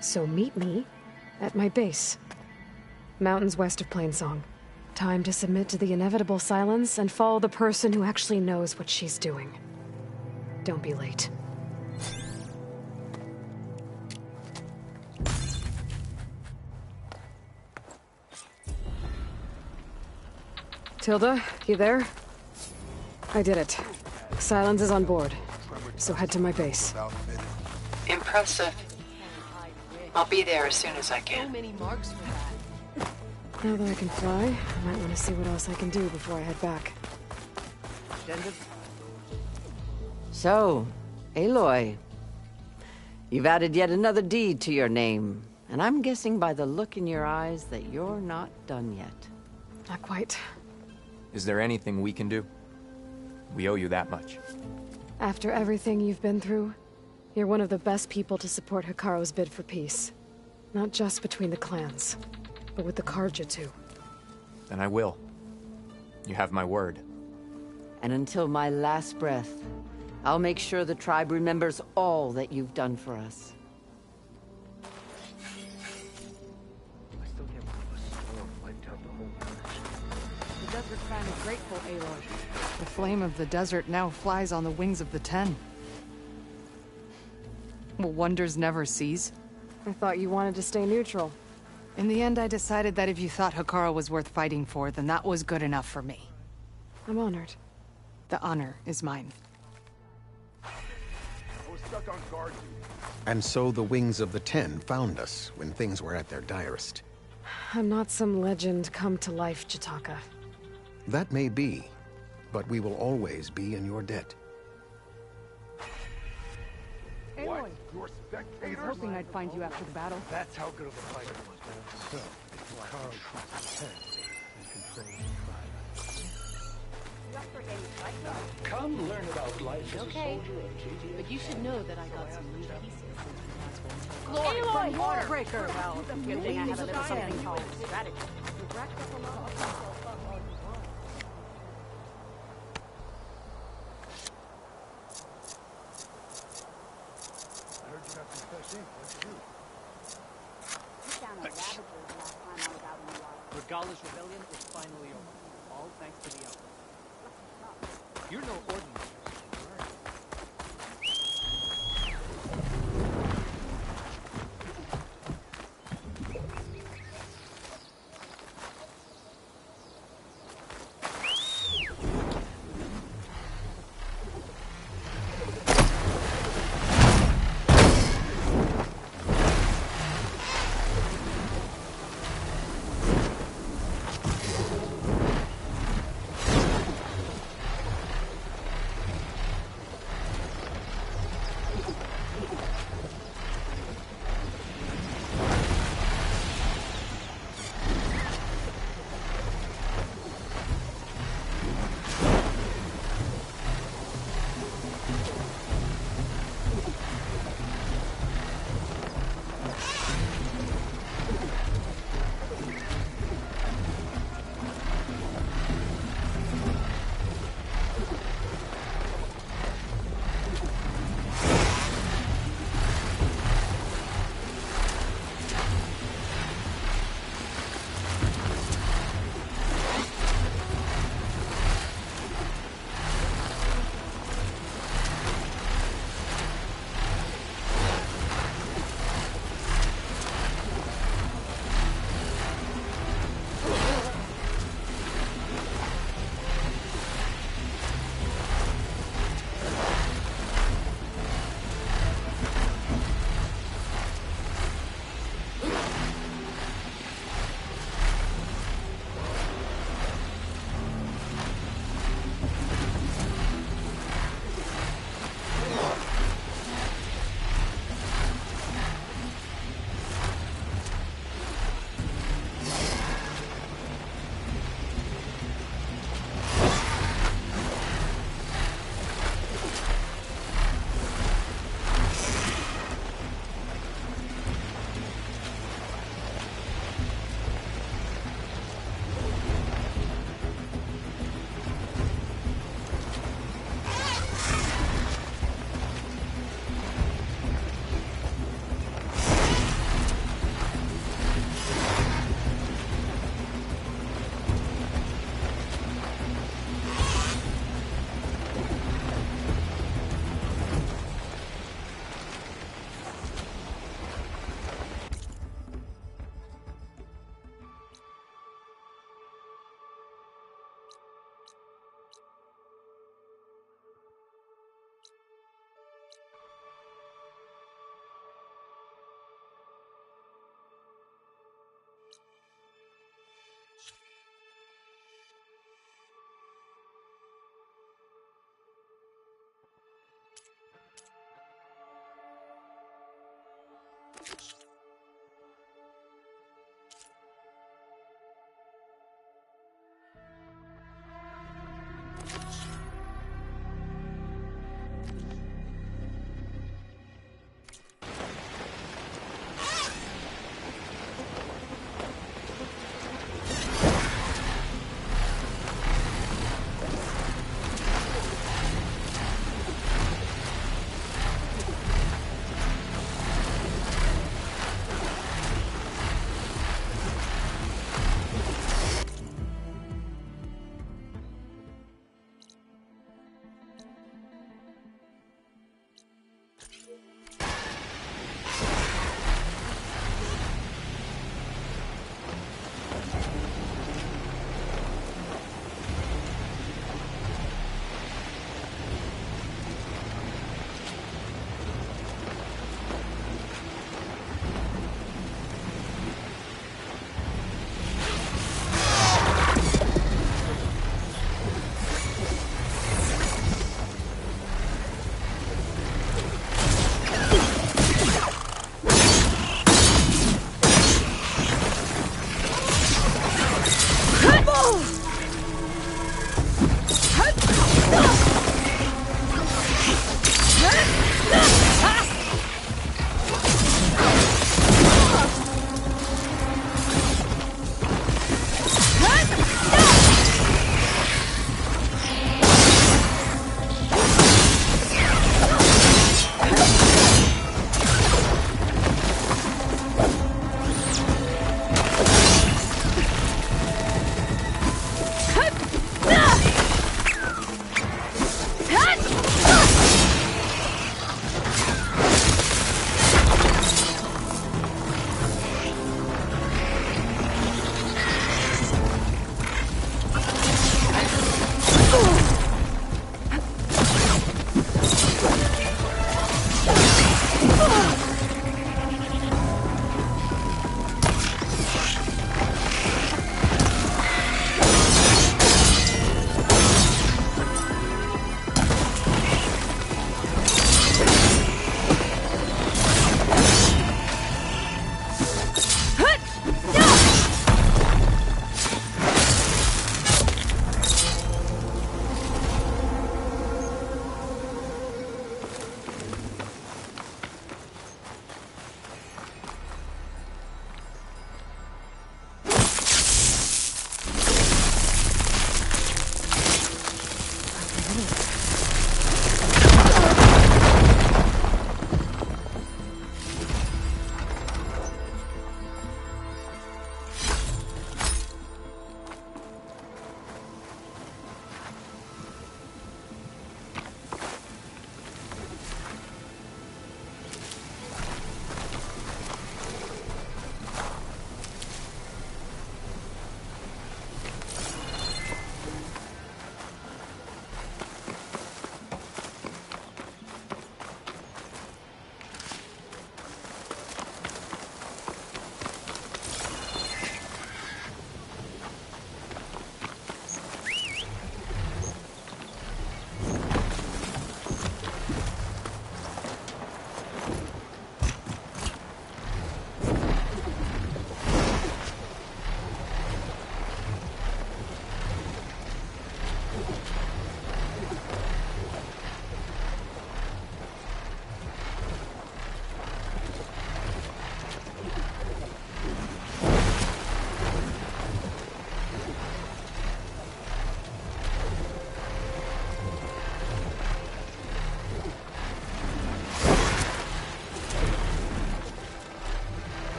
Speaker 1: So meet me at my base. Mountains west of Plainsong. Time to submit to the inevitable silence and follow the person who actually knows what she's doing. Don't be late. Tilda, you there? I did it. Silence is on board, so head to my base.
Speaker 11: Impressive. I'll be there as soon as I can.
Speaker 1: Now that I can fly, I might want to see what else I can do before I head back.
Speaker 8: So, Aloy, you've added yet another deed to your name, and I'm guessing by the look in your eyes that you're not done yet.
Speaker 1: Not quite.
Speaker 22: Is there anything we can do? We owe you that much.
Speaker 1: After everything you've been through, you're one of the best people to support Hikaru's bid for peace. Not just between the clans, but with the Karja too.
Speaker 22: Then I will. You have my word.
Speaker 8: And until my last breath, I'll make sure the tribe remembers all that you've done for us.
Speaker 23: The desert fan is grateful, Aloy. The flame of the desert now flies on the wings of the Ten. Will wonders never cease?
Speaker 1: I thought you wanted to stay neutral.
Speaker 23: In the end, I decided that if you thought Hikaru was worth fighting for, then that was good enough for me.
Speaker 1: I'm honored.
Speaker 23: The honor is mine.
Speaker 16: I was stuck on guard duty.
Speaker 24: And so the Wings of the Ten found us when things were at their direst.
Speaker 1: I'm not some legend come to life, Jataka.
Speaker 24: That may be, but we will always be in your debt.
Speaker 23: Aloy!
Speaker 16: Your spectators?
Speaker 23: I was hoping I'd find you after the battle.
Speaker 16: That's how good of a fighter was. So, if Hikaru trusts the Ten, and controls the tribe.
Speaker 25: Come learn about life as a
Speaker 26: Okay,
Speaker 25: soldier of GTA.
Speaker 26: but you should know that I got some new pieces.
Speaker 23: Glory from Warbreaker!
Speaker 26: Well, good thing I have a little something called strategy.
Speaker 23: You've racked up a lot of
Speaker 16: I heard you got some fresh ink. What'd you do?
Speaker 26: Took down a Ravager the last time I was out in the wild.
Speaker 19: Regala's rebellion is finally over. All thanks to the Outlaws. You're no ordinary person, right?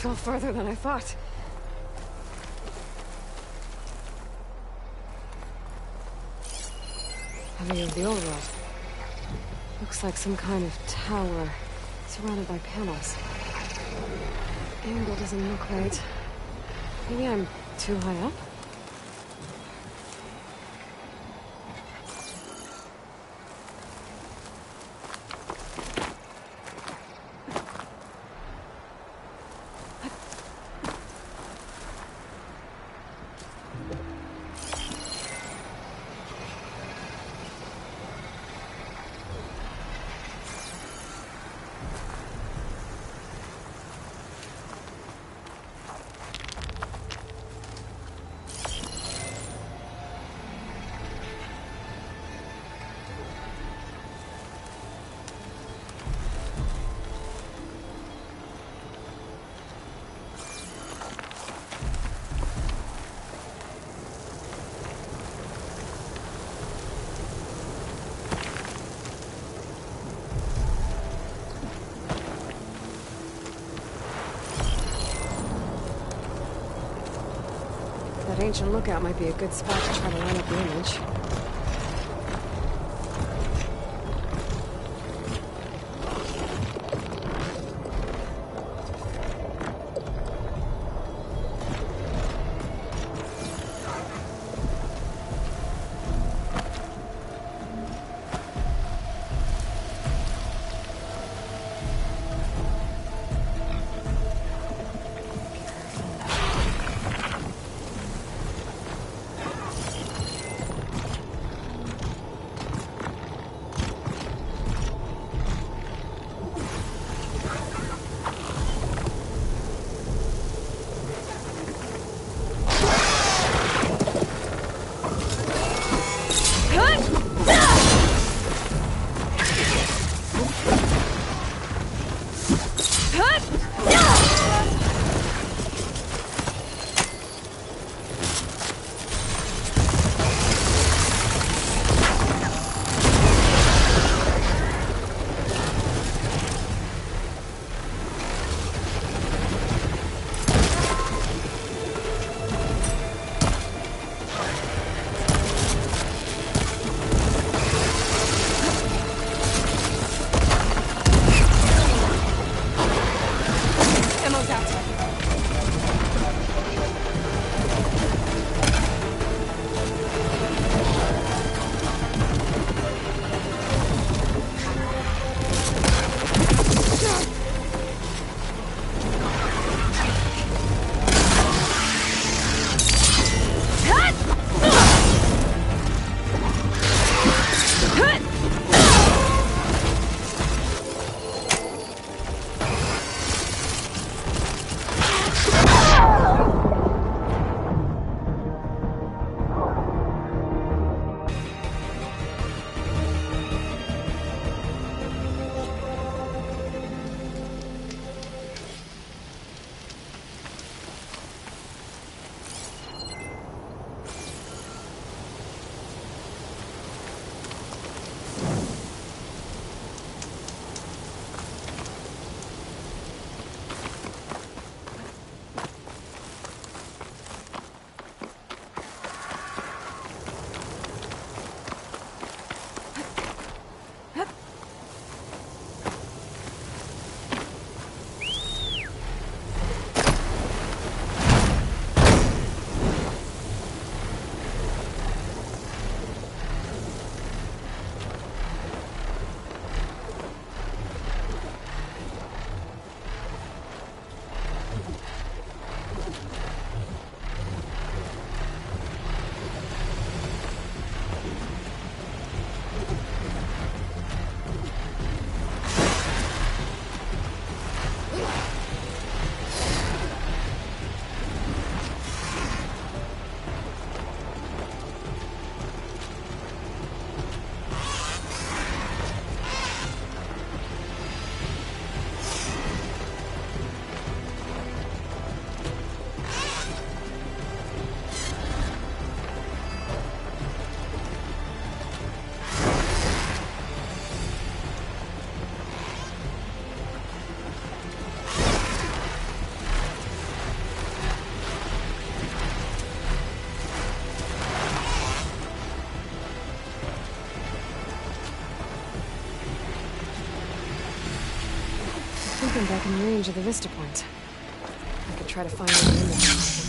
Speaker 1: fell farther than I thought. A view of the old world. Looks like some kind of tower, surrounded by panels. Angle doesn't look right. Maybe I'm too high up? That ancient lookout might be a good spot to try to line up the image. I think I'm back in range of the vista points. I could try to find a way in there.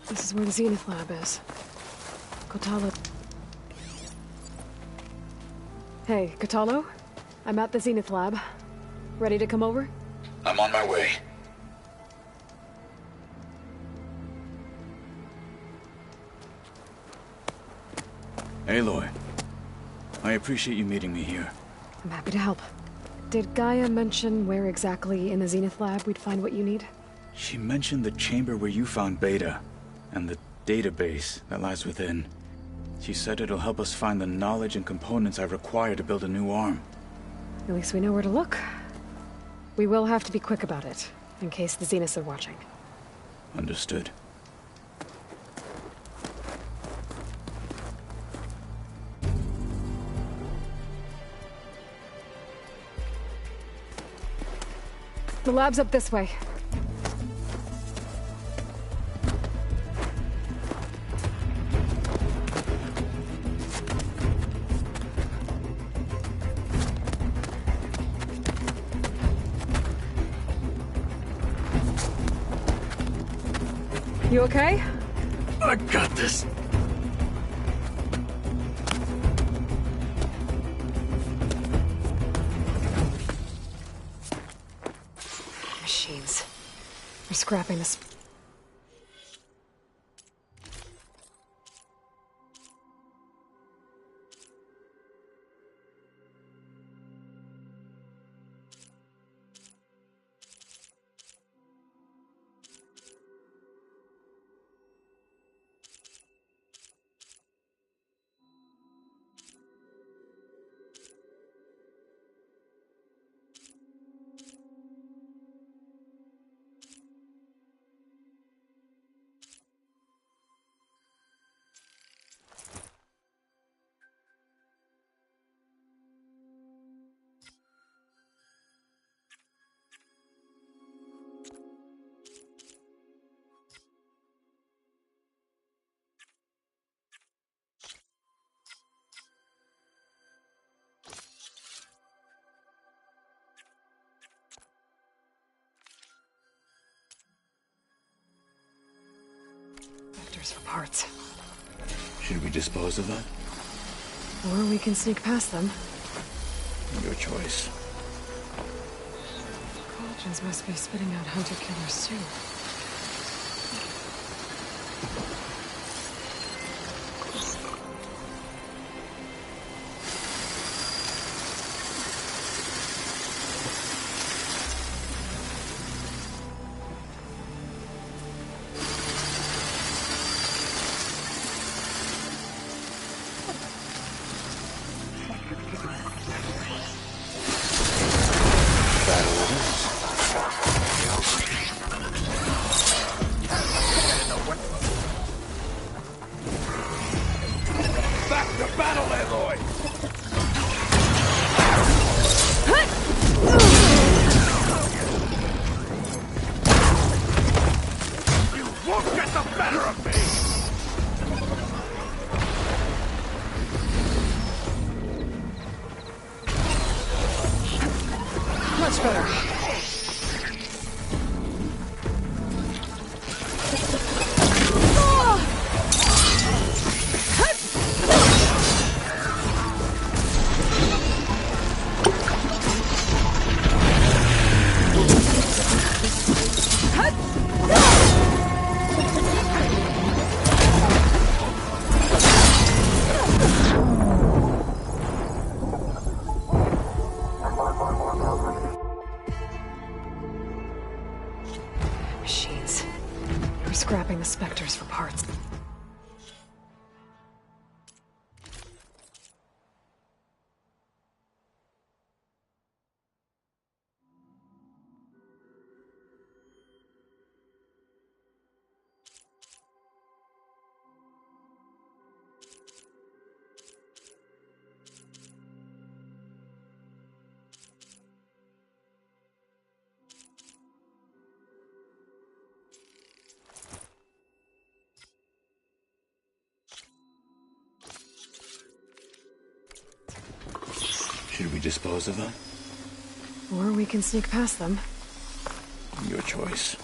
Speaker 1: This is where the Zenith lab is. Kotalo. Hey, Kotalo? I'm at the Zenith lab. Ready to come over?
Speaker 6: I'm on my way.
Speaker 13: Aloy, I appreciate you meeting me here.
Speaker 1: I'm happy to help. Did Gaia mention where exactly in the Zenith lab we'd find what you need?
Speaker 13: She mentioned the chamber where you found Beta, and the database that lies within. She said it'll help us find the knowledge and components I require to build a new arm.
Speaker 1: At least we know where to look. We will have to be quick about it, in case the Zeniths are watching.
Speaker 13: Understood.
Speaker 1: The lab's up this way. You okay?
Speaker 13: I got this.
Speaker 1: Machines. We're scrapping this. Vectors for parts.
Speaker 13: Should we dispose of them?
Speaker 1: Or we can sneak past them.
Speaker 13: Your choice.
Speaker 1: Cauldrons must be spitting out hunter-killers too.
Speaker 9: Back to battle, Aloy! You won't get the better of me!
Speaker 1: Much better. Machines. We're scrapping the specters for parts.
Speaker 13: Should we dispose of them?
Speaker 1: Or we can sneak past them.
Speaker 13: Your choice.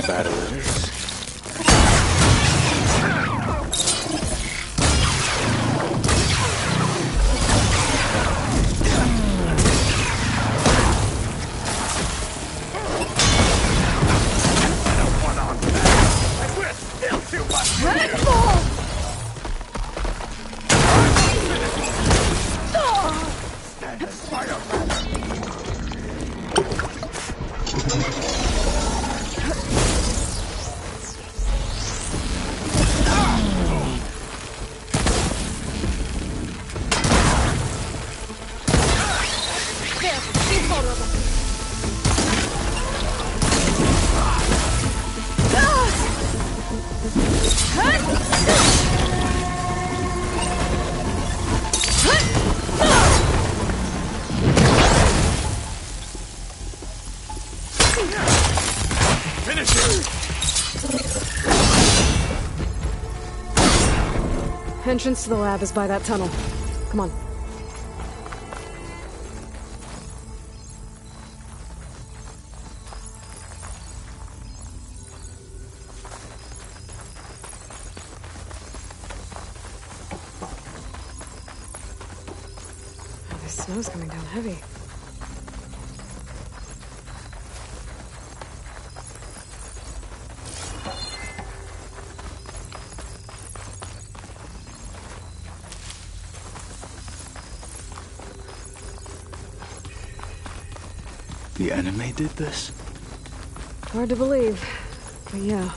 Speaker 13: Battlers.
Speaker 1: Entrance to the lab is by that tunnel. Come on. The snow's coming down heavy.
Speaker 13: The enemy did this?
Speaker 1: Hard to believe, but yeah.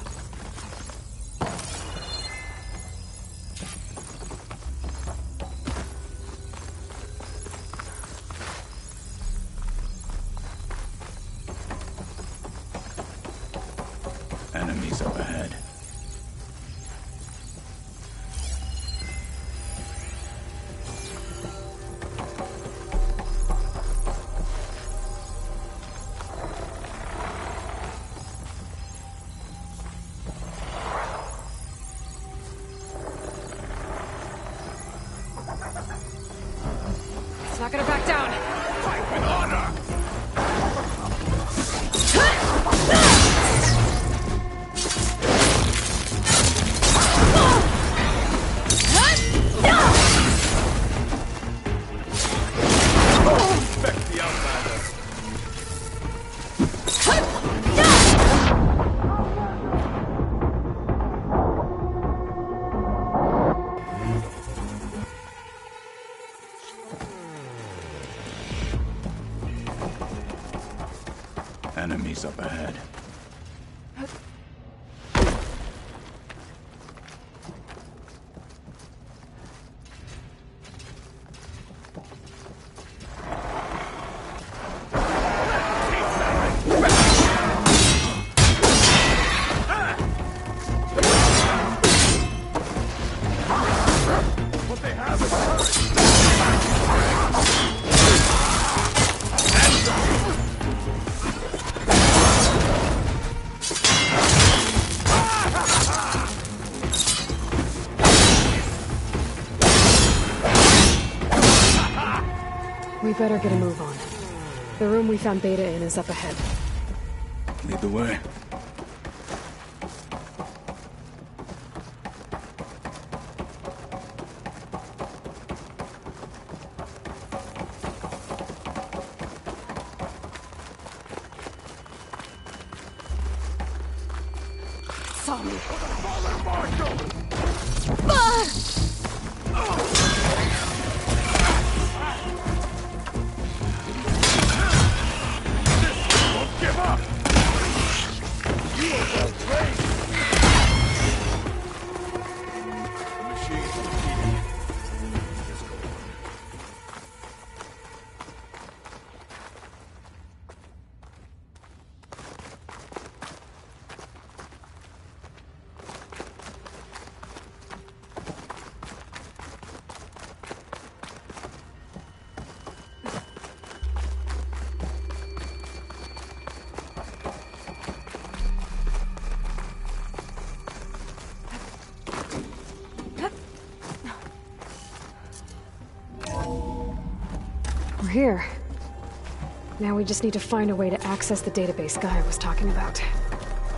Speaker 13: Enemies up ahead.
Speaker 1: It's not gonna back down.
Speaker 9: Fight with honor! Respect the Outlander.
Speaker 13: Enemies up ahead.
Speaker 9: What they have is courage.
Speaker 1: We better get a move on. The room we found Beta in is up ahead.
Speaker 13: Lead the way.
Speaker 1: Saw me.
Speaker 9: Fallen Marshal! Won't give up! You are well trained! The machine's defeated. Let's go on.
Speaker 1: here. Now we just need to find a way to access the database Guy was talking about.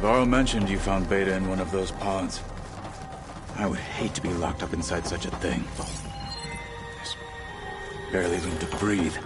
Speaker 13: Varl mentioned you found Beta in one of those pods. I would hate to be locked up inside such a thing. There's barely room to breathe.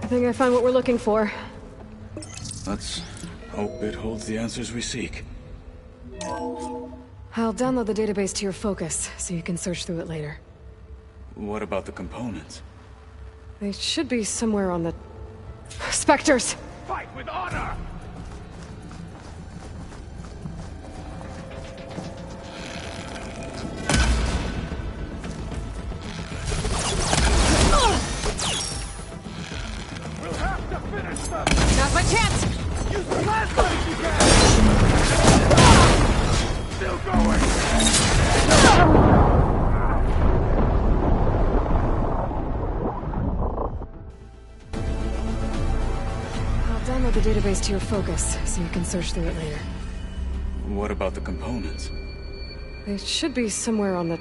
Speaker 1: I think I found what we're looking for.
Speaker 13: Let's hope it holds the answers we seek.
Speaker 1: I'll download the database to your Focus, so you can search through it later.
Speaker 13: What about the components?
Speaker 1: They should be somewhere on the... Spectres!
Speaker 9: Fight with honor! We'll have to finish them!
Speaker 4: Now's my chance!
Speaker 9: Use the plasma if you can! Still going!
Speaker 1: I'll download the database to your Focus, so you can search through it later.
Speaker 13: What about the components?
Speaker 1: They should be somewhere on the...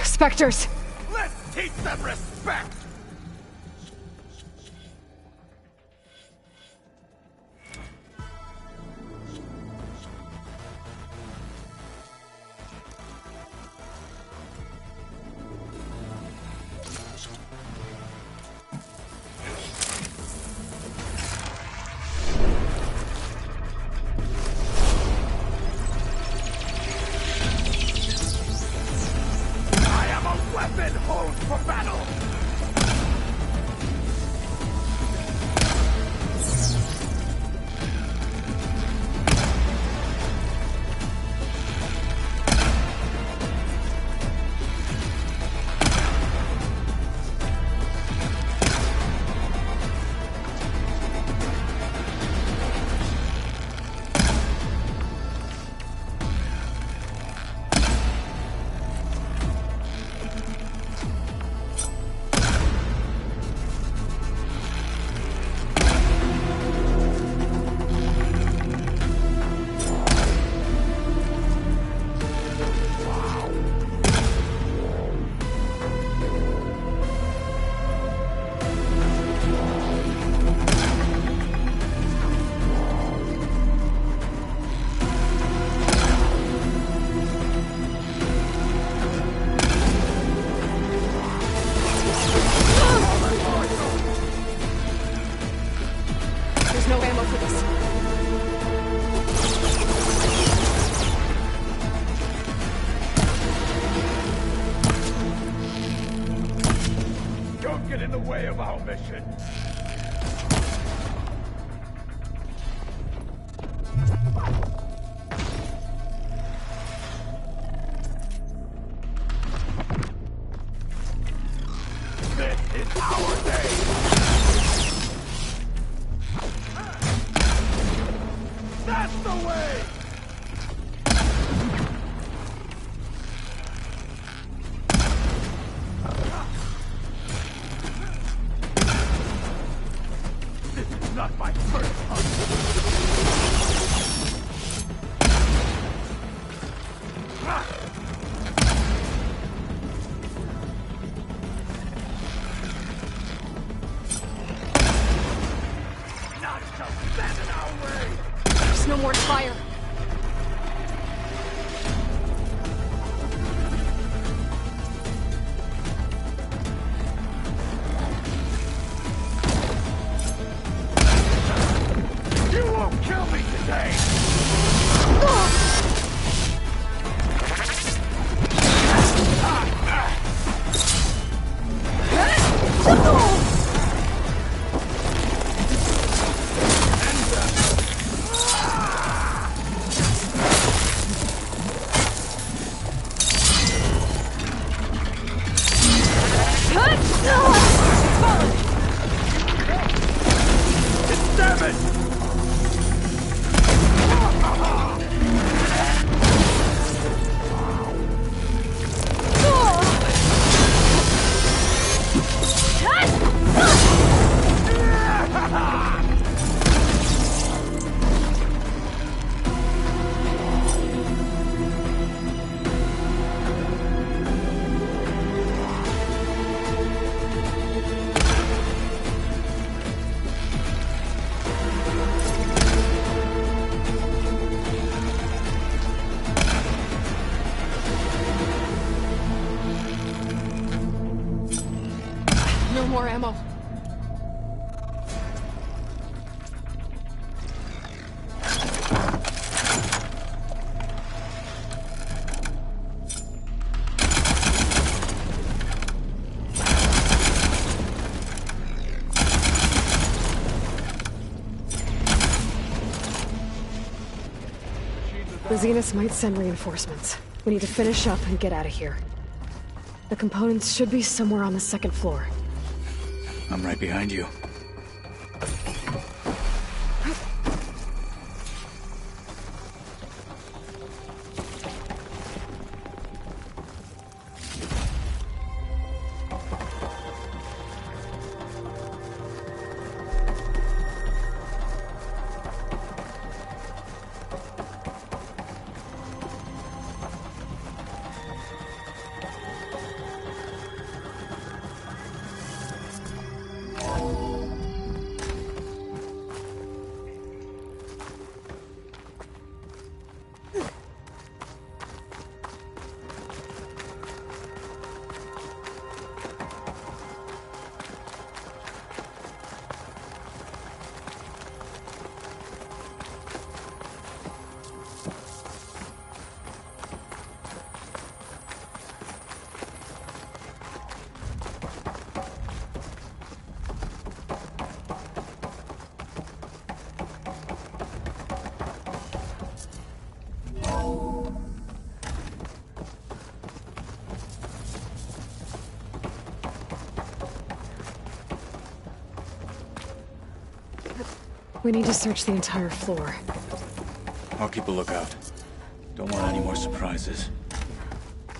Speaker 1: Spectres!
Speaker 9: Let's teach them respect! Weapon honed for battle!
Speaker 1: There's no ammo for this.
Speaker 9: Don't get in the way of our mission! This is our day! That's the way! This is not my first Not just stand in our way!
Speaker 1: There's no more to fire.
Speaker 9: You won't kill me today!
Speaker 1: The Zeniths might send reinforcements. We need to finish up and get out of here. The components should be somewhere on the second floor.
Speaker 13: I'm right behind you.
Speaker 1: We need to search the entire floor.
Speaker 13: I'll keep a lookout. Don't want any more surprises.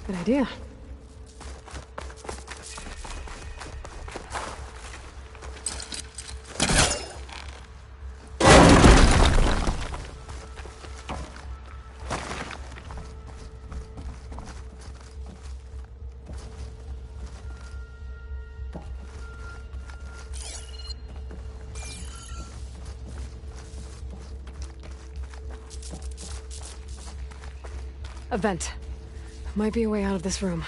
Speaker 1: Good idea. A vent. Might be a way out of this room.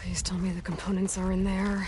Speaker 1: Please tell me the components are in there.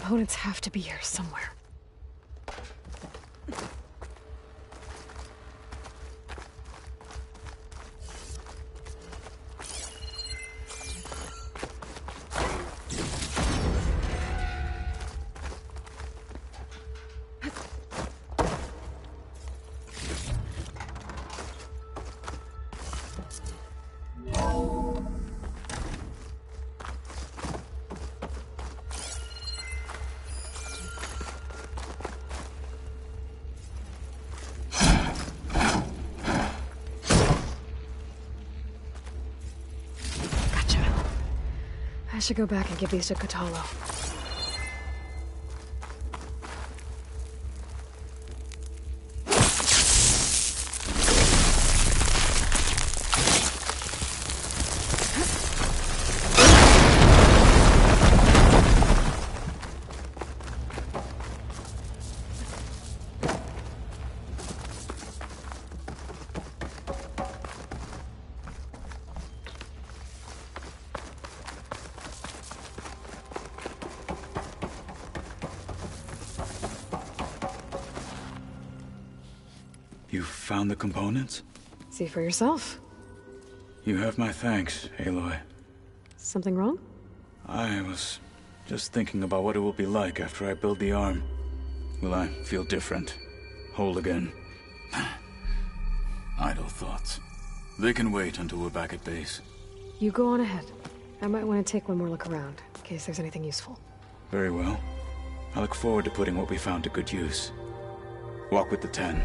Speaker 1: components have to be here somewhere. I should go back and give these to Katalo.
Speaker 13: You found the components?
Speaker 1: See for yourself.
Speaker 13: You have my thanks, Aloy.
Speaker 1: Something wrong?
Speaker 13: I was just thinking about what it will be like after I build the arm. Will I feel different? Whole again? Idle thoughts. They can wait until we're back at base.
Speaker 1: You go on ahead. I might want to take one more look around, in case there's anything useful.
Speaker 13: Very well. I look forward to putting what we found to good use. Walk with the 10.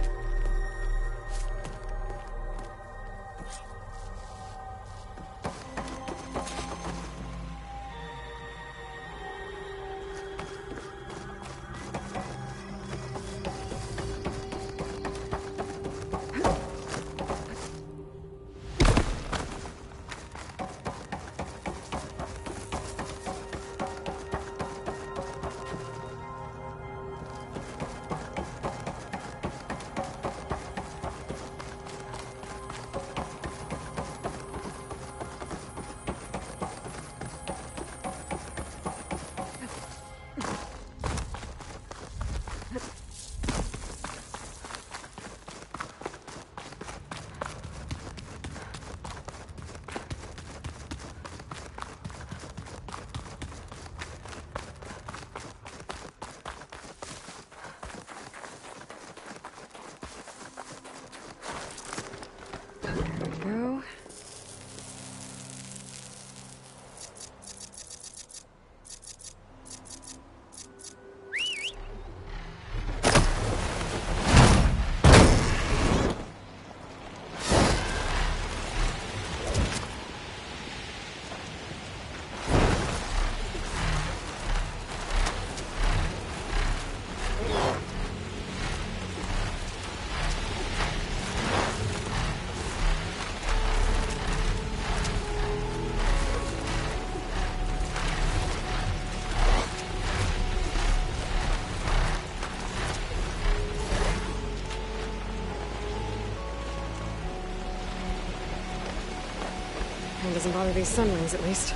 Speaker 1: It doesn't bother these sunrings, at least.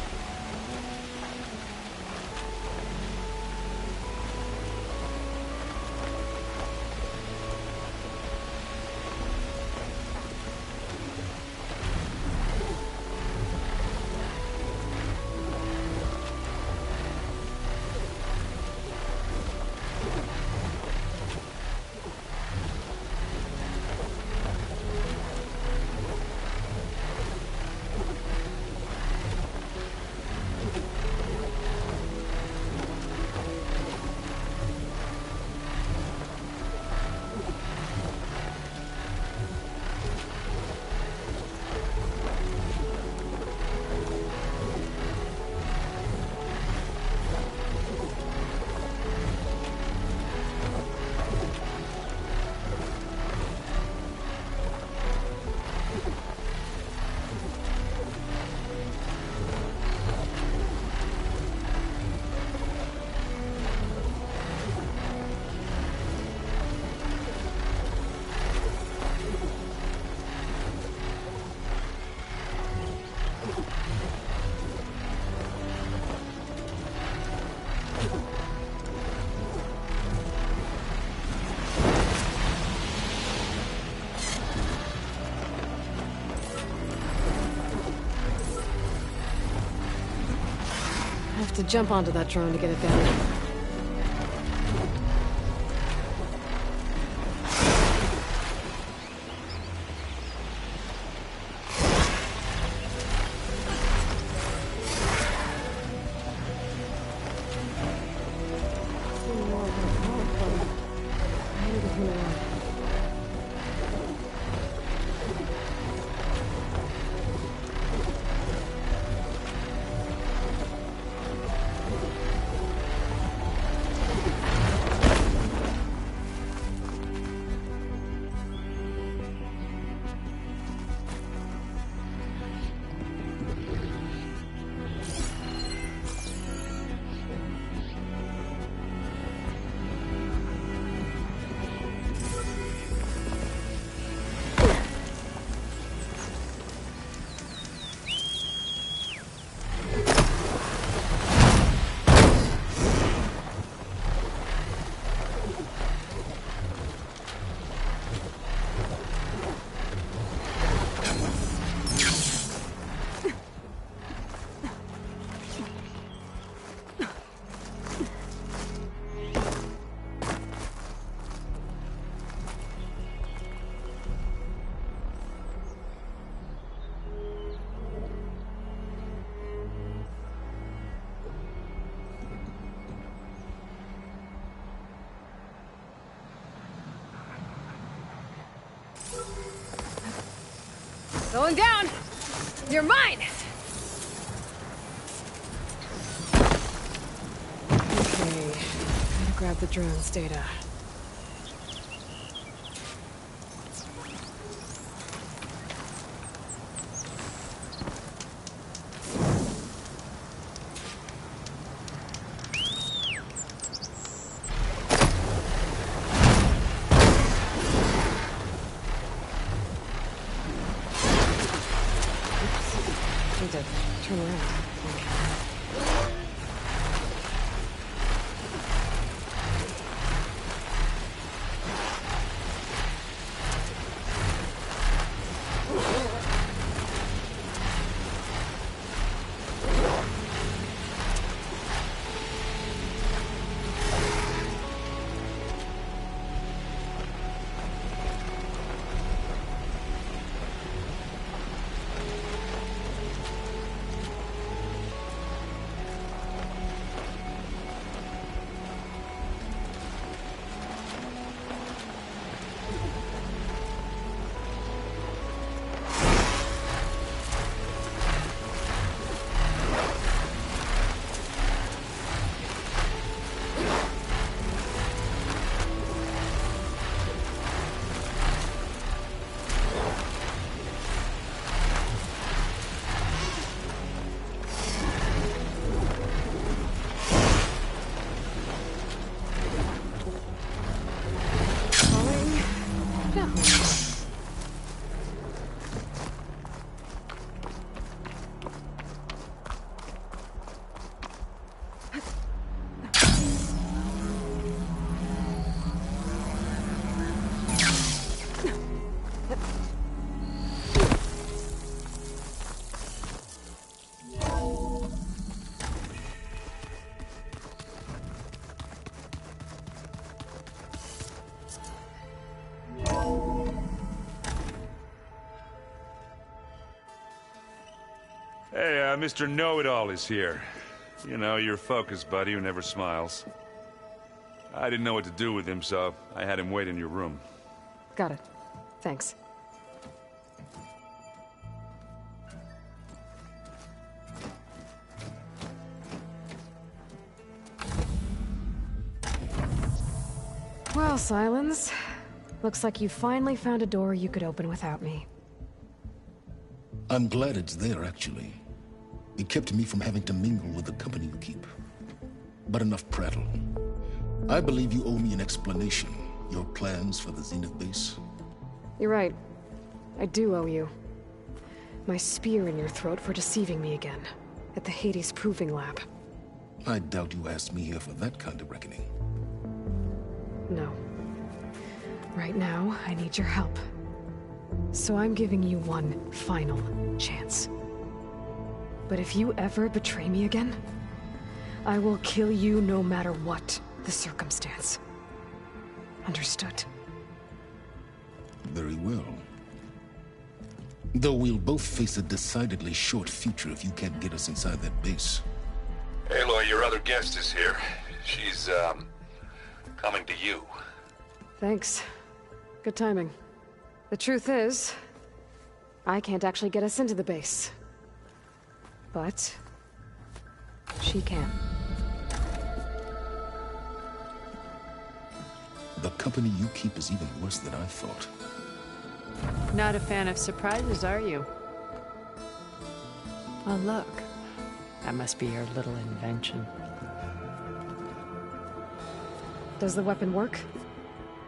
Speaker 1: to jump onto that drone to get it down.
Speaker 4: Going down! You're mine!
Speaker 1: Okay, gotta grab the drone's data. Need to turn around.
Speaker 2: Hey, Mr. Know-It-All is here. You know, your focus buddy who never smiles. I didn't know what to do with him, so I had him wait in your room.
Speaker 1: Got it. Thanks. Well, Silence. Looks like you finally found a door you could open without me.
Speaker 3: I'm glad it's there, actually. It kept me from having to mingle with the company you keep. But enough prattle. I believe you owe me an explanation. Your plans for the Zenith base?
Speaker 1: You're right. I do owe you. My spear in your throat for deceiving me again. At the Hades Proving Lab.
Speaker 3: I doubt you asked me here for that kind of reckoning.
Speaker 1: No. Right now, I need your help. So I'm giving you one final chance. But if you ever betray me again, I will kill you no matter what the circumstance. Understood?
Speaker 3: Very well. Though we'll both face a decidedly short future if you can't get us inside that base.
Speaker 2: Aloy, your other guest is here. She's, coming to you.
Speaker 1: Thanks. Good timing. The truth is, I can't actually get us into the base. But she can.
Speaker 3: The company you keep is even worse than I thought.
Speaker 8: Not a fan of surprises, are you? Oh, look. That must be your little invention.
Speaker 1: Does the weapon work?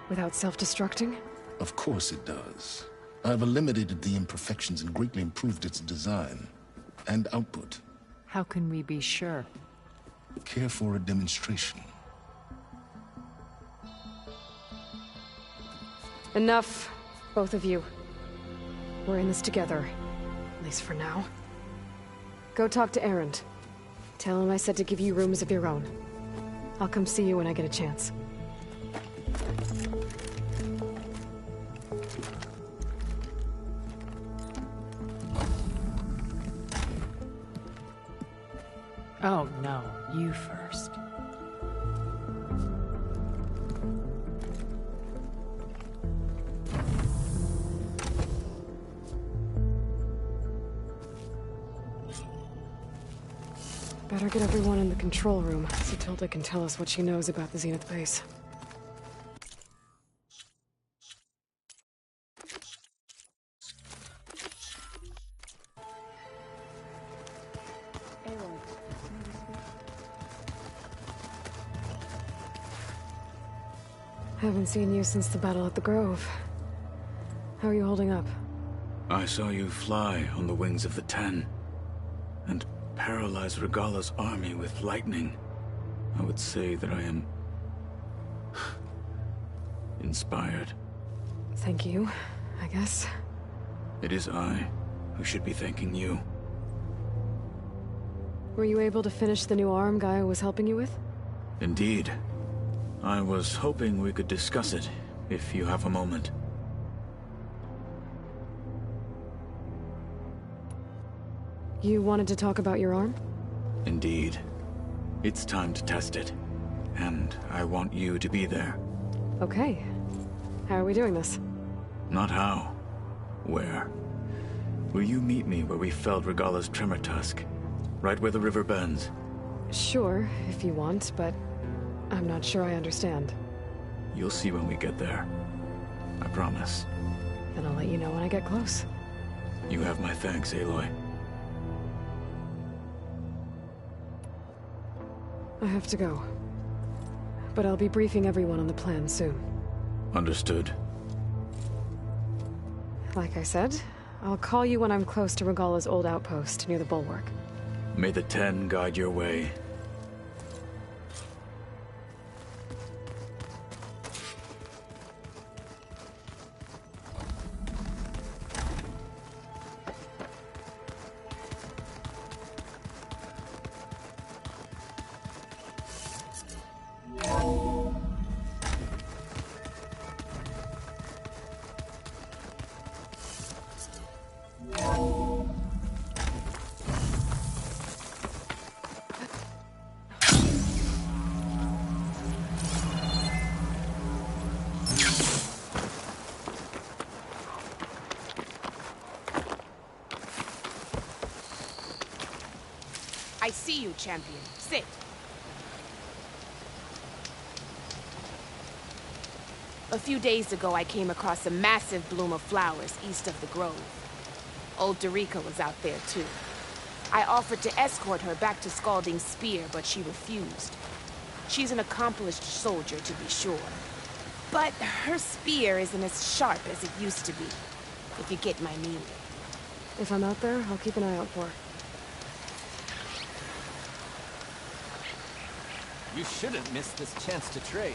Speaker 1: Without self-destructing?
Speaker 3: Of course it does. I've eliminated the imperfections and greatly improved its design and output.
Speaker 8: How can we be sure?
Speaker 3: Care for a demonstration?
Speaker 1: Enough, both of you. We're in this together, at least for now. Go talk to Erend. Tell him I said to give you rooms of your own. I'll come see you when I get a chance.
Speaker 8: Oh, no. You first.
Speaker 1: Better get everyone in the control room, so Tilda can tell us what she knows about the Zenith base. Haven't seen you since the battle at the Grove. How are you holding up?
Speaker 13: I saw you fly on the wings of the Ten, and paralyze Regalla's army with lightning. I would say that I am inspired.
Speaker 1: Thank you, I guess.
Speaker 13: It is I who should be thanking you.
Speaker 1: Were you able to finish the new arm Gaia was helping you with?
Speaker 13: Indeed. I was hoping we could discuss it, if you have a moment.
Speaker 1: You wanted to talk about your arm?
Speaker 13: Indeed. It's time to test it. And I want you to be there.
Speaker 1: Okay. How are we doing this?
Speaker 13: Not how. Where? Will you meet me where we felled Regalla's tremor tusk? Right where the river bends?
Speaker 1: Sure, if you want, but I'm not sure I understand.
Speaker 13: You'll see when we get there. I promise.
Speaker 1: Then I'll let you know when I get close.
Speaker 13: You have my thanks, Aloy.
Speaker 1: I have to go. But I'll be briefing everyone on the plan soon.
Speaker 13: Understood.
Speaker 1: Like I said, I'll call you when I'm close to Regalla's old outpost near the bulwark.
Speaker 13: May the Ten guide your way.
Speaker 17: I see you, champion. Sit. A few days ago, I came across a massive bloom of flowers east of the grove. Old Derica was out there, too. I offered to escort her back to Scalding's Spear, but she refused. She's an accomplished soldier, to be sure. But her spear isn't as sharp as it used to be, if you get my meaning.
Speaker 1: If I'm out there, I'll keep an eye out for her.
Speaker 19: You shouldn't miss this chance to trade.